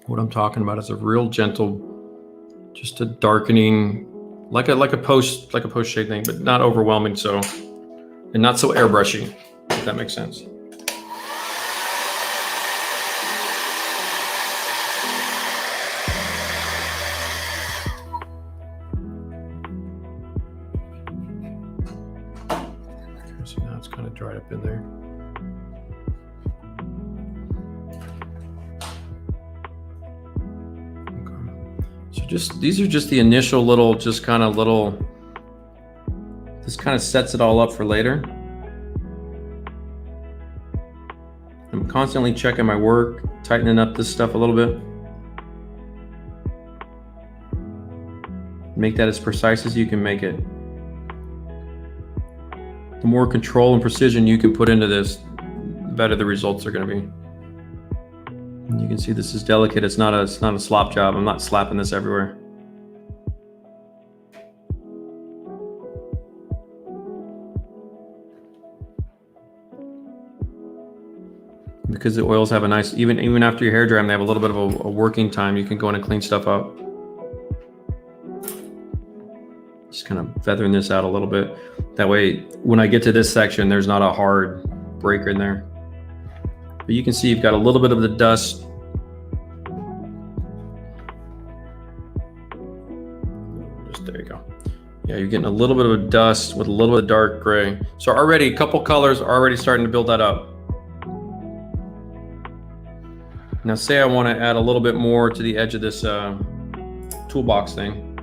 A: what I'm talking about is a real gentle, just a darkening, like a post shade thing, but not overwhelming, so, and not so airbrushy, if that makes sense. So now it's kind of dried up in there. These are just the initial little, this kind of sets it all up for later. I'm constantly checking my work, tightening up this stuff a little bit. Make that as precise as you can make it. The more control and precision you can put into this, the better the results are going to be. You can see this is delicate. It's not a slop job. I'm not slapping this everywhere. Because the oils have a nice, even after your hair dry, they have a little bit of a working time. You can go in and clean stuff up. Just kind of feathering this out a little bit. That way, when I get to this section, there's not a hard breaker in there. But you can see you've got a little bit of the dust. Just there you go. Yeah, you're getting a little bit of a dust with a little bit of dark gray. So already a couple colors are already starting to build that up. Now say I want to add a little bit more to the edge of this toolbox thing.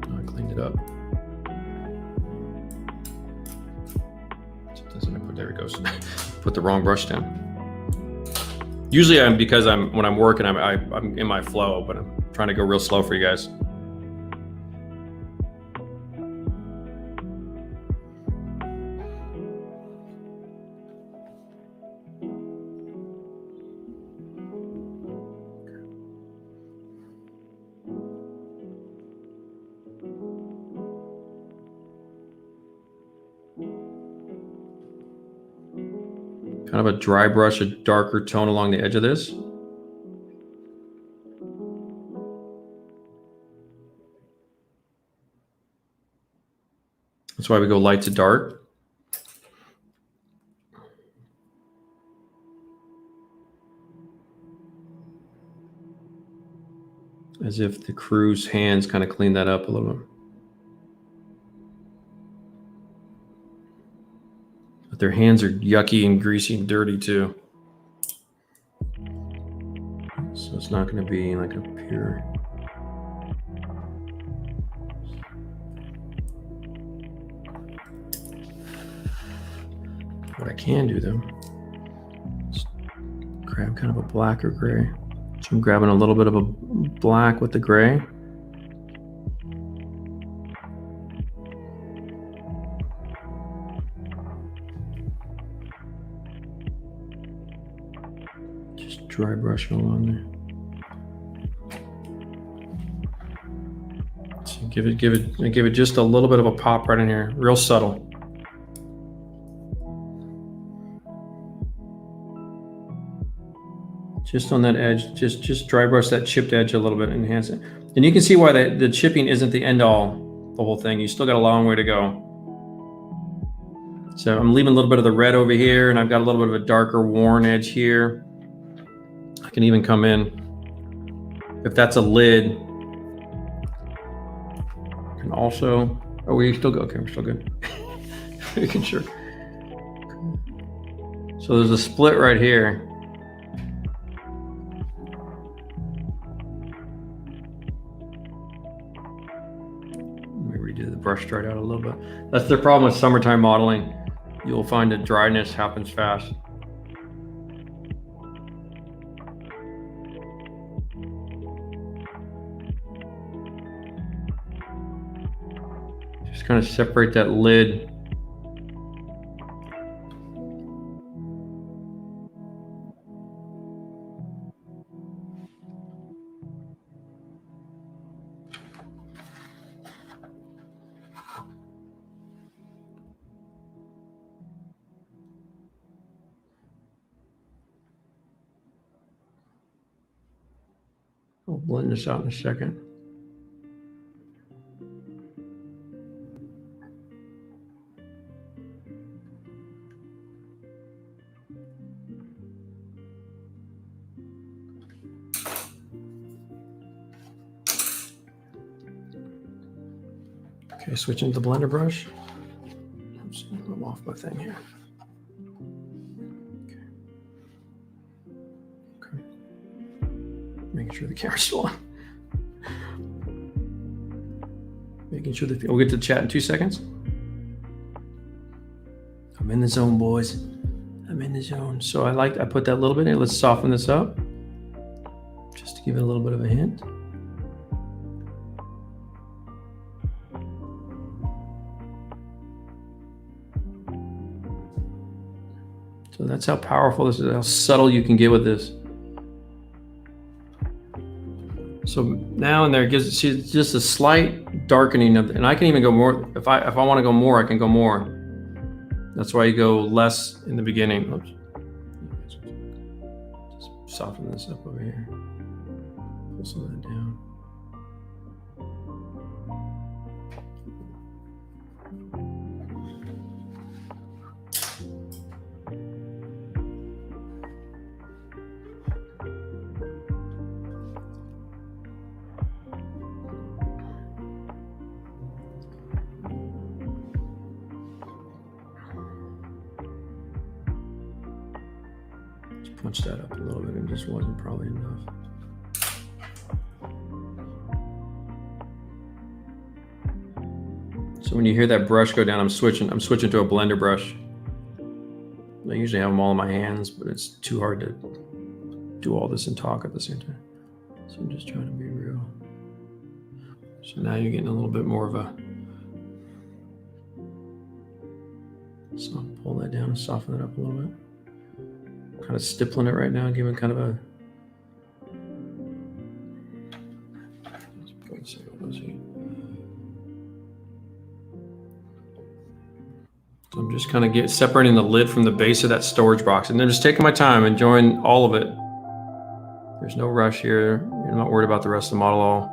A: Oh, I cleaned it up. There it goes. Put the wrong brush down. Usually when I'm working, I'm in my flow, but I'm trying to go real slow for you guys. Kind of a dry brush, a darker tone along the edge of this. That's why we go light to dark. As if the crew's hands kind of clean that up a little bit. But their hands are yucky and greasy and dirty too. So it's not going to be like a pure. What I can do though is grab kind of a black or gray. So I'm grabbing a little bit of a black with the gray. Just dry brushing along there. So give it just a little bit of a pop right in here, real subtle. Just on that edge, just dry brush that chipped edge a little bit, enhance it. And you can see why the chipping isn't the end all, the whole thing. You still got a long way to go. So I'm leaving a little bit of the red over here, and I've got a little bit of a darker worn edge here. I can even come in, if that's a lid, I can also, oh, we still go, okay, we're still good. Making sure. So there's a split right here. Let me redo the brush straight out a little bit. That's the problem with summertime modeling. You'll find that dryness happens fast. Just kind of separate that lid. I'll blend this out in a second. Okay, switching to the blender brush. Oops, I'm off my thing here. Okay. Making sure the camera's still on. Making sure that we'll get to the chat in 2 seconds. I'm in the zone, boys. I'm in the zone. So I put that little bit in. Let's soften this up, just to give it a little bit of a hint. So that's how powerful this is, how subtle you can get with this. So now and there gives just a slight darkening of, and I can even go more. If I want to go more, I can go more. That's why you go less in the beginning. Oops. Just soften this up over here. Pull some of that down. Punch that up a little bit. It just wasn't probably enough. So when you hear that brush go down, I'm switching to a blender brush. I usually have them all in my hands, but it's too hard to do all this and talk at the same time. So I'm just trying to be real. So now you're getting a little bit more of a, so pull that down and soften it up a little bit. Kind of stippling it right now, giving kind of a, so I'm just kind of separating the lid from the base of that storage box, and then just taking my time, enjoying all of it. There's no rush here. You're not worried about the rest of the model all,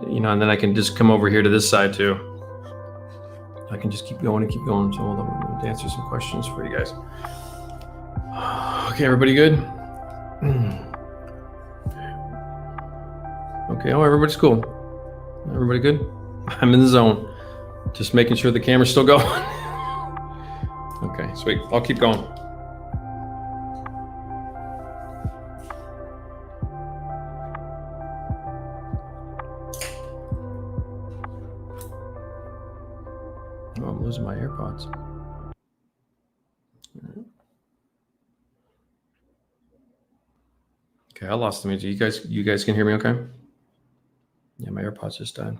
A: you know, and then I can just come over here to this side too. I can just keep going and keep going. So I'm going to answer some questions for you guys. Okay, everybody good? Okay, oh, everybody's cool. Everybody good? I'm in the zone. Just making sure the camera's still going. Okay, sweet. I'll keep going. Oh, I'm losing my AirPods. Okay, I lost the music. You guys can hear me okay? Yeah, my AirPods just died.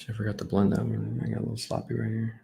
A: I forgot to blend that one. I got a little sloppy right here.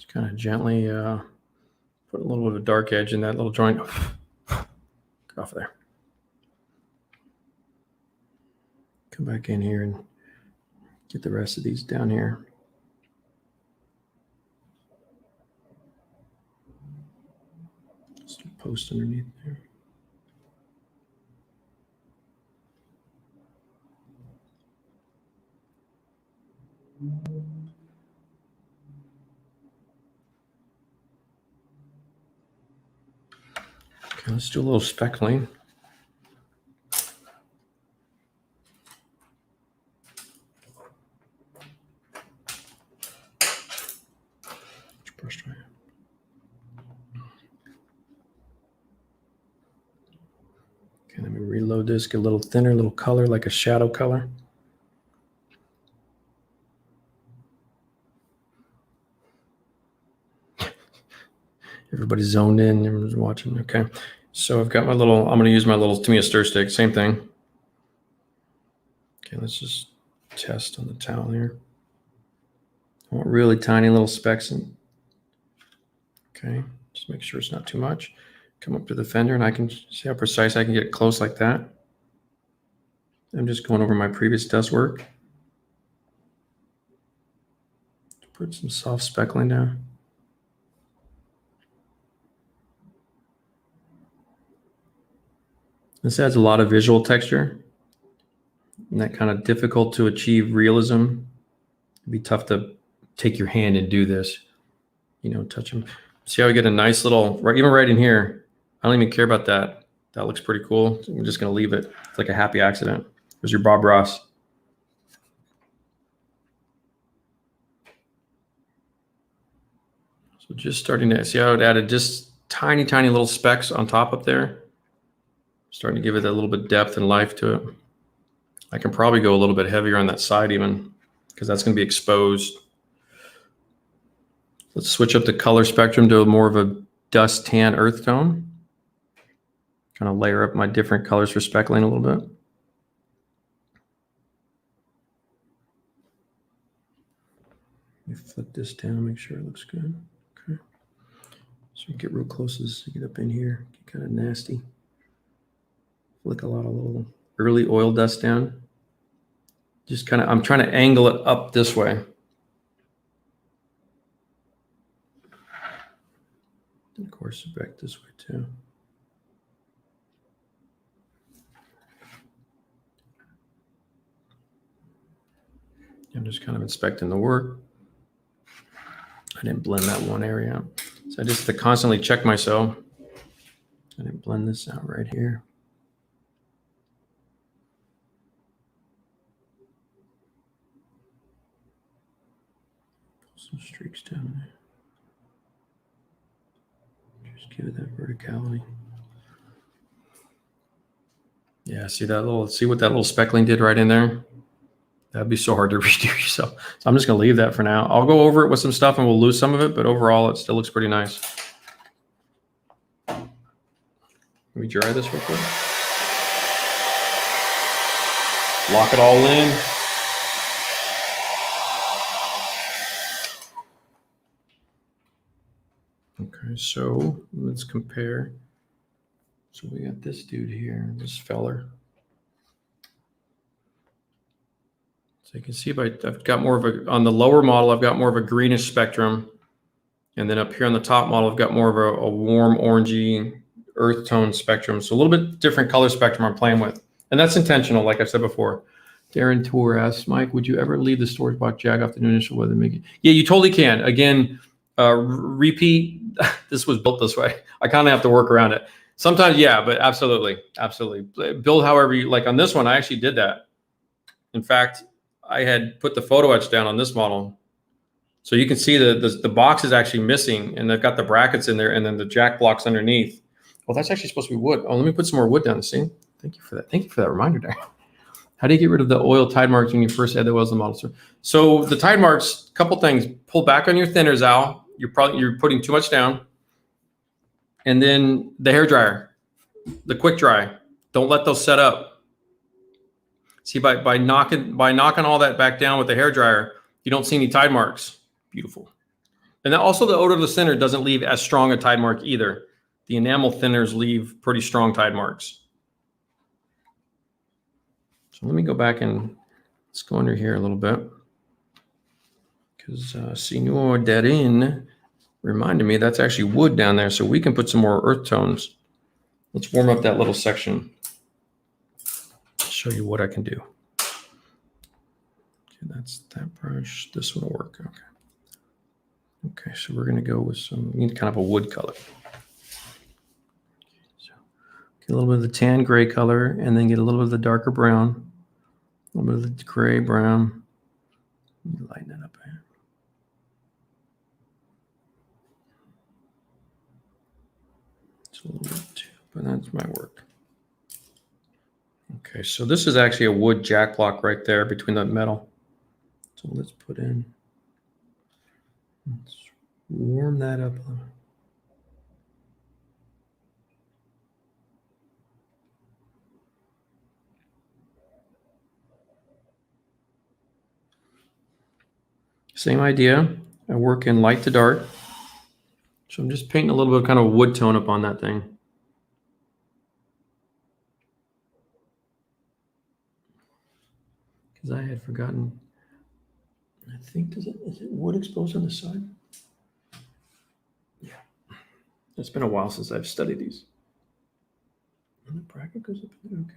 A: Just kind of gently put a little bit of a dark edge in that little joint. Get off of there. Come back in here and get the rest of these down here. Just a post underneath there. Okay, let's do a little speckling. Brush dry. Okay, let me reload this, get a little thinner, a little color, like a shadow color. Everybody's zoned in, everyone's watching. Okay, so I've got my little, I'm gonna use my little Tamiya stir stick, same thing. Okay, let's just test on the towel here. I want really tiny little specks in. Okay, just make sure it's not too much. Come up to the fender and I can see how precise I can get close like that. I'm just going over my previous dust work. Put some soft speckling down. This adds a lot of visual texture and that kind of difficult to achieve realism. It'd be tough to take your hand and do this, you know, touch them. See how we get a nice little, even right in here. I don't even care about that. That looks pretty cool. I'm just going to leave it. It's like a happy accident. There's your Bob Ross. So just starting to see how it added just tiny, tiny little specks on top up there. Starting to give it a little bit of depth and life to it. I can probably go a little bit heavier on that side even because that's going to be exposed. Let's switch up the color spectrum to more of a dust tan earth tone. Kind of layer up my different colors for speckling a little bit. Let me flip this down, make sure it looks good. Okay. So get real close as you get up in here, get kind of nasty. Flick a lot of little early oil dust down. Just kind of, I'm trying to angle it up this way. And of course, back this way too. I'm just kind of inspecting the work. I didn't blend that one area out. So I just have to constantly check myself. I didn't blend this out right here. Some streaks down there. Just give it that verticality. Yeah, see that little, see what that little speckling did right in there? That'd be so hard to redo yourself. So I'm just gonna leave that for now. I'll go over it with some stuff and we'll lose some of it, but overall it still looks pretty nice. Let me dry this real quick. Lock it all in. Okay, so let's compare. So we got this dude here, this feller. So you can see I've got more of a, on the lower model, I've got more of a greenish spectrum. And then up here on the top model, I've got more of a warm orangey earth tone spectrum. So a little bit different color spectrum I'm playing with. And that's intentional, like I said before. Darren Tour asks, Mike, would you ever leave the storage box jag off the new initial weather making? Yeah, you totally can. Again, repeat, this was built this way. I kind of have to work around it. Sometimes, yeah, but absolutely, absolutely. Build however you like. On this one, I actually did that. In fact, I had put the photo etch down on this model. So you can see the box is actually missing and they've got the brackets in there and then the jack blocks underneath. Well, that's actually supposed to be wood. Oh, let me put some more wood down. See? Thank you for that. Thank you for that reminder, Darren. How do you get rid of the oil tide marks when you first add the oils to the model? So the tide marks, couple things. Pull back on your thinners, Al. You're putting too much down. And then the hair dryer, the quick dry. Don't let those set up. See, by knocking all that back down with the hair dryer, you don't see any tide marks. Beautiful. And also the odorless thinner doesn't leave as strong a tide mark either. The enamel thinners leave pretty strong tide marks. So let me go back and let's go under here a little bit. Because Senor Darin reminded me that's actually wood down there, so we can put some more earth tones. Let's warm up that little section. I'll show you what I can do. Okay, that's that brush. This one will work. Okay. Okay, so we're going to go with some, we need kind of a wood color. So get a little bit of the tan gray color and then get a little bit of the darker brown, a little bit of the gray brown. Lighten it up here. It's a little bit too, but that might work. Okay, so this is actually a wood jack block right there between the metal. So let's put in, let's warm that up a little. Same idea. I work in light to dark. So I'm just painting a little bit of kind of wood tone up on that thing. Because I had forgotten, I think, is it wood exposed on the side? Yeah. It's been a while since I've studied these. And the bracket goes up in there, okay.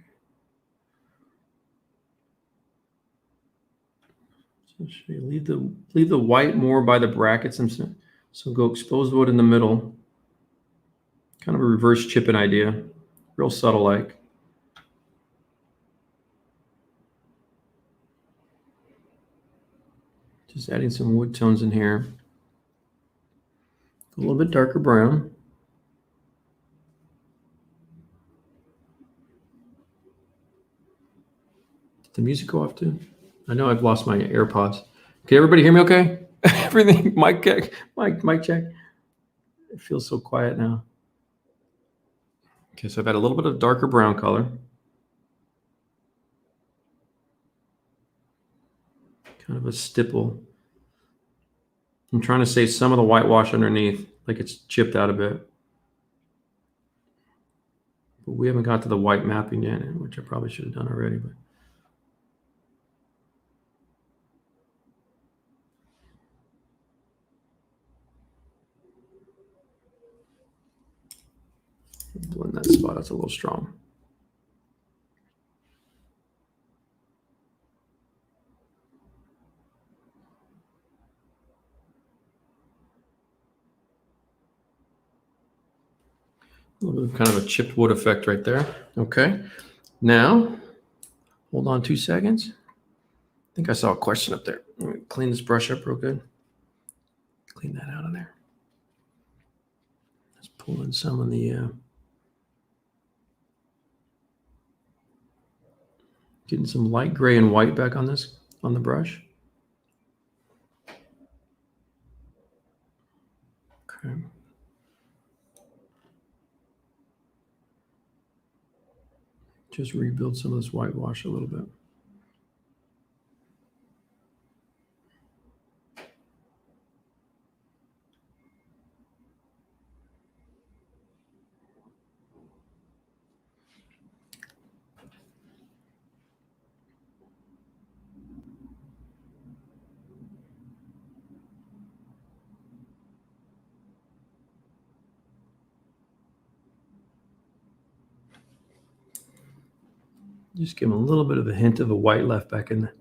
A: So should you leave the white more by the brackets and so go exposed wood in the middle. Kind of a reverse chipping idea, real subtle like. Just adding some wood tones in here. A little bit darker brown. Did the music go off too? I know I've lost my AirPods. Can everybody hear me okay? Everything, mic check, mic check. It feels so quiet now. Okay, so I've had a little bit of darker brown color. Kind of a stipple. I'm trying to save some of the whitewash underneath, like it's chipped out a bit. But we haven't got to the white mapping yet, which I probably should have done already. But blend that spot, that's a little strong. A little bit of kind of a chipped wood effect right there. Okay. Now, hold on 2 seconds. I think I saw a question up there. Let me clean this brush up real good. Clean that out of there. Let's pull in some of the, getting some light gray and white back on this, on the brush. Okay. Just rebuild some of this whitewash a little bit. Just give them a little bit of a hint of the white left back in there.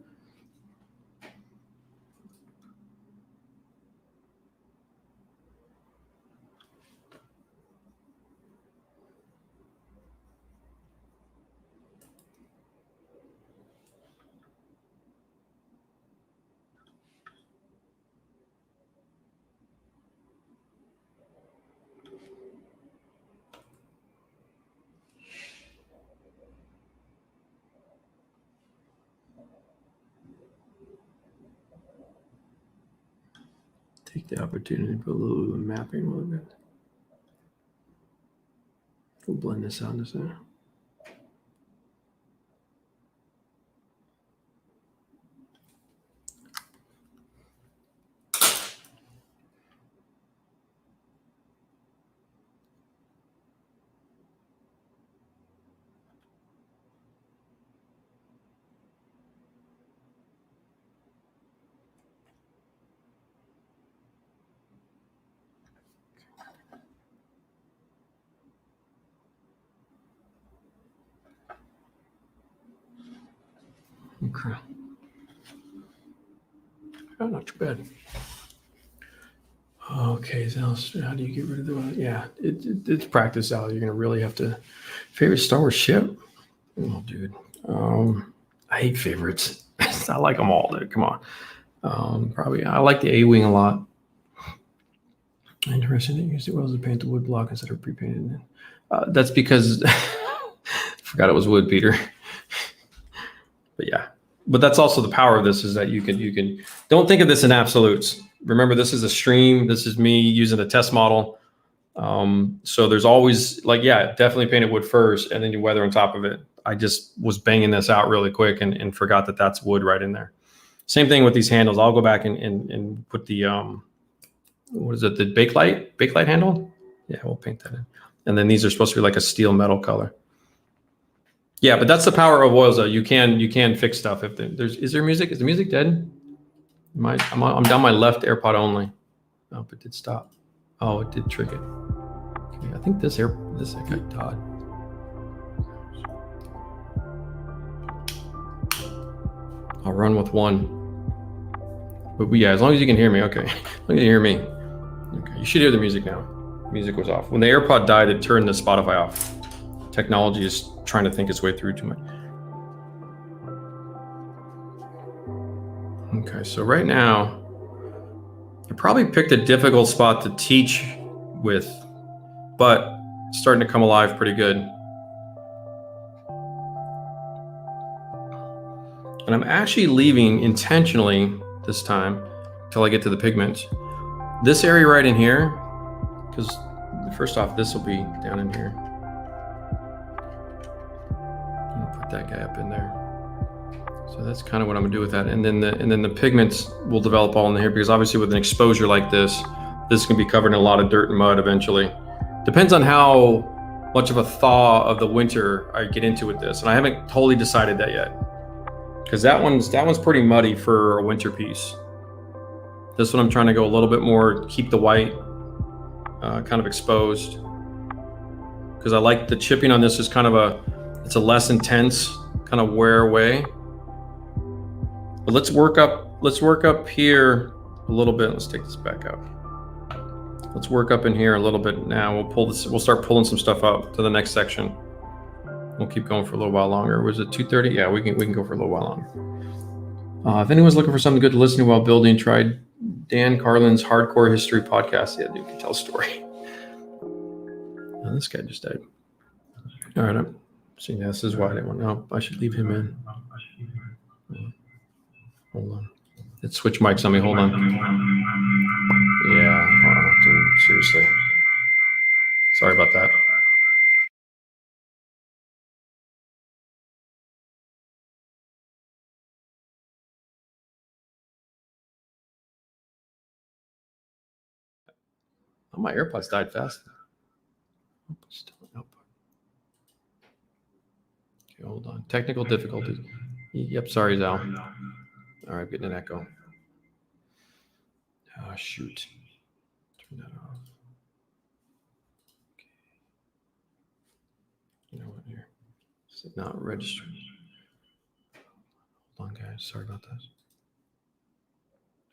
A: Take the opportunity to put a little bit of mapping a little bit. We'll blend this out in a second. Okay. Oh, not too bad. Okay, so how do you get rid of the? Yeah, it's practice out. You're gonna really have to. Favorite Star Wars ship? Oh, dude, I hate favorites. I like them all. Dude. Come on. Probably I like the A-wing a lot. Interesting that you used it well as to paint the wood block instead of pre-painted. That's because I forgot it was wood, Peter. But yeah, but that's also the power of this is that you can don't think of this in absolutes. Remember, this is a stream. This is me using a test model. So there's always like, yeah, definitely painted wood first and then you weather on top of it. I just was banging this out really quick and forgot that that's wood right in there. Same thing with these handles. I'll go back and put the, what is it? The bakelite handle. Yeah, we'll paint that in. And then these are supposed to be like a steel metal color. Yeah, but that's the power of oils though. You can fix stuff if is there music? Is the music dead? I'm down my left AirPod only. Oh, but it did stop. Oh, it did trick it. Okay, I think this guy died. I'll run with one. But yeah, as long as you can hear me, okay. As long as you hear me. Okay, you should hear the music now. Music was off. When the AirPod died, it turned the Spotify off. Technology is trying to think its way through too much. Okay, so right now, I probably picked a difficult spot to teach with, but it's starting to come alive pretty good. And I'm actually leaving intentionally this time till I get to the pigments. This area right in here, because first off, this will be down in here. I'm gonna put that guy up in there. So that's kind of what I'm gonna do with that. And then the pigments will develop all in here because obviously with an exposure like this can be covered in a lot of dirt and mud eventually. Depends on how much of a thaw of the winter I get into with this. And I haven't totally decided that yet. Because that one's pretty muddy for a winter piece. This one I'm trying to go a little bit more, keep the white kind of exposed. Because I like the chipping on this is kind of it's a less intense kind of wear away. But let's work up here a little bit. Let's take this back out. Let's work up in here a little bit now. We'll start pulling some stuff up to the next section. We'll keep going for a little while longer. Was it 2:30? Yeah, we can go for a little while longer. If anyone's looking for something good to listen to while building, try Dan Carlin's Hardcore History podcast. Yeah, you can tell a story. Oh, this guy just died. All right, I'm seeing this is why I didn't want. No, I should leave him in. Hold on. Let's switch mics on me. Hold on. Yeah, oh, dude, seriously. Sorry about that. Oh, my AirPods died fast. Okay, hold on. Technical difficulties. Yep, sorry, Zal. All right, getting an echo. Oh, shoot. Turn that off. Okay. You know what here? Is it not registered? Hold on, guys. Sorry about this.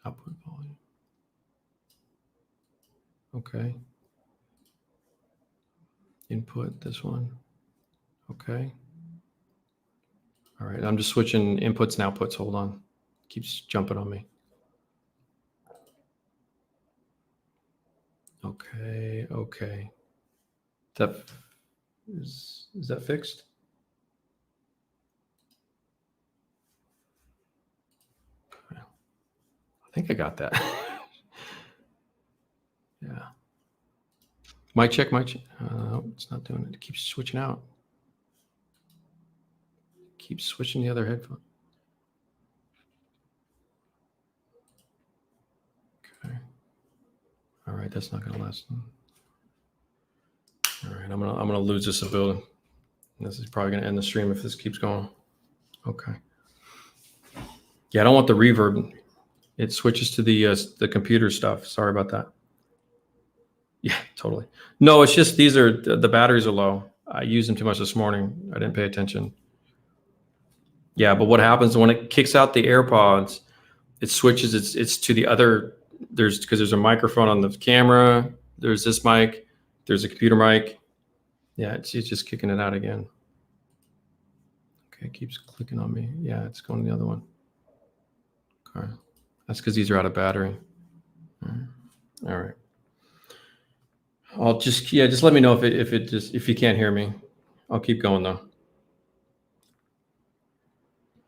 A: Output volume. Okay. Input, this one. Okay. All right, I'm just switching inputs and outputs. Hold on. Keeps jumping on me. Okay. Is that fixed? Okay. I think I got that. Yeah. Mic check. It's not doing it. It keeps switching out. Keeps switching the other headphone. Okay. All right, that's not gonna last long. All right, I'm gonna lose this ability. This is probably gonna end the stream if this keeps going. Okay. Yeah, I don't want the reverb. It switches to the computer stuff. Sorry about that. Yeah, totally. No, it's just the batteries are low. I used them too much this morning. I didn't pay attention. Yeah, but what happens when it kicks out the AirPods, it switches, it's to the other, because there's a microphone on the camera, there's this mic, there's a computer mic. Yeah, it's just kicking it out again. Okay, it keeps clicking on me. Yeah, it's going to the other one. Okay, that's because these are out of battery. All right. I'll just let me know if you can't hear me. I'll keep going though.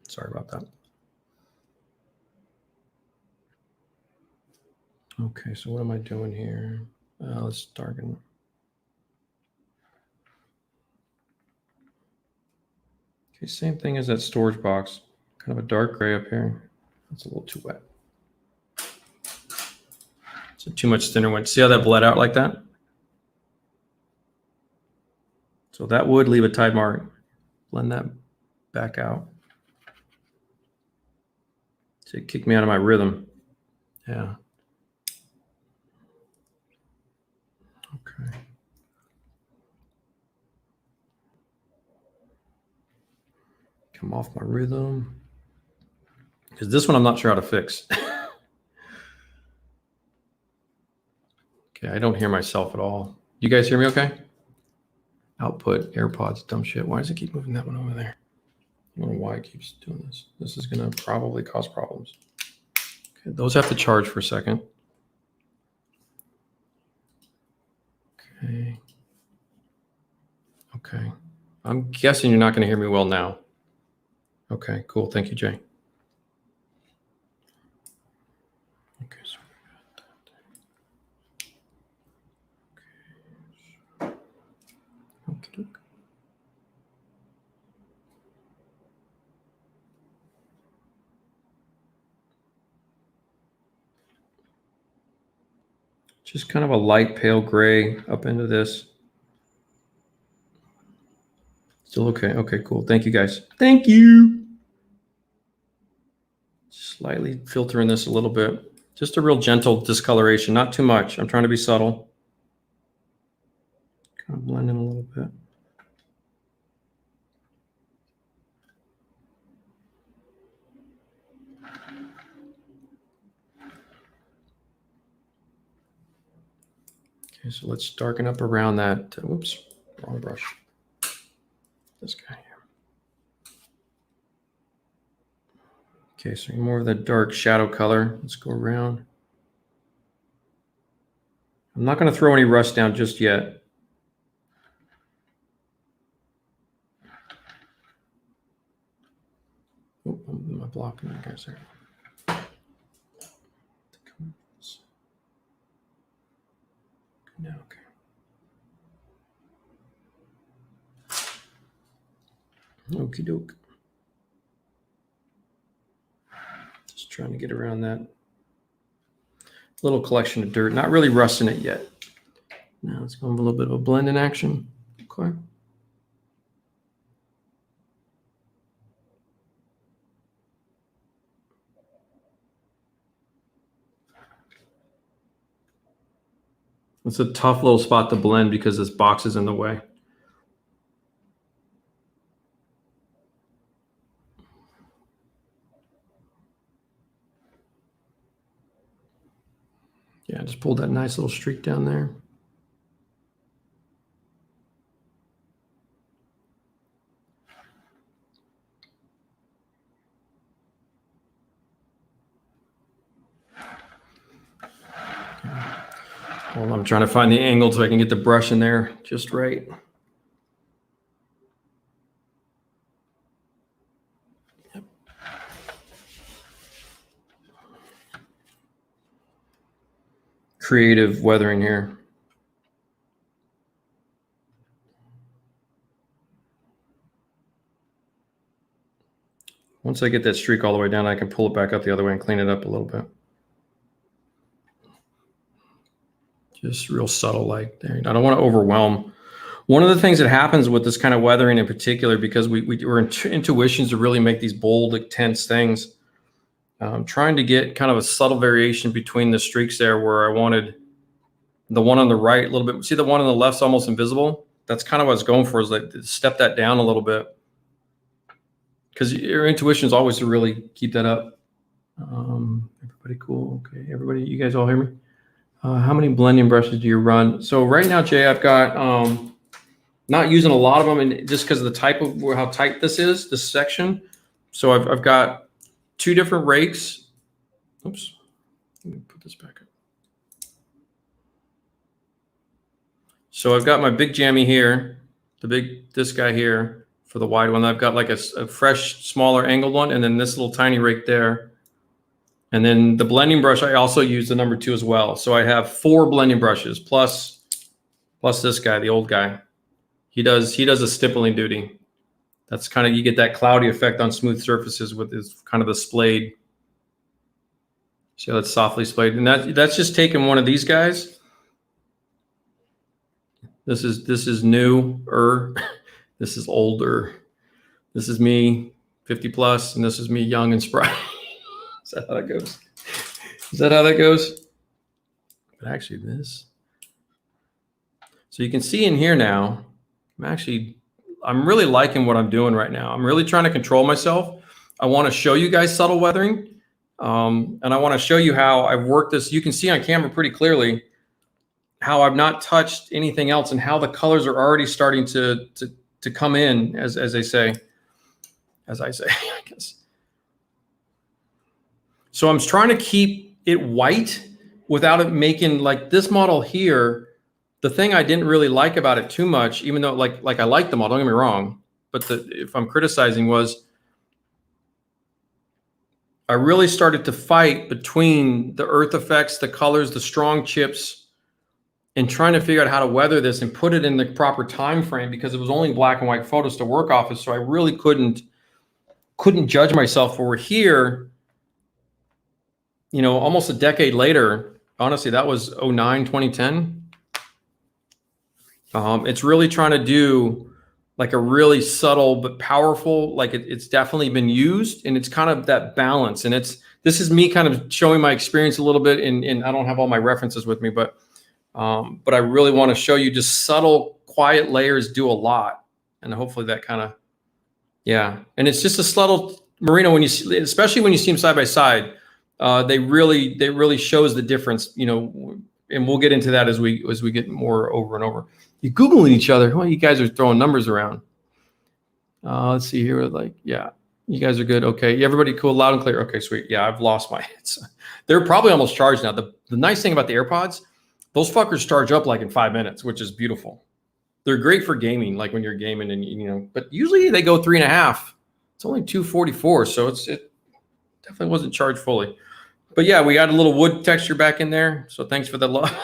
A: Sorry about that. Okay, so what am I doing here? Let's darken. Okay, same thing as that storage box. Kind of a dark gray up here. That's a little too wet. So too much thinner one. See how that bled out like that? So that would leave a tide mark. Blend that back out. So it kicked me out of my rhythm. Yeah. Okay. Come off my rhythm. Because this one I'm not sure how to fix. Okay, I don't hear myself at all. You guys hear me okay? Output, AirPods, dumb shit. Why does it keep moving that one over there? I don't know why it keeps doing this. This is going to probably cause problems. Okay, those have to charge for a second. Okay. Okay. I'm guessing you're not going to hear me well now. Okay, cool. Thank you, Jay. Okay, so okay. Just kind of a light pale gray up into this. Still okay. Okay, cool. Thank you, guys. Thank you. Slightly filtering this a little bit. Just a real gentle discoloration, not too much. I'm trying to be subtle. Kind of blend in a little bit. Okay, so let's darken up around that. Whoops, wrong brush. This guy here. Okay, so more of the dark shadow color. Let's go around. I'm not going to throw any rust down just yet. Oh, am I blocking that guys there? No, okay. Okie doke. Just trying to get around that little collection of dirt. Not really rusting it yet. Now let's go with a little bit of a blend in action. Okay. It's a tough little spot to blend because this box is in the way. Yeah, just pulled that nice little streak down there. Well, I'm trying to find the angle so I can get the brush in there just right. Yep. Creative weathering here. Once I get that streak all the way down, I can pull it back up the other way and clean it up a little bit. Just real subtle like there. I don't want to overwhelm. One of the things that happens with this kind of weathering in particular, because we're intuitions to really make these bold, intense things, trying to get kind of a subtle variation between the streaks there where I wanted the one on the right a little bit. See the one on the left's almost invisible? That's kind of what I was going for, is like step that down a little bit. because your intuition is always to really keep that up. Everybody cool? Okay, everybody, you guys all hear me? How many blending brushes do you run? So right now, Jay, I've got not using a lot of them, and just because of the type of how tight this is, this section. So I've got 2 different rakes. Oops, let me put this back up. So I've got my big jammy here, this guy here for the wide one. I've got like a fresh, smaller angled one, and then this little tiny rake there. And then the blending brush, I also use the number 2 as well. So I have 4 blending brushes plus this guy, the old guy. He does a stippling duty. That's kind of, you get that cloudy effect on smooth surfaces with this kind of the splayed. See how that's softly splayed, and that's just taking one of these guys. This is newer. This is older. This is me, 50 plus, and this is me, young and spry. Is that how that goes? Is that how that goes? But actually, this. So you can see in here now. I'm really liking what I'm doing right now. I'm really trying to control myself. I want to show you guys subtle weathering. And I want to show you how I've worked this. You can see on camera pretty clearly how I've not touched anything else and how the colors are already starting to come in, as I say, I guess. So I'm trying to keep it white without it making, like this model here. The thing I didn't really like about it too much, even though like I like the model, don't get me wrong, but if I'm criticizing was I really started to fight between the earth effects, the colors, the strong chips, and trying to figure out how to weather this and put it in the proper time frame, because it was only black and white photos to work off of. So I really couldn't judge myself for here, you know, almost a decade later. Honestly, that was 09, 2010. It's really trying to do like a really subtle but powerful, like it's definitely been used, and it's kind of that balance. And this is me kind of showing my experience a little bit, and I don't have all my references with me, but I really want to show you just subtle, quiet layers do a lot. And hopefully that kind of, yeah. And it's just a subtle merino when you see, especially when you see them side by side, they really shows the difference, you know, and we'll get into that as we get more over and over. You're Googling each other. Well, you guys are throwing numbers around. Let's see here. Like, yeah, you guys are good. Okay. Everybody cool, loud and clear. Okay, sweet. Yeah, I've lost my hits. They're probably almost charged now. The nice thing about the AirPods, those fuckers charge up like in 5 minutes, which is beautiful. They're great for gaming, like when you're gaming and, you know, but usually they go 3.5. It's only 244. So it definitely wasn't charged fully. But yeah, we got a little wood texture back in there. So thanks for the love.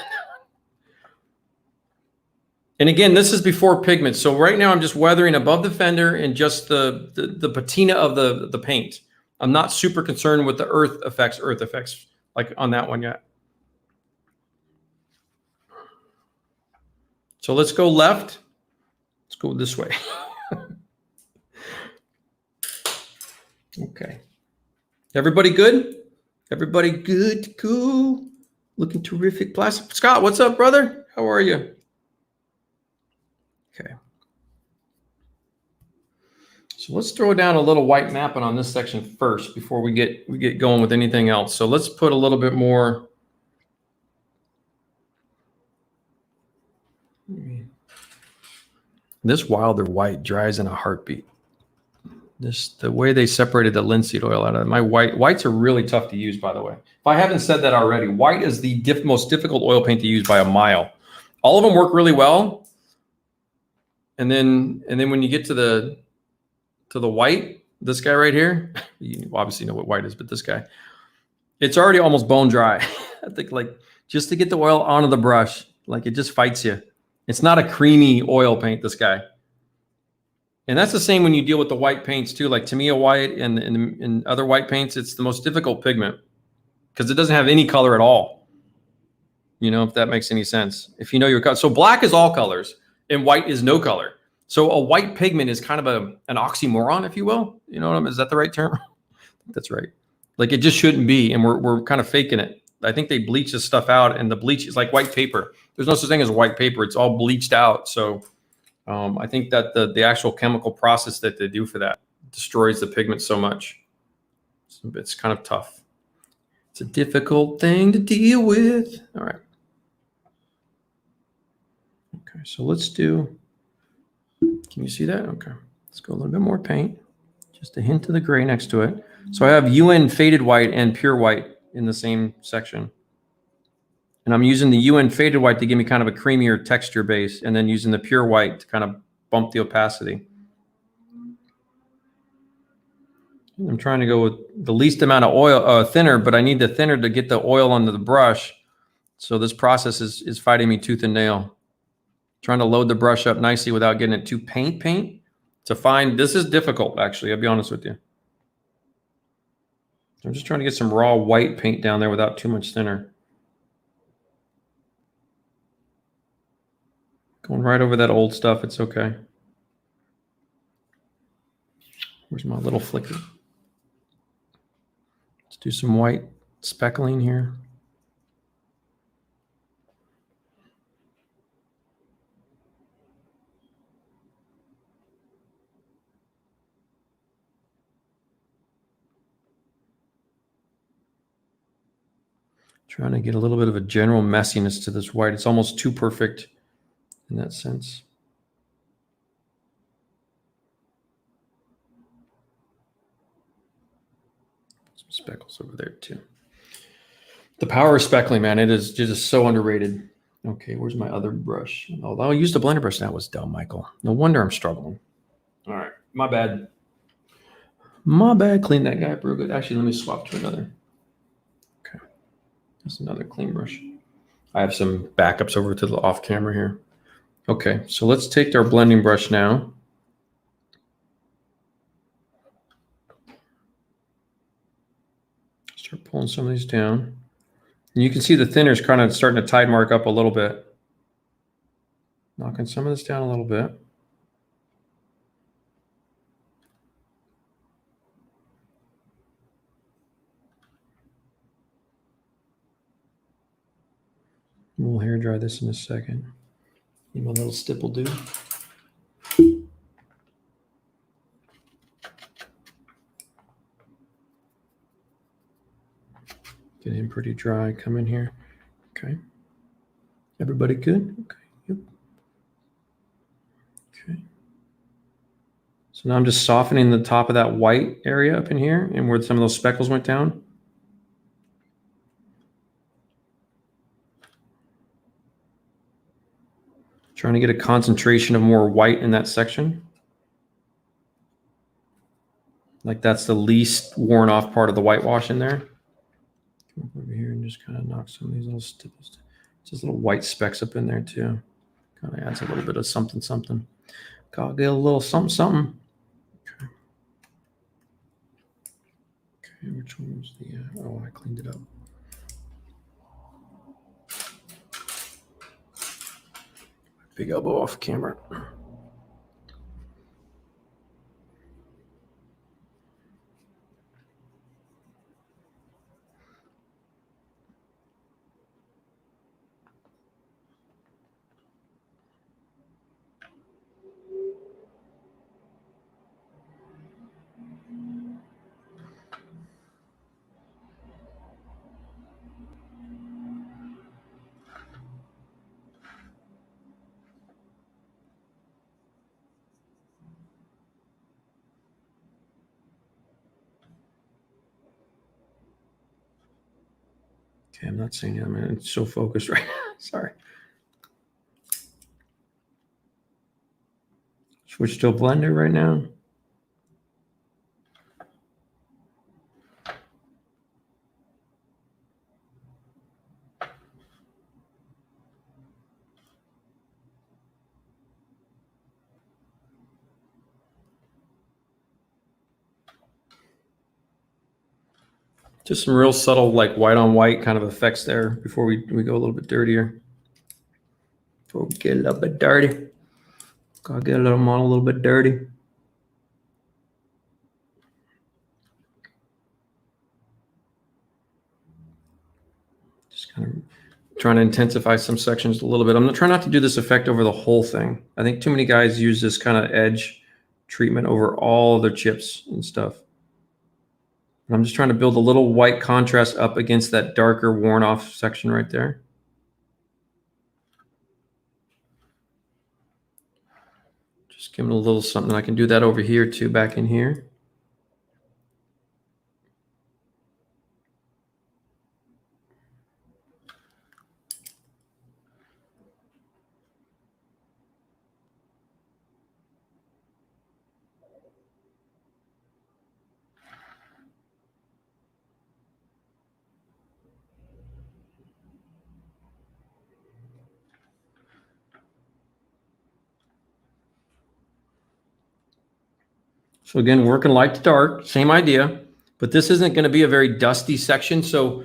A: And again, this is before pigments. So right now I'm just weathering above the fender and just the patina of the paint. I'm not super concerned with the earth effects like on that one yet. So let's go left. Let's go this way. Okay. Everybody good? Everybody good? Cool. Looking terrific. Plastic. Scott, what's up, brother? How are you? Okay. So let's throw down a little white mapping on this section first before we get going with anything else. So let's put a little bit more. This Wilder white dries in a heartbeat. The way they separated the linseed oil out of it. My whites are really tough to use, by the way. If I haven't said that already, white is the most difficult oil paint to use by a mile. All of them work really well. And then when you get to the white, this guy right here, you obviously know what white is, but this guy, it's already almost bone dry. I think like just to get the oil onto the brush, like it just fights you. It's not a creamy oil paint, this guy. And that's the same when you deal with the white paints too, like Tamiya white and other white paints. It's the most difficult pigment because it doesn't have any color at all. You know, if that makes any sense. If you know your color. So black is all colors and white is no color. So a white pigment is kind of an oxymoron, if you will. You know what I mean? Is that the right term? I think that's right. Like it just shouldn't be. And we're kind of faking it. I think they bleach this stuff out, and the bleach is like white paper. There's no such thing as white paper. It's all bleached out. So I think that the actual chemical process that they do for that destroys the pigment so much. It's kind of tough. It's a difficult thing to deal with. All right. Okay, so let's do, can you see that? Okay, let's go a little bit more paint. Just a hint of the gray next to it. So I have UN faded white and pure white in the same section. And I'm using the UN faded white to give me kind of a creamier texture base, and then using the pure white to kind of bump the opacity. I'm trying to go with the least amount of oil, thinner, but I need the thinner to get the oil onto the brush. So this process is fighting me tooth and nail. Trying to load the brush up nicely without getting it too paint. To find, this is difficult, actually, I'll be honest with you. I'm just trying to get some raw white paint down there without too much thinner. Going right over that old stuff, it's okay. Where's my little flicker? Let's do some white speckling here. Trying to get a little bit of a general messiness to this white. It's almost too perfect in that sense. Some speckles over there too. The power of speckling, man, it is just so underrated. Okay, where's my other brush? Although I used a blender brush, that was dumb, Michael. No wonder I'm struggling. All right, my bad. My bad, clean that guy up real good. Actually, let me swap to another. Okay, that's another clean brush. I have some backups over to the off camera here. Okay, so let's take our blending brush now. Start pulling some of these down. And you can see the thinner's kind of starting to tide mark up a little bit. Knocking some of this down a little bit. We'll hair dry this in a second. Need my little stipple do. Get in pretty dry. Come in here. Okay. Everybody good? Okay. Yep. Okay. So now I'm just softening the top of that white area up in here and where some of those speckles went down. Trying to get a concentration of more white in that section. Like that's the least worn off part of the whitewash in there. Come up over here and just kind of knock some of these little stipples. Just little white specks up in there too. Kind of adds a little bit of something, something. Gotta get a little something, something. Okay. Okay, which one was the, oh, I cleaned it up. Big elbow off camera. Okay, I'm not seeing it, man. It's so focused right now. Sorry. Switch to a blender right now. Just some real subtle, like white on white kind of effects there before we go a little bit dirtier. Before we get a little bit dirty. Gotta get a little model a little bit dirty. Just kind of trying to intensify some sections a little bit. I'm trying not to do this effect over the whole thing. I think too many guys use this kind of edge treatment over all the chips and stuff. And I'm just trying to build a little white contrast up against that darker worn off section right there. Just give it a little something. I can do that over here too, back in here. So again, working light to dark, same idea, but this isn't going to be a very dusty section. So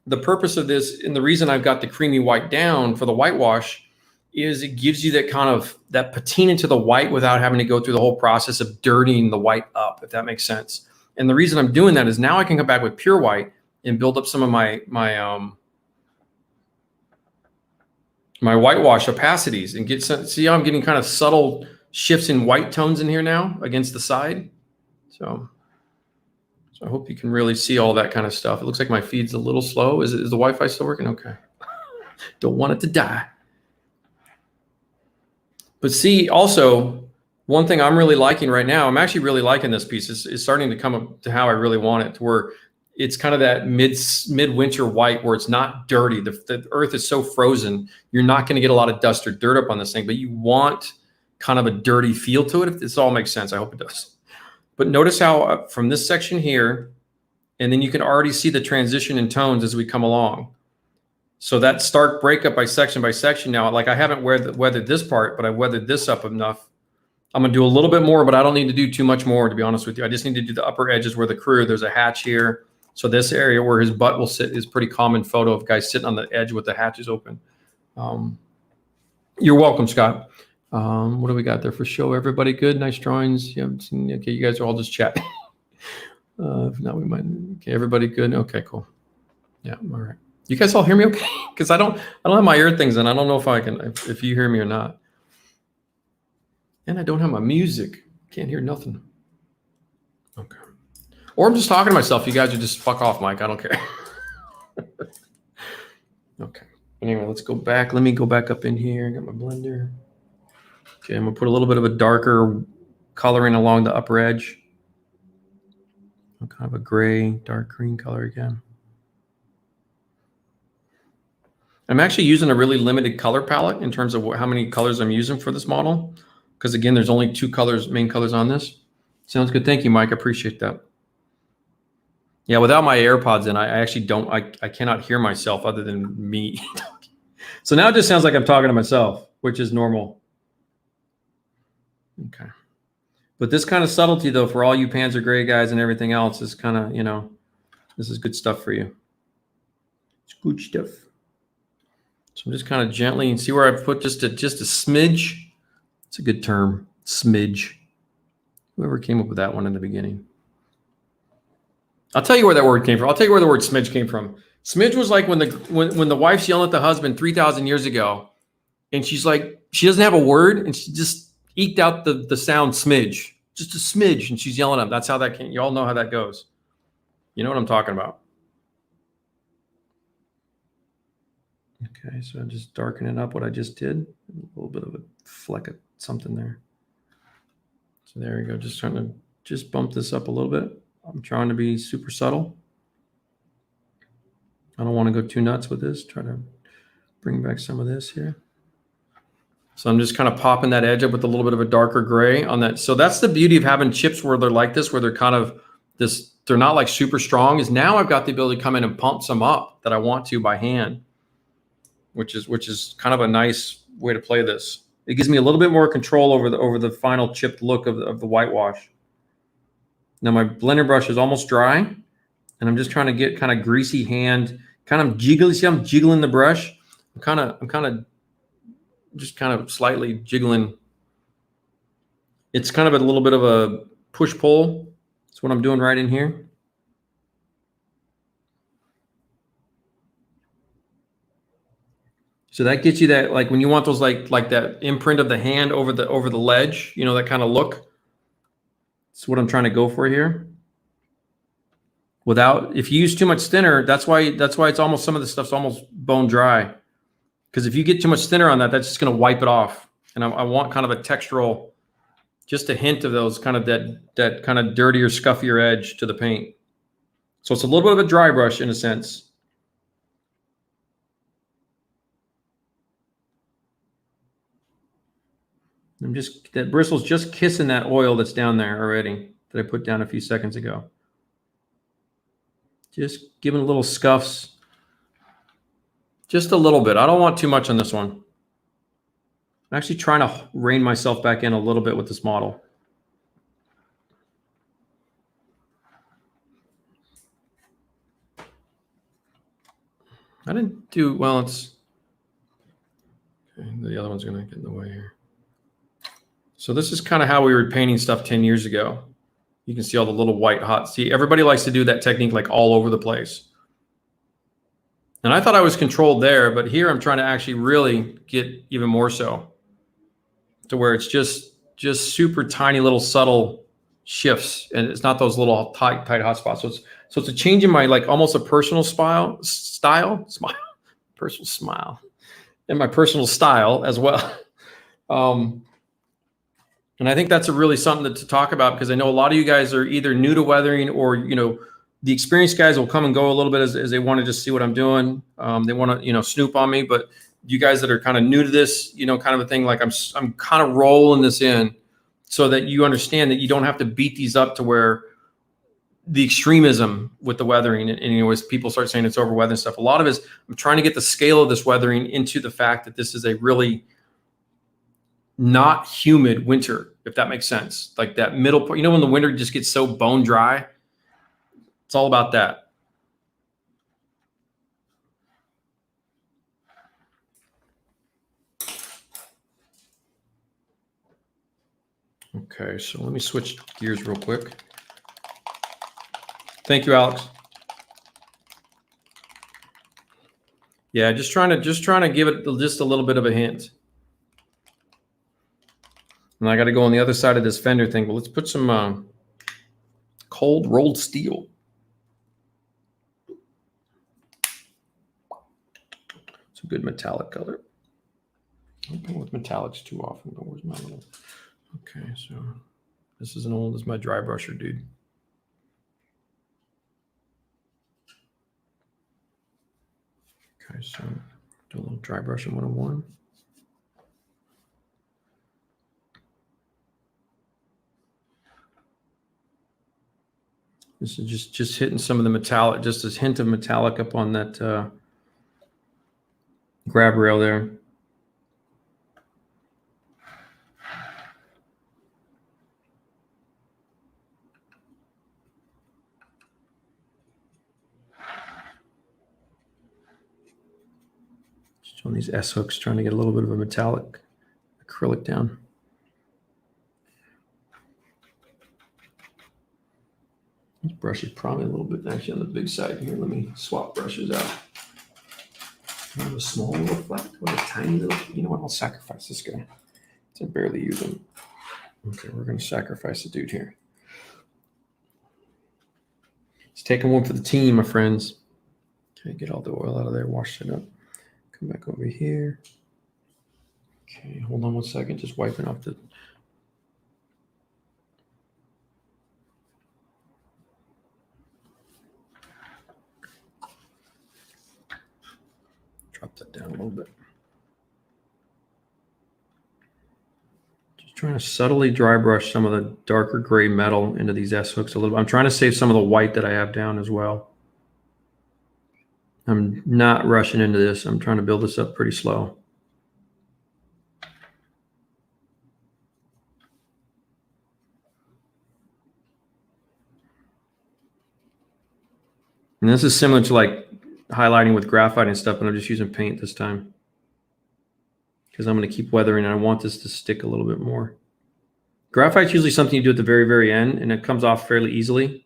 A: the purpose of this, and the reason I've got the creamy white down for the whitewash, is it gives you that kind of that patina to the white without having to go through the whole process of dirtying the white up, if that makes sense. And the reason I'm doing that is now I can come back with pure white and build up some of my whitewash opacities and get some, see how I'm getting kind of subtle shifts in white tones in here now against the side. So I hope you can really see all that kind of stuff. It looks like my feed's a little slow. Is the Wi-Fi still working? Okay. Don't want it to die. But see, also, one thing I'm really liking right now, I'm actually really liking this piece. It's starting to come up to how I really want it, to where it's kind of that mid-winter white where it's not dirty. The earth is so frozen, you're not going to get a lot of dust or dirt up on this thing, but you want kind of a dirty feel to it. If this all makes sense, I hope it does. But notice how from this section here, and then you can already see the transition in tones as we come along. So that stark breakup by section now, like I haven't weathered this part, but I weathered this up enough. I'm gonna do a little bit more, but I don't need to do too much more, to be honest with you. I just need to do the upper edges where the crew, there's a hatch here. So this area where his butt will sit is pretty common photo of guys sitting on the edge with the hatches open. You're welcome, Scott. What do we got there for show? Everybody good? Nice drawings. Yeah, okay, you guys are all just chatting. If not, we might. Okay, everybody good? Okay, cool. Yeah, all right. You guys all hear me okay? Because I don't have my ear things in. I don't know if I can, if you hear me or not. And I don't have my music. Can't hear nothing. Okay. Or I'm just talking to myself. You guys are just fuck off, Mike. I don't care. Okay. Anyway, let's go back. Let me go back up in here. I got my blender. Okay, I'm gonna put a little bit of a darker coloring along the upper edge. Kind of a gray, dark green color again. I'm actually using a really limited color palette in terms of how many colors I'm using for this model. Because again, there's only two colors, main colors on this. Sounds good. Thank you, Mike. I appreciate that. Yeah, without my AirPods in, I actually don't, I cannot hear myself other than me. So now it just sounds like I'm talking to myself, which is normal. Okay. But this kind of subtlety, though, for all you Panzer Gray guys and everything else is kind of, you know, this is good stuff for you. It's good stuff. So I'm just kind of gently, and see where I've put just a smidge. It's a good term, smidge. Whoever came up with that one in the beginning. I'll tell you where that word came from. I'll tell you where the word smidge came from. Smidge was like when the wife's yelling at the husband 3,000 years ago, and she's like, she doesn't have a word, and she just eked out the sound smidge, just a smidge, and she's yelling at him. That's how that came. You all know how that goes. You know what I'm talking about. Okay, so I'm just darkening up what I just did. A little bit of a fleck of something there. So there we go. Just trying to just bump this up a little bit. I'm trying to be super subtle. I don't want to go too nuts with this. Try to bring back some of this here. So I'm just kind of popping that edge up with a little bit of a darker gray on that. So that's the beauty of having chips where they're like this, where they're kind of this, they're not like super strong, is now I've got the ability to come in and pump some up that I want to by hand, which is kind of a nice way to play this. It gives me a little bit more control over the final chipped look of the whitewash. Now my blender brush is almost dry, and I'm just trying to get kind of greasy hand, kind of jiggly. See, I'm jiggling the brush. I'm kind of just kind of slightly jiggling. It's kind of a little bit of a push pull. That's what I'm doing right in here. So that gets you that, like when you want those like that imprint of the hand over the ledge, you know, that kind of look. That's what I'm trying to go for here. Without, if you use too much thinner, that's why it's almost, some of the stuff's almost bone dry. Because if you get too much thinner on that, that's just going to wipe it off. And I want kind of a textural, just a hint of those kind of that kind of dirtier, scuffier edge to the paint. So it's a little bit of a dry brush in a sense. That bristle's just kissing that oil that's down there already that I put down a few seconds ago. Just giving a little scuffs. Just a little bit. I don't want too much on this one. I'm actually trying to rein myself back in a little bit with this model. I didn't do, well, it's, okay, the other one's going to get in the way here. So this is kind of how we were painting stuff 10 years ago. You can see all the little white hot. See, everybody likes to do that technique like all over the place. And I thought I was controlled there, but here I'm trying to actually really get even more so to where it's just super tiny little subtle shifts, and it's not those little tight hot spots. So it's a change in my, like, almost a personal personal smile, and my personal style as well. And I think that's really something to talk about, because I know a lot of you guys are either new to weathering, or, you know, the experienced guys will come and go a little bit as they want to just see what I'm doing. They want to, you know, snoop on me. But you guys that are kind of new to this, you know, kind of a thing, like I'm kind of rolling this in so that you understand that you don't have to beat these up to where the extremism with the weathering. And you know, as people start saying it's over weather and stuff, a lot of it is I'm trying to get the scale of this weathering into the fact that this is a really not humid winter, if that makes sense. Like that middle part, you know, when the winter just gets so bone dry, it's all about that. Okay, so let me switch gears real quick. Thank you, Alex. Yeah, just trying to give it just a little bit of a hint. And I got to go on the other side of this fender thing, but let's put some cold rolled steel. It's a good metallic color. I don't go with metallics too often, but where's my little... Okay, so this is my dry brusher, dude. Okay, so do a little dry brushing 101. This is just hitting some of the metallic, just this hint of metallic up on that grab rail there. Just on these S hooks, trying to get a little bit of a metallic acrylic down. This brush is probably a little bit actually on the big side here. Let me swap brushes out. I have a small little flat with a tiny little, you know what, I'll sacrifice this guy. I barely use him. Okay, we're going to sacrifice the dude here. Let's take one for the team, my friends. Okay, get all the oil out of there, wash it up. Come back over here. Okay, hold on one second, just wiping off the... Drop that down a little bit. Just trying to subtly dry brush some of the darker gray metal into these S hooks a little bit. I'm trying to save some of the white that I have down as well. I'm not rushing into this. I'm trying to build this up pretty slow. And this is similar to like highlighting with graphite and stuff, but I'm just using paint this time because I'm going to keep weathering and I want this to stick a little bit more. Graphite's usually something you do at the very, very end, and it comes off fairly easily.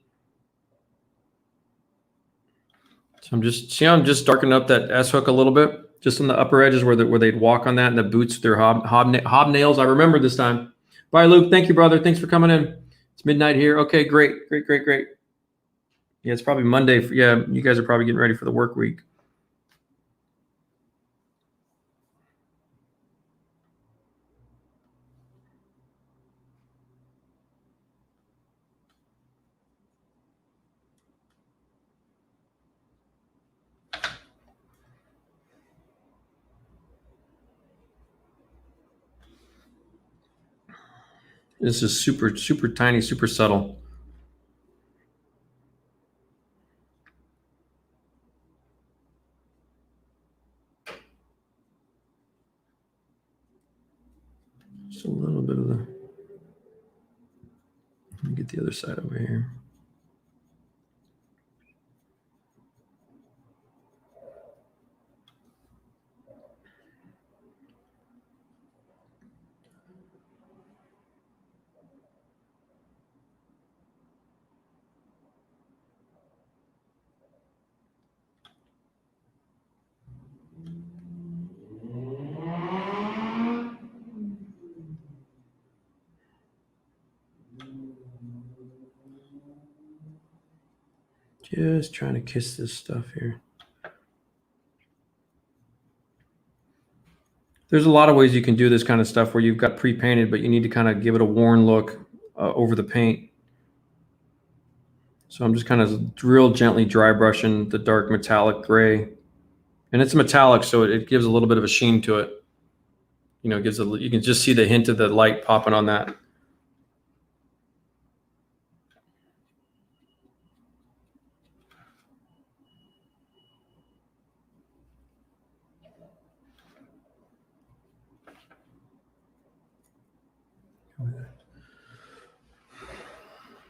A: So I'm just darkening up that S hook a little bit, just on the upper edges where they'd walk on that, and the boots, their hobnails. I remember this time. Bye, Luke. Thank you, brother. Thanks for coming in. It's midnight here. Okay, great, great, great, great. Yeah, it's probably Monday. Yeah, you guys are probably getting ready for the work week. This is super, super tiny, super subtle. Just a little bit of the, let me get the other side over here. Just trying to kiss this stuff here. There's a lot of ways you can do this kind of stuff where you've got pre-painted, but you need to kind of give it a worn look over the paint. So I'm just kind of real gently dry brushing the dark metallic gray. And it's metallic, so it gives a little bit of a sheen to it. You know, it gives you can just see the hint of the light popping on that.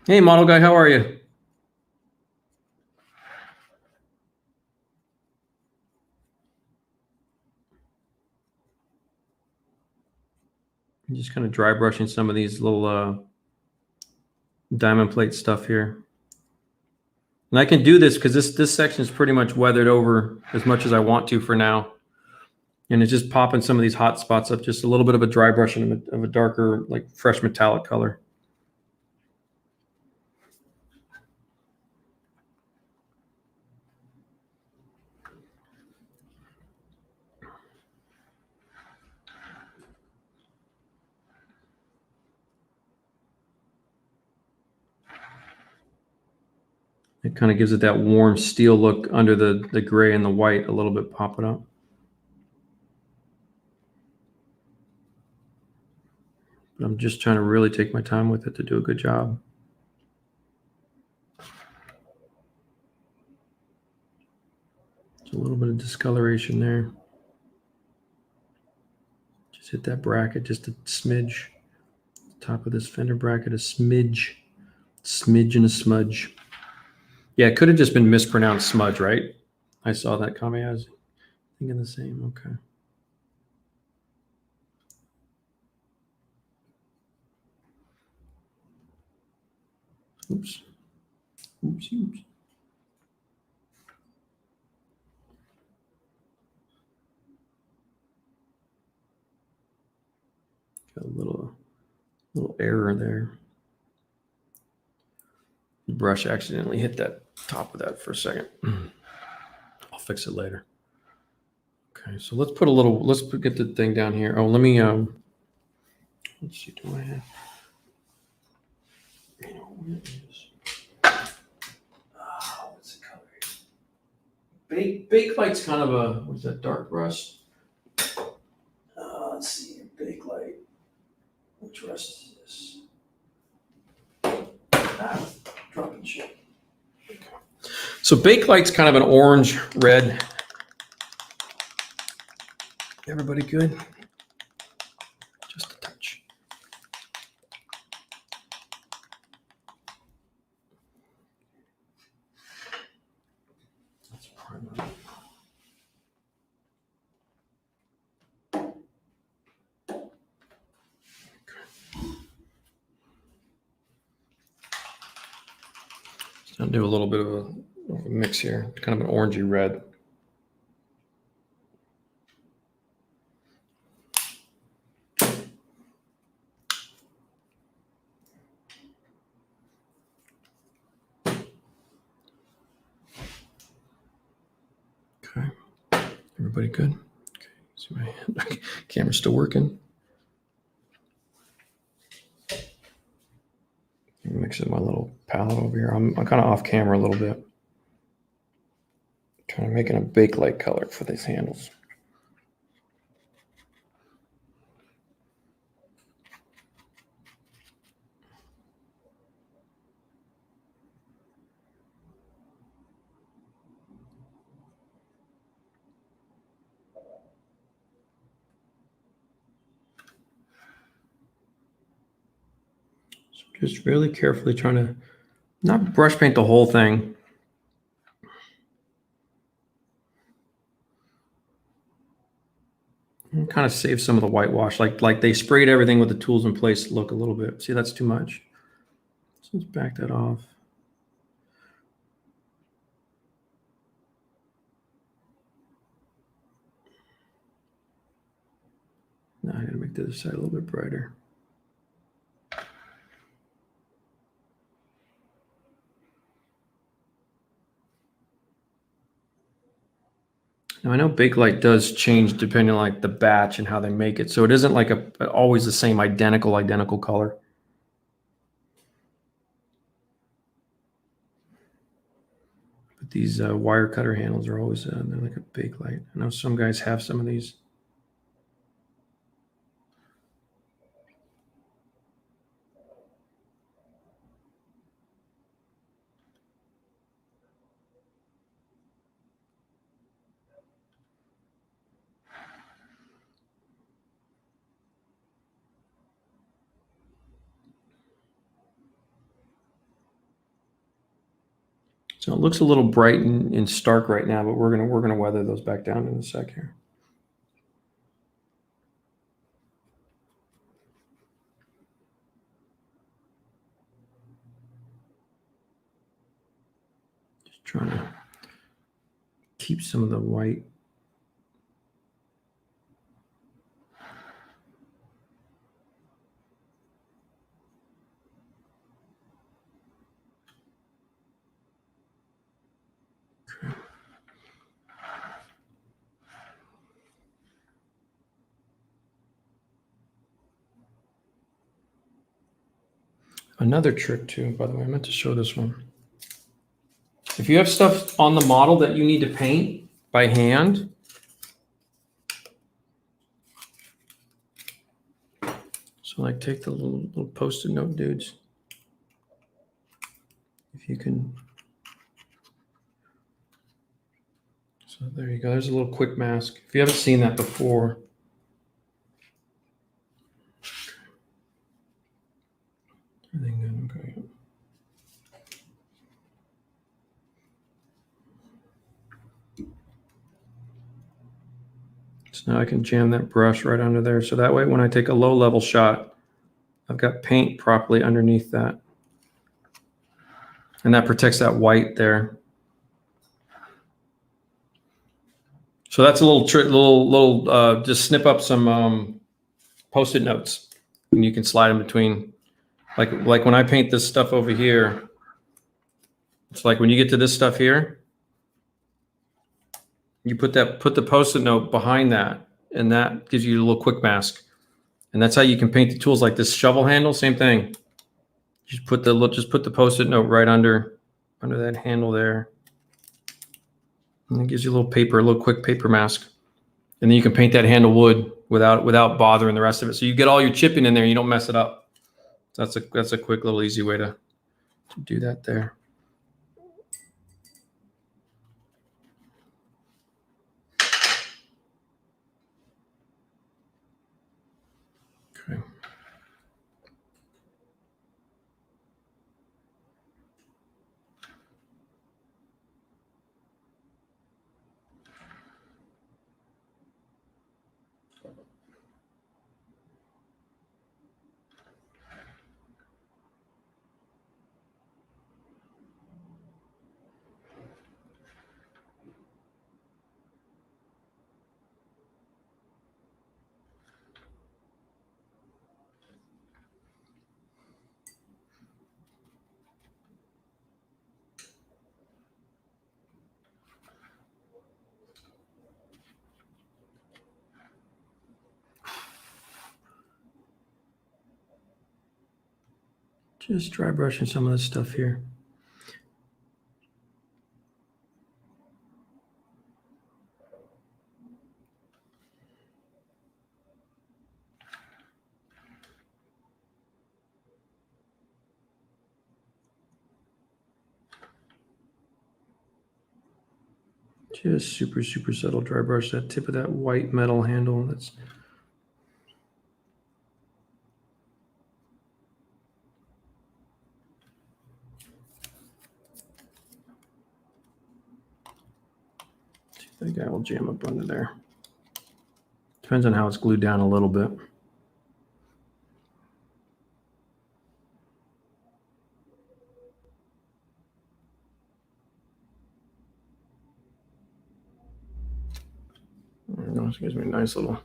A: Hey, model guy, how are you? I'm just kind of dry brushing some of these little diamond plate stuff here. And I can do this because this section is pretty much weathered over as much as I want to for now. And it's just popping some of these hot spots up, just a little bit of a dry brushing of a darker, like fresh metallic color. It kind of gives it that warm steel look under the gray and the white a little bit popping up. But I'm just trying to really take my time with it to do a good job. Just a little bit of discoloration there. Just hit that bracket just a smidge. Top of this fender bracket, a smidge and a smudge. Yeah, it could have just been mispronounced smudge, right? I saw that comment. I was thinking the same. Okay. Oops. Oops. Oops. Got a little error there. The brush accidentally hit that top of that for a second. I'll fix it later. Okay, so let's put a little. Let's get the thing down here. Oh, let me. Let's see. Do I have? Where is? What's the color? Bakelite's kind of a. What's that? Dark rust. Let's see. Bakelite. Which rust is this? Dropping shit. Okay. So Bakelite's kind of an orange red. Everybody good? Just a touch. That's primer. So I'll do a little bit of a mix here, kind of an orangey red. Everybody good? Okay. See my hand. Camera's still working. Mix in my little palette over here. I'm kind of off camera a little bit. Trying to make it a bake-like color for these handles. Just really carefully trying to not brush paint the whole thing. And kind of save some of the whitewash, like they sprayed everything with the tools in place to look a little bit. See, that's too much. So let's back that off. Now I gotta make the other side a little bit brighter. Now I know Bakelite does change depending on like the batch and how they make it. So it isn't like always the same identical color. But these wire cutter handles are always, they're like a Bakelite. I know some guys have some of these. So it looks a little bright and stark right now, but we're gonna weather those back down in a sec here. Just trying to keep some of the white. Another trick too, by the way, I meant to show this one. If you have stuff on the model that you need to paint by hand, so like take the little Post-it note dudes. If you can. So there you go. There's a little quick mask. If you haven't seen that before. Everything good? Okay. So now I can jam that brush right under there. So that way when I take a low level shot, I've got paint properly underneath that. And that protects that white there. So that's a little trick, just snip up some Post-it notes and you can slide in between. Like when I paint this stuff over here, it's like when you get to this stuff here, you put the Post-it note behind that, and that gives you a little quick mask. And that's how you can paint the tools. Like this shovel handle, same thing. Just put the Post-it note right under that handle there. And it gives you a little quick paper mask. And then you can paint that handle wood without bothering the rest of it. So you get all your chipping in there, you don't mess it up. So that's a quick little easy way to do that there. Okay. Just dry brushing some of this stuff here. Just super, super subtle dry brush that tip of that white metal handle. That's that guy will jam up under there. Depends on how it's glued down a little bit. It gives me a nice little.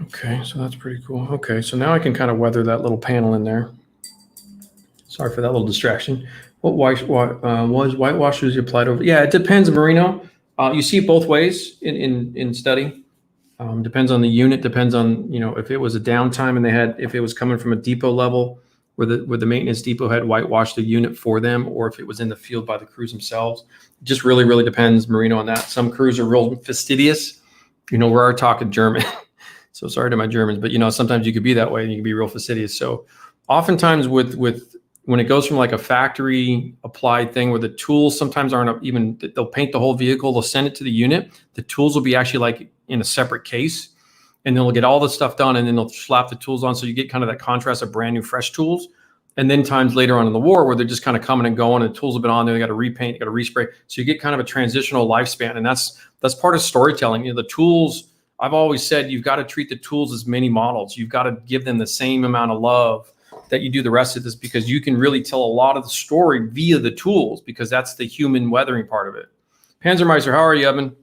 A: Okay, so that's pretty cool. Okay, so now I can kind of weather that little panel in there. Sorry for that little distraction. What whitewash was applied over? Yeah, it depends, Marino. You see it both ways in study. Depends on the unit. Depends on if it was a downtime and if it was coming from a depot level where the maintenance depot had whitewashed the unit for them, or if it was in the field by the crews themselves. It just really depends, Marino, on that. Some crews are real fastidious. We're talking German. So sorry to my Germans, but sometimes you could be that way and you can be real fastidious. So oftentimes with when it goes from like a factory applied thing where the tools sometimes aren't even, they'll paint the whole vehicle, they'll send it to the unit. The tools will be actually like in a separate case, and they'll get all the stuff done, and then they'll slap the tools on. So you get kind of that contrast of brand new, fresh tools. And then times later on in the war where they're just kind of coming and going, and the tools have been on there, they got to repaint, they got to respray. So you get kind of a transitional lifespan. And that's part of storytelling. The tools, I've always said, you've got to treat the tools as mini models. You've got to give them the same amount of love that you do the rest of this, because you can really tell a lot of the story via the tools, because that's the human weathering part of it. Panzermeister, how are you, Evan?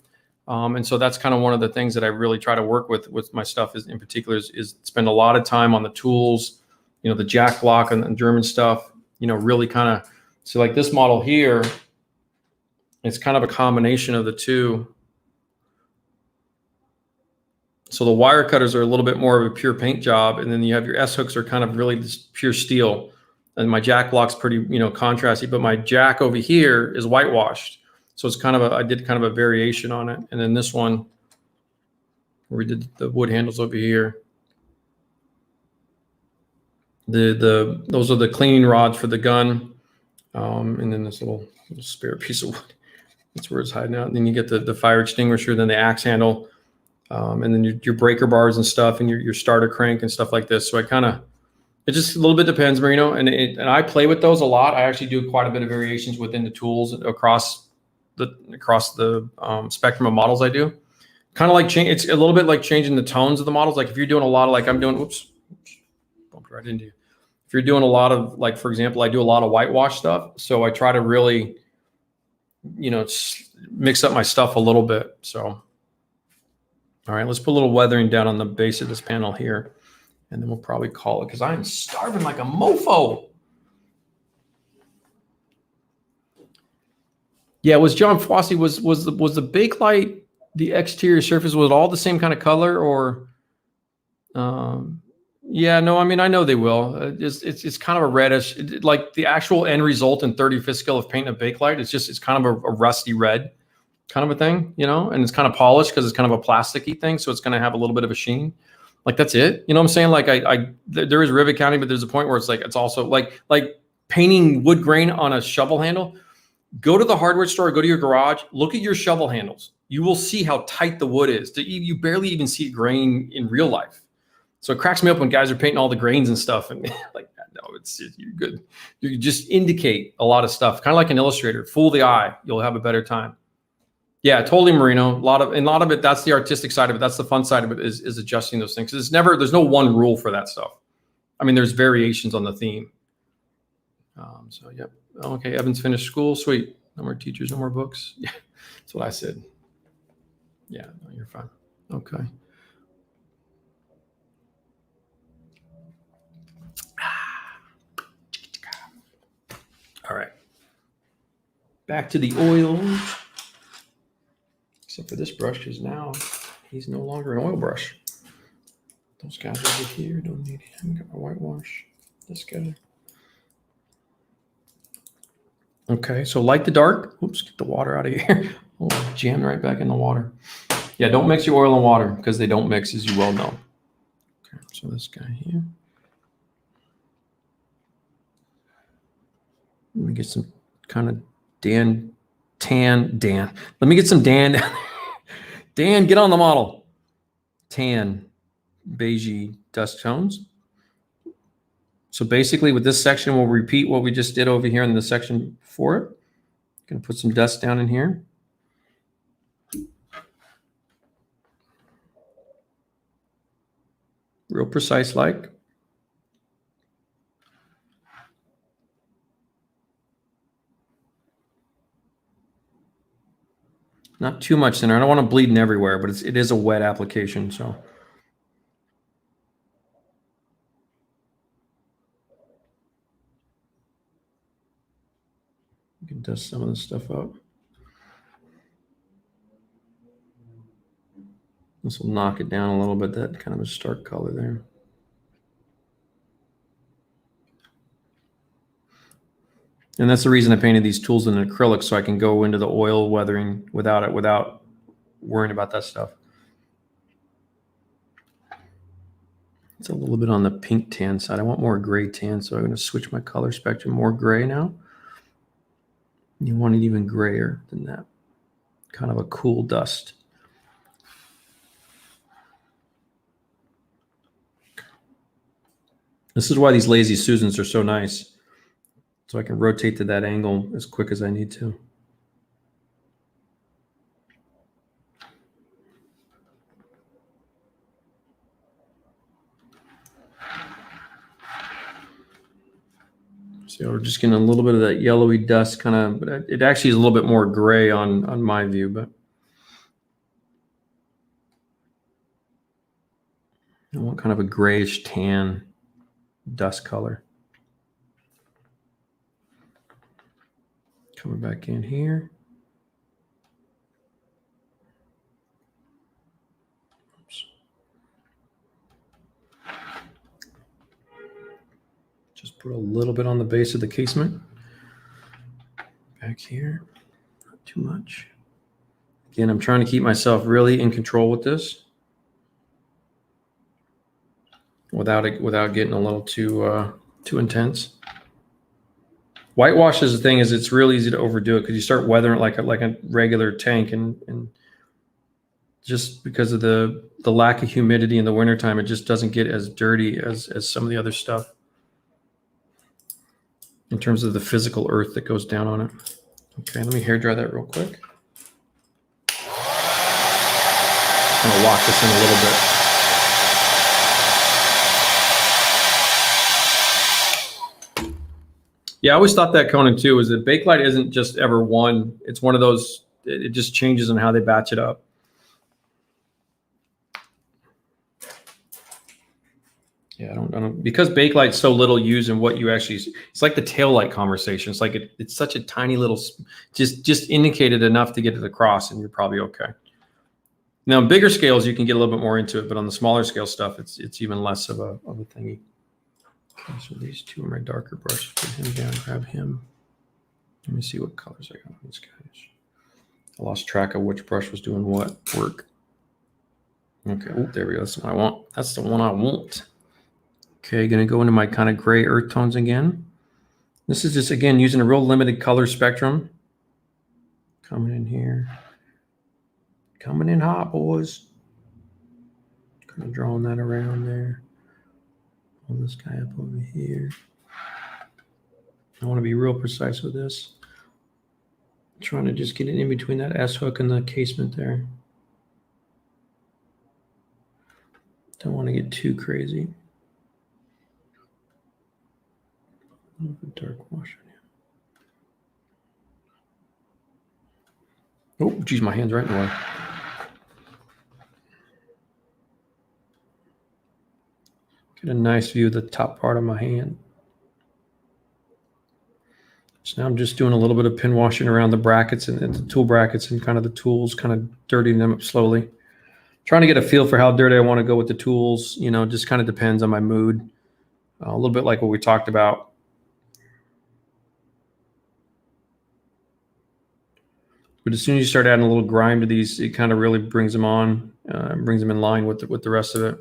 A: And so that's kind of one of the things that I really try to work with my stuff is in particular is spend a lot of time on the tools, the jack block and German stuff, really kind of, so like this model here, it's kind of a combination of the two. So the wire cutters are a little bit more of a pure paint job, and then you have your S hooks are kind of really just pure steel. And my jack block's pretty, contrasty, but my jack over here is whitewashed. So it's kind of I did kind of a variation on it. And then this one, where we did the wood handles over here. Those are the cleaning rods for the gun. And then this little spare piece of wood. That's where it's hiding out. And then you get the fire extinguisher, then the axe handle. And then your breaker bars and stuff, and your starter crank and stuff like this. So it just a little bit depends, Marino. And I play with those a lot. I actually do quite a bit of variations within the tools across the spectrum of models I do. Kind of like it's a little bit like changing the tones of the models. Like if you're doing a lot of like I'm doing, oops, bumped right into you. If you're doing a lot of like, for example, I do a lot of whitewash stuff. So I try to really, mix up my stuff a little bit. So. All right, let's put a little weathering down on the base of this panel here, and then we'll probably call it, because I'm starving like a mofo. Yeah, was John Fossey, was the Bakelite, the exterior surface, was it all the same kind of color, or? Yeah, no, I mean, I know they will. It's kind of a reddish, like the actual end result in 35th scale of paint of Bakelite. It's kind of a rusty red kind of a thing, and it's kind of polished because it's kind of a plasticky thing. So it's going to have a little bit of a sheen. Like that's it. You know what I'm saying? Like there is rivet counting, but there's a point where it's like, it's also like painting wood grain on a shovel handle. Go to the hardware store, go to your garage, look at your shovel handles. You will see how tight the wood is. You barely even see grain in real life. So it cracks me up when guys are painting all the grains and stuff. And like, no, you're good. You just indicate a lot of stuff, kind of like an illustrator. Fool the eye, you'll have a better time. Yeah, totally, Marino. A lot of it. That's the artistic side of it. That's the fun side of it is adjusting those things. There's no one rule for that stuff. I mean, there's variations on the theme. So yep. Okay, Evan's finished school. Sweet. No more teachers, no more books. Yeah, that's what I said. Yeah, no, you're fine. Okay. All right. Back to the oils. Except for this brush, because now he's no longer an oil brush. Those guys over here don't need him. Got my whitewash. This guy. Okay, so light to dark. Oops, get the water out of here. Oh, jammed right back in the water. Yeah, don't mix your oil and water because they don't mix, as you well know. Okay, so this guy here. Let me get some kind of Dan. Let me get some Dan. Dan, get on the model. Tan, beigey dust tones. So basically with this section, we'll repeat what we just did over here in the section for it. Gonna put some dust down in here. Real precise like. Not too much in there. I don't want to bleeding everywhere, but it is a wet application, so. You can dust some of this stuff up. This will knock it down a little bit, that kind of a stark color there. And that's the reason I painted these tools in acrylic, so I can go into the oil weathering without worrying about that stuff. It's a little bit on the pink tan side. I want more gray tan, so I'm going to switch my color spectrum more gray now. You want it even grayer than that. Kind of a cool dust. This is why these Lazy Susans are so nice. So I can rotate to that angle as quick as I need to. So we're just getting a little bit of that yellowy dust kind of, but it actually is a little bit more gray on my view, but I want kind of a grayish tan dust color. Coming back in here. Oops. Just put a little bit on the base of the casement. Back here, not too much. Again, I'm trying to keep myself really in control with this without getting a little too intense. Whitewash is the thing, is it's real easy to overdo it because you start weathering it like a regular tank, and just because of the lack of humidity in the wintertime, it just doesn't get as dirty as some of the other stuff in terms of the physical earth that goes down on it. Okay, let me hair dry that real quick. I'm gonna lock this in a little bit. Yeah, I always thought that, Conan, too, is that Bakelite isn't just ever one. It's one of those, it just changes on how they batch it up. Yeah, I don't, because Bakelite's so little used in what you actually, it's like the taillight conversation. It's like it's such a tiny little, just indicated enough to get it across, and you're probably okay. Now, on bigger scales, you can get a little bit more into it, but on the smaller scale stuff, it's even less of a thingy. Okay, so these two are my darker brushes. Put him down, grab him. Let me see what colors I got on these guys. I lost track of which brush was doing what work. Okay, oh, there we go. That's the one I want. That's the one I want. Okay, gonna go into my kind of gray earth tones again. This is just, again, using a real limited color spectrum. Coming in here. Coming in hot, boys. Kind of drawing that around there. Pull this guy up over here. I want to be real precise with this. I'm trying to just get it in between that S hook and the casement there. Don't want to get too crazy. A little bit dark wash on here. Oh, geez, my hand's right in the way. Get a nice view of the top part of my hand. So now I'm just doing a little bit of pin washing around the brackets and the tool brackets and kind of the tools, kind of dirtying them up slowly. Trying to get a feel for how dirty I want to go with the tools. You know, just kind of depends on my mood. A little bit like what we talked about. But as soon as you start adding a little grime to these, it kind of really brings them on, brings them in line with the rest of it.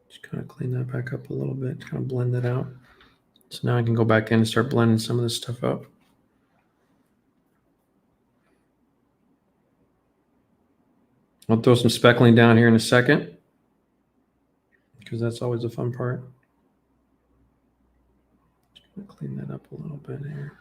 A: Just kind of clean that back up a little bit, kind of blend that out. So now I can go back in and start blending some of this stuff up. I'll throw some speckling down here in a second, because that's always a fun part. Just gonna clean that up a little bit here.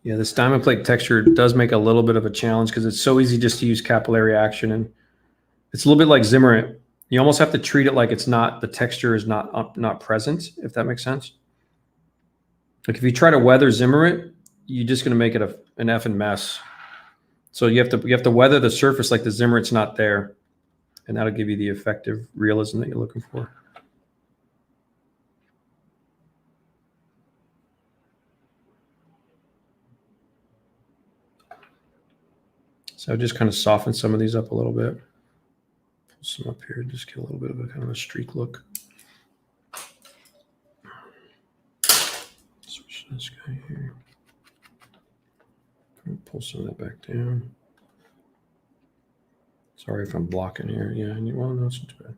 A: Yeah, this diamond plate texture does make a little bit of a challenge because it's so easy just to use capillary action, and it's a little bit like Zimmerant. You almost have to treat it like it's not, the texture is not present, if that makes sense. Like if you try to weather Zimmerant, you're just going to make it an effing mess. So you have to weather the surface like the Zimmerant's not there, and that'll give you the effective realism that you're looking for. So just kind of soften some of these up a little bit. Pull some up here, just get a little bit of a kind of a streak look. Switch this guy here. Pull some of that back down. Sorry if I'm blocking here. Yeah, well, no, it's not too bad.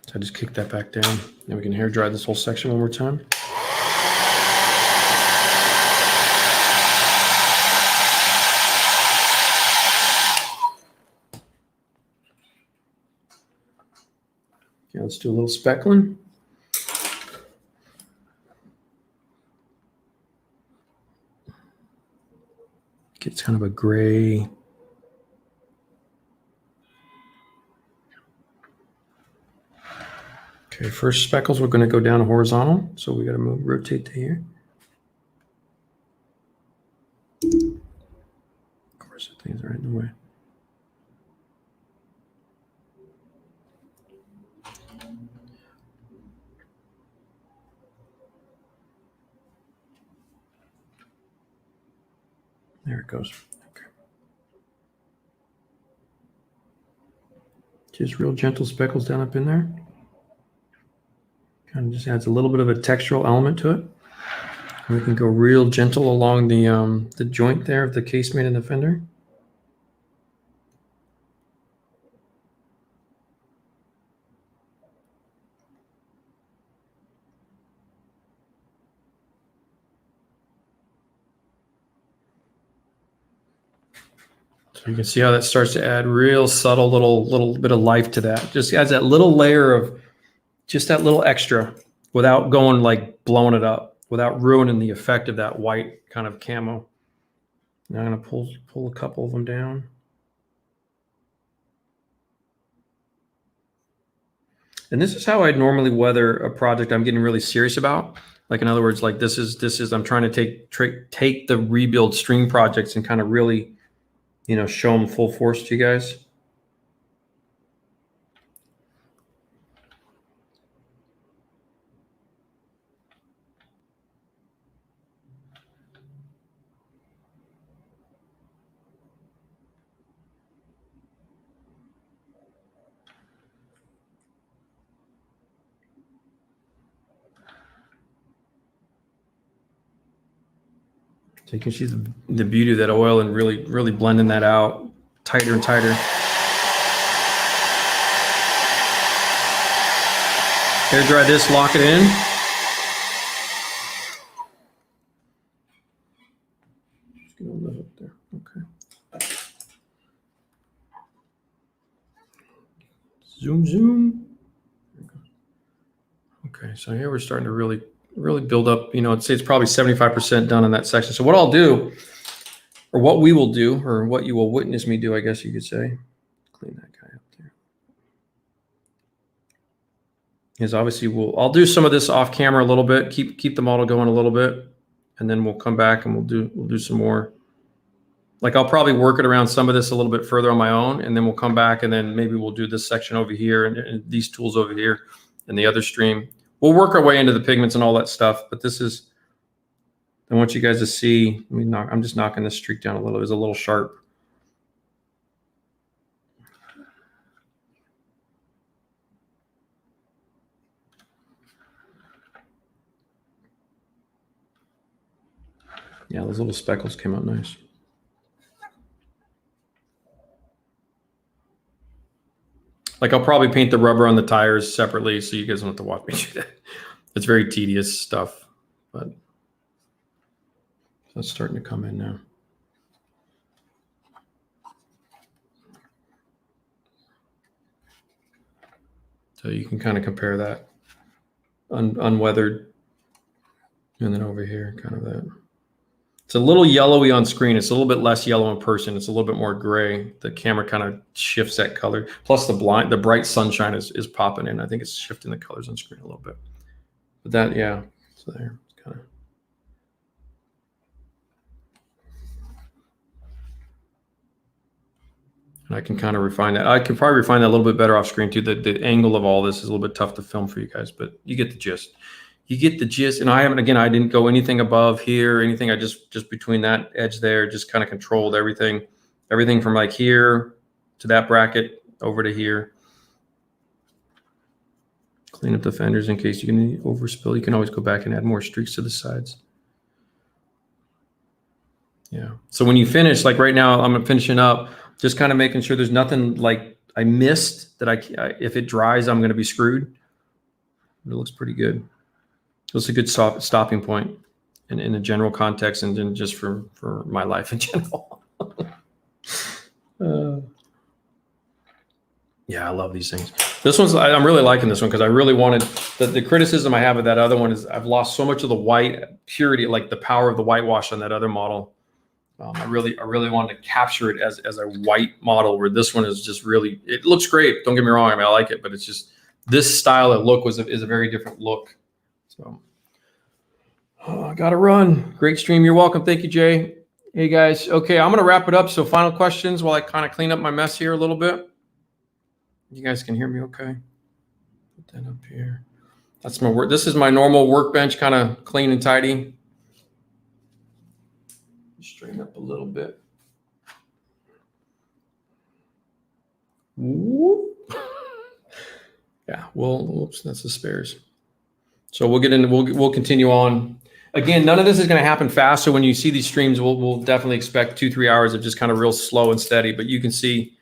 A: So I just kick that back down. Now we can hair dry this whole section one more time. Okay, let's do a little speckling. It's kind of a gray. Okay, first speckles, we're going to go down horizontal. So we got to rotate to here. Of course, that thing's right in the way. There it goes. Okay. Just real gentle speckles down up in there. Kind of just adds a little bit of a textural element to it. And we can go real gentle along the joint there of the casemate and the fender. So you can see how that starts to add real subtle little bit of life to that. Just adds that little layer of just that little extra without going like blowing it up, without ruining the effect of that white kind of camo. Now I'm going to pull a couple of them down. And this is how I'd normally weather a project I'm getting really serious about. Like in other words, like this is I'm trying to take the rebuild stream projects and kind of really, you know, show them full force to you guys. So you can see the beauty of that oil and really blending that out tighter and tighter. Hair dry this, lock it in. Just get all that up there. Okay. Zoom. Okay, so here we're starting to really build up. You know, I'd say it's probably 75% done in that section. So what I'll do, or what we will do, or what you will witness me do, I guess you could say, clean that guy up there, is obviously I'll do some of this off camera a little bit, keep the model going a little bit, and then we'll come back and we'll do some more. Like I'll probably work it around some of this a little bit further on my own, and then we'll come back and then maybe we'll do this section over here and these tools over here and the other stream. We'll work our way into the pigments and all that stuff, but this is I want you guys to see, I'm just knocking this streak down a little. It's a little sharp. Yeah, those little speckles came out nice. Like I'll probably paint the rubber on the tires separately so you guys don't have to watch me do that. It's very tedious stuff, but that's starting to come in now. So you can kind of compare that unweathered, and then over here, kind of that. It's a little yellowy on screen. It's a little bit less yellow in person. It's a little bit more gray. The camera kind of shifts that color. Plus the bright sunshine is popping in. I think it's shifting the colors on screen a little bit. But that, yeah, so there, it's kind of. And I can kind of refine that. I can probably refine that a little bit better off screen too. The angle of all this is a little bit tough to film for you guys, but you get the gist. You get the gist. And I didn't go anything above here, anything. I just between that edge there, just kind of controlled everything from like here to that bracket over to here. Clean up the fenders in case you can overspill. You can always go back and add more streaks to the sides. Yeah. So when you finish, like right now, I'm finishing up, just kind of making sure there's nothing like I missed that if it dries, I'm going to be screwed. It looks pretty good. It's a good stopping point in a general context, and then just for my life in general. Yeah, I love these things. This one's, I'm really liking this one because I really wanted, the criticism I have of that other one is I've lost so much of the white purity, like the power of the whitewash on that other model. I really wanted to capture it as a white model, where this one is just really, it looks great. Don't get me wrong. I mean, I like it, but it's just this style of look is a very different look. So I got to run. Great stream. You're welcome. Thank you, Jay. Hey guys. Okay. I'm going to wrap it up. So final questions while I kind of clean up my mess here a little bit. You guys can hear me okay? Put that up here. That's my work. This is my normal workbench, kind of clean and tidy. Straighten up a little bit. Whoop. Yeah, well, whoops, that's the spares. So we'll get into, we'll continue on. Again, none of this is going to happen fast. So when you see these streams, we'll definitely expect 2-3 hours of just kind of real slow and steady. But you can see,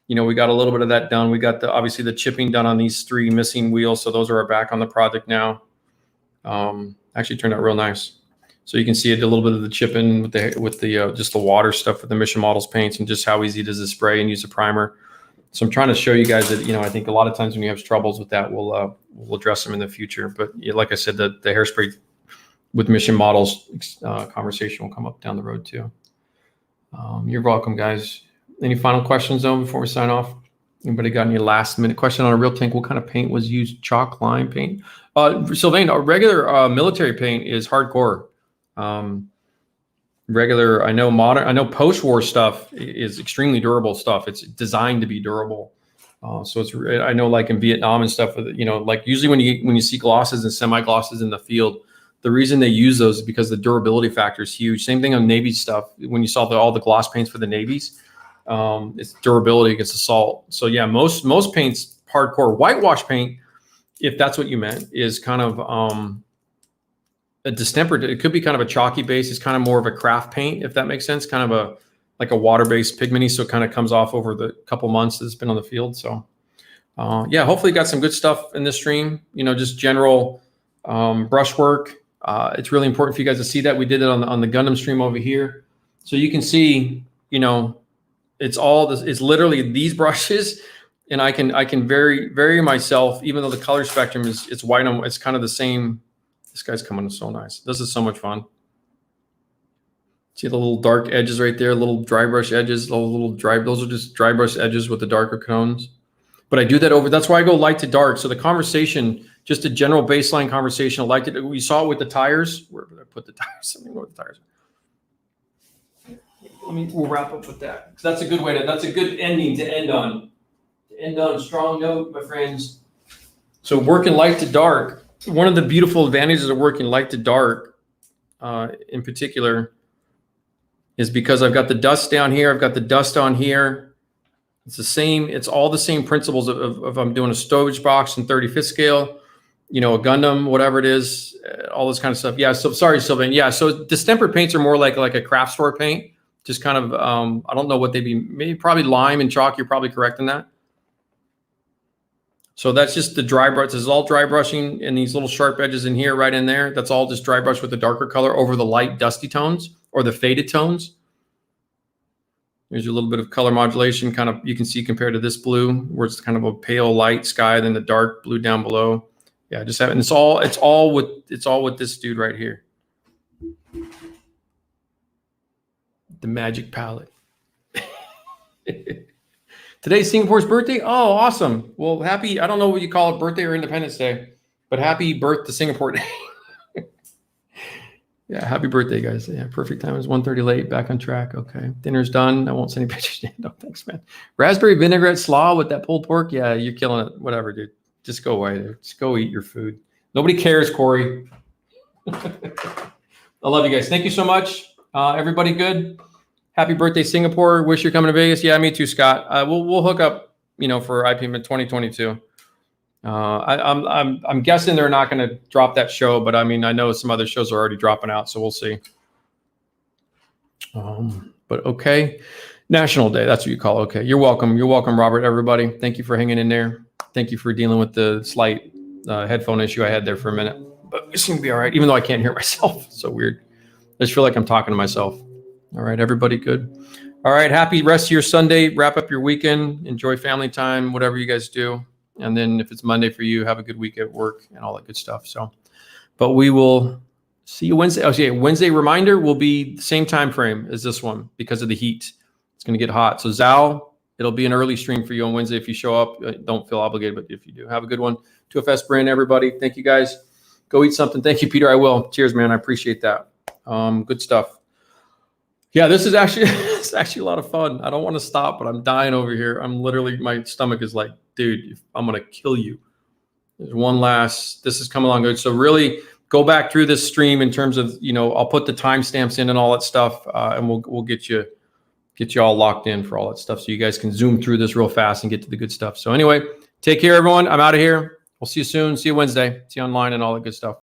A: we got a little bit of that done. We got obviously the chipping done on these 3 missing wheels. So those are back on the project now. Actually turned out real nice. So you can see it, a little bit of the chipping with the just the water stuff with the Mission Models paints, and just how easy it is to spray and use a primer. So I'm trying to show you guys that, I think a lot of times when you have troubles with that, we'll address them in the future. But like I said, the hairspray with Mission Models conversation will come up down the road too. You're welcome, guys. Any final questions though before we sign off? Anybody got any last minute question on a real tank? What kind of paint was used? Chalk, lime paint? Sylvain, a regular military paint is hardcore. Regular, I know post-war stuff is extremely durable stuff. It's designed to be durable. So I know like in Vietnam and stuff, like usually when you see glosses and semi-glosses in the field, the reason they use those is because the durability factor is huge. Same thing on Navy stuff. When you saw all the gloss paints for the Navies, it's durability against assault. So yeah, most paints, hardcore. Whitewash paint, if that's what you meant, is kind of a distempered. It could be kind of a chalky base. It's kind of more of a craft paint, if that makes sense. Kind of like a water-based pigmenty, so it kind of comes off over the couple months that it's been on the field. So yeah, hopefully got some good stuff in this stream. Just general brushwork. It's really important for you guys to see that. We did it on the Gundam stream over here, so you can see. It's all this. It's literally these brushes, and I can vary myself, even though the color spectrum it's white on. It's kind of the same. This guy's coming so nice. This is so much fun. See the little dark edges right there, little dry brush edges, those are just dry brush edges with the darker cones. But I do that that's why I go light to dark. So the conversation, just a general baseline conversation, we saw it with the tires. Where did I put the tires? Let me know what the tires are. We'll wrap up with that. That's a good that's a good ending to end on. To end on a strong note, my friends. So working light to dark. One of the beautiful advantages of working light to dark in particular is because I've got the dust down here. I've got the dust on here. It's the same. It's all the same principles of I'm doing a stowage box in 35th scale, you know, a Gundam, whatever it is, all this kind of stuff. Yeah. So sorry, Sylvain. Yeah. So distempered paints are more like a craft store paint. Just kind of, I don't know what they'd be, maybe probably lime and chalk. You're probably correct in that. So that's just the dry brush. This is all dry brushing, and these little sharp edges in here, right in there. That's all just dry brush with the darker color over the light dusty tones or the faded tones. There's a little bit of color modulation, kind of, you can see compared to this blue, where it's kind of a pale light sky, then the dark blue down below. Yeah, just having, it's all with this dude right here. The magic palette. Today's Singapore's birthday. Oh, awesome. Well, happy, I don't know what you call it, birthday or Independence Day, but happy birth to Singapore Day. Yeah, happy birthday, guys. Yeah, perfect time. It's 1:30 late, back on track. Okay, dinner's done. I won't send any pictures. No, thanks, man. Raspberry vinaigrette slaw with that pulled pork. Yeah, you're killing it. Whatever, dude. Just go away there. Just go eat your food. Nobody cares, Corey. I love you guys. Thank you so much. Everybody good? Happy birthday, Singapore. Wish you're coming to Vegas. Yeah, me too, Scott. We'll hook up, you know, for IPM in 2022. I'm guessing they're not going to drop that show, but I mean, I know some other shows are already dropping out, so we'll see. But okay, National Day. That's what you call it. Okay, you're welcome. You're welcome, Robert. Everybody, thank you for hanging in there. Thank you for dealing with the slight headphone issue I had there for a minute, but it seemed to be all right, even though I can't hear myself. It's so weird. I just feel like I'm talking to myself. All right, everybody good? All right, happy rest of your Sunday. Wrap up your weekend. Enjoy family time, whatever you guys do. And then if it's Monday for you, have a good week at work and all that good stuff. So, but we will see you Wednesday. Okay, Wednesday reminder will be the same time frame as this one because of the heat. It's going to get hot. So Zal, it'll be an early stream for you on Wednesday if you show up. Don't feel obligated, but if you do, have a good one. 2FS brand, everybody. Thank you, guys. Go eat something. Thank you, Peter. I will. Cheers, man. I appreciate that. Good stuff. Yeah, this is actually it's actually a lot of fun. I don't want to stop, but I'm dying over here. I'm literally, my stomach is like, dude, I'm gonna kill you. There's one last. This is coming along good. So really go back through this stream in terms of, you know, I'll put the timestamps in and all that stuff, and we'll get you all locked in for all that stuff, so you guys can zoom through this real fast and get to the good stuff. So anyway, take care, everyone. I'm out of here. We'll see you soon. See you Wednesday. See you online and all that good stuff.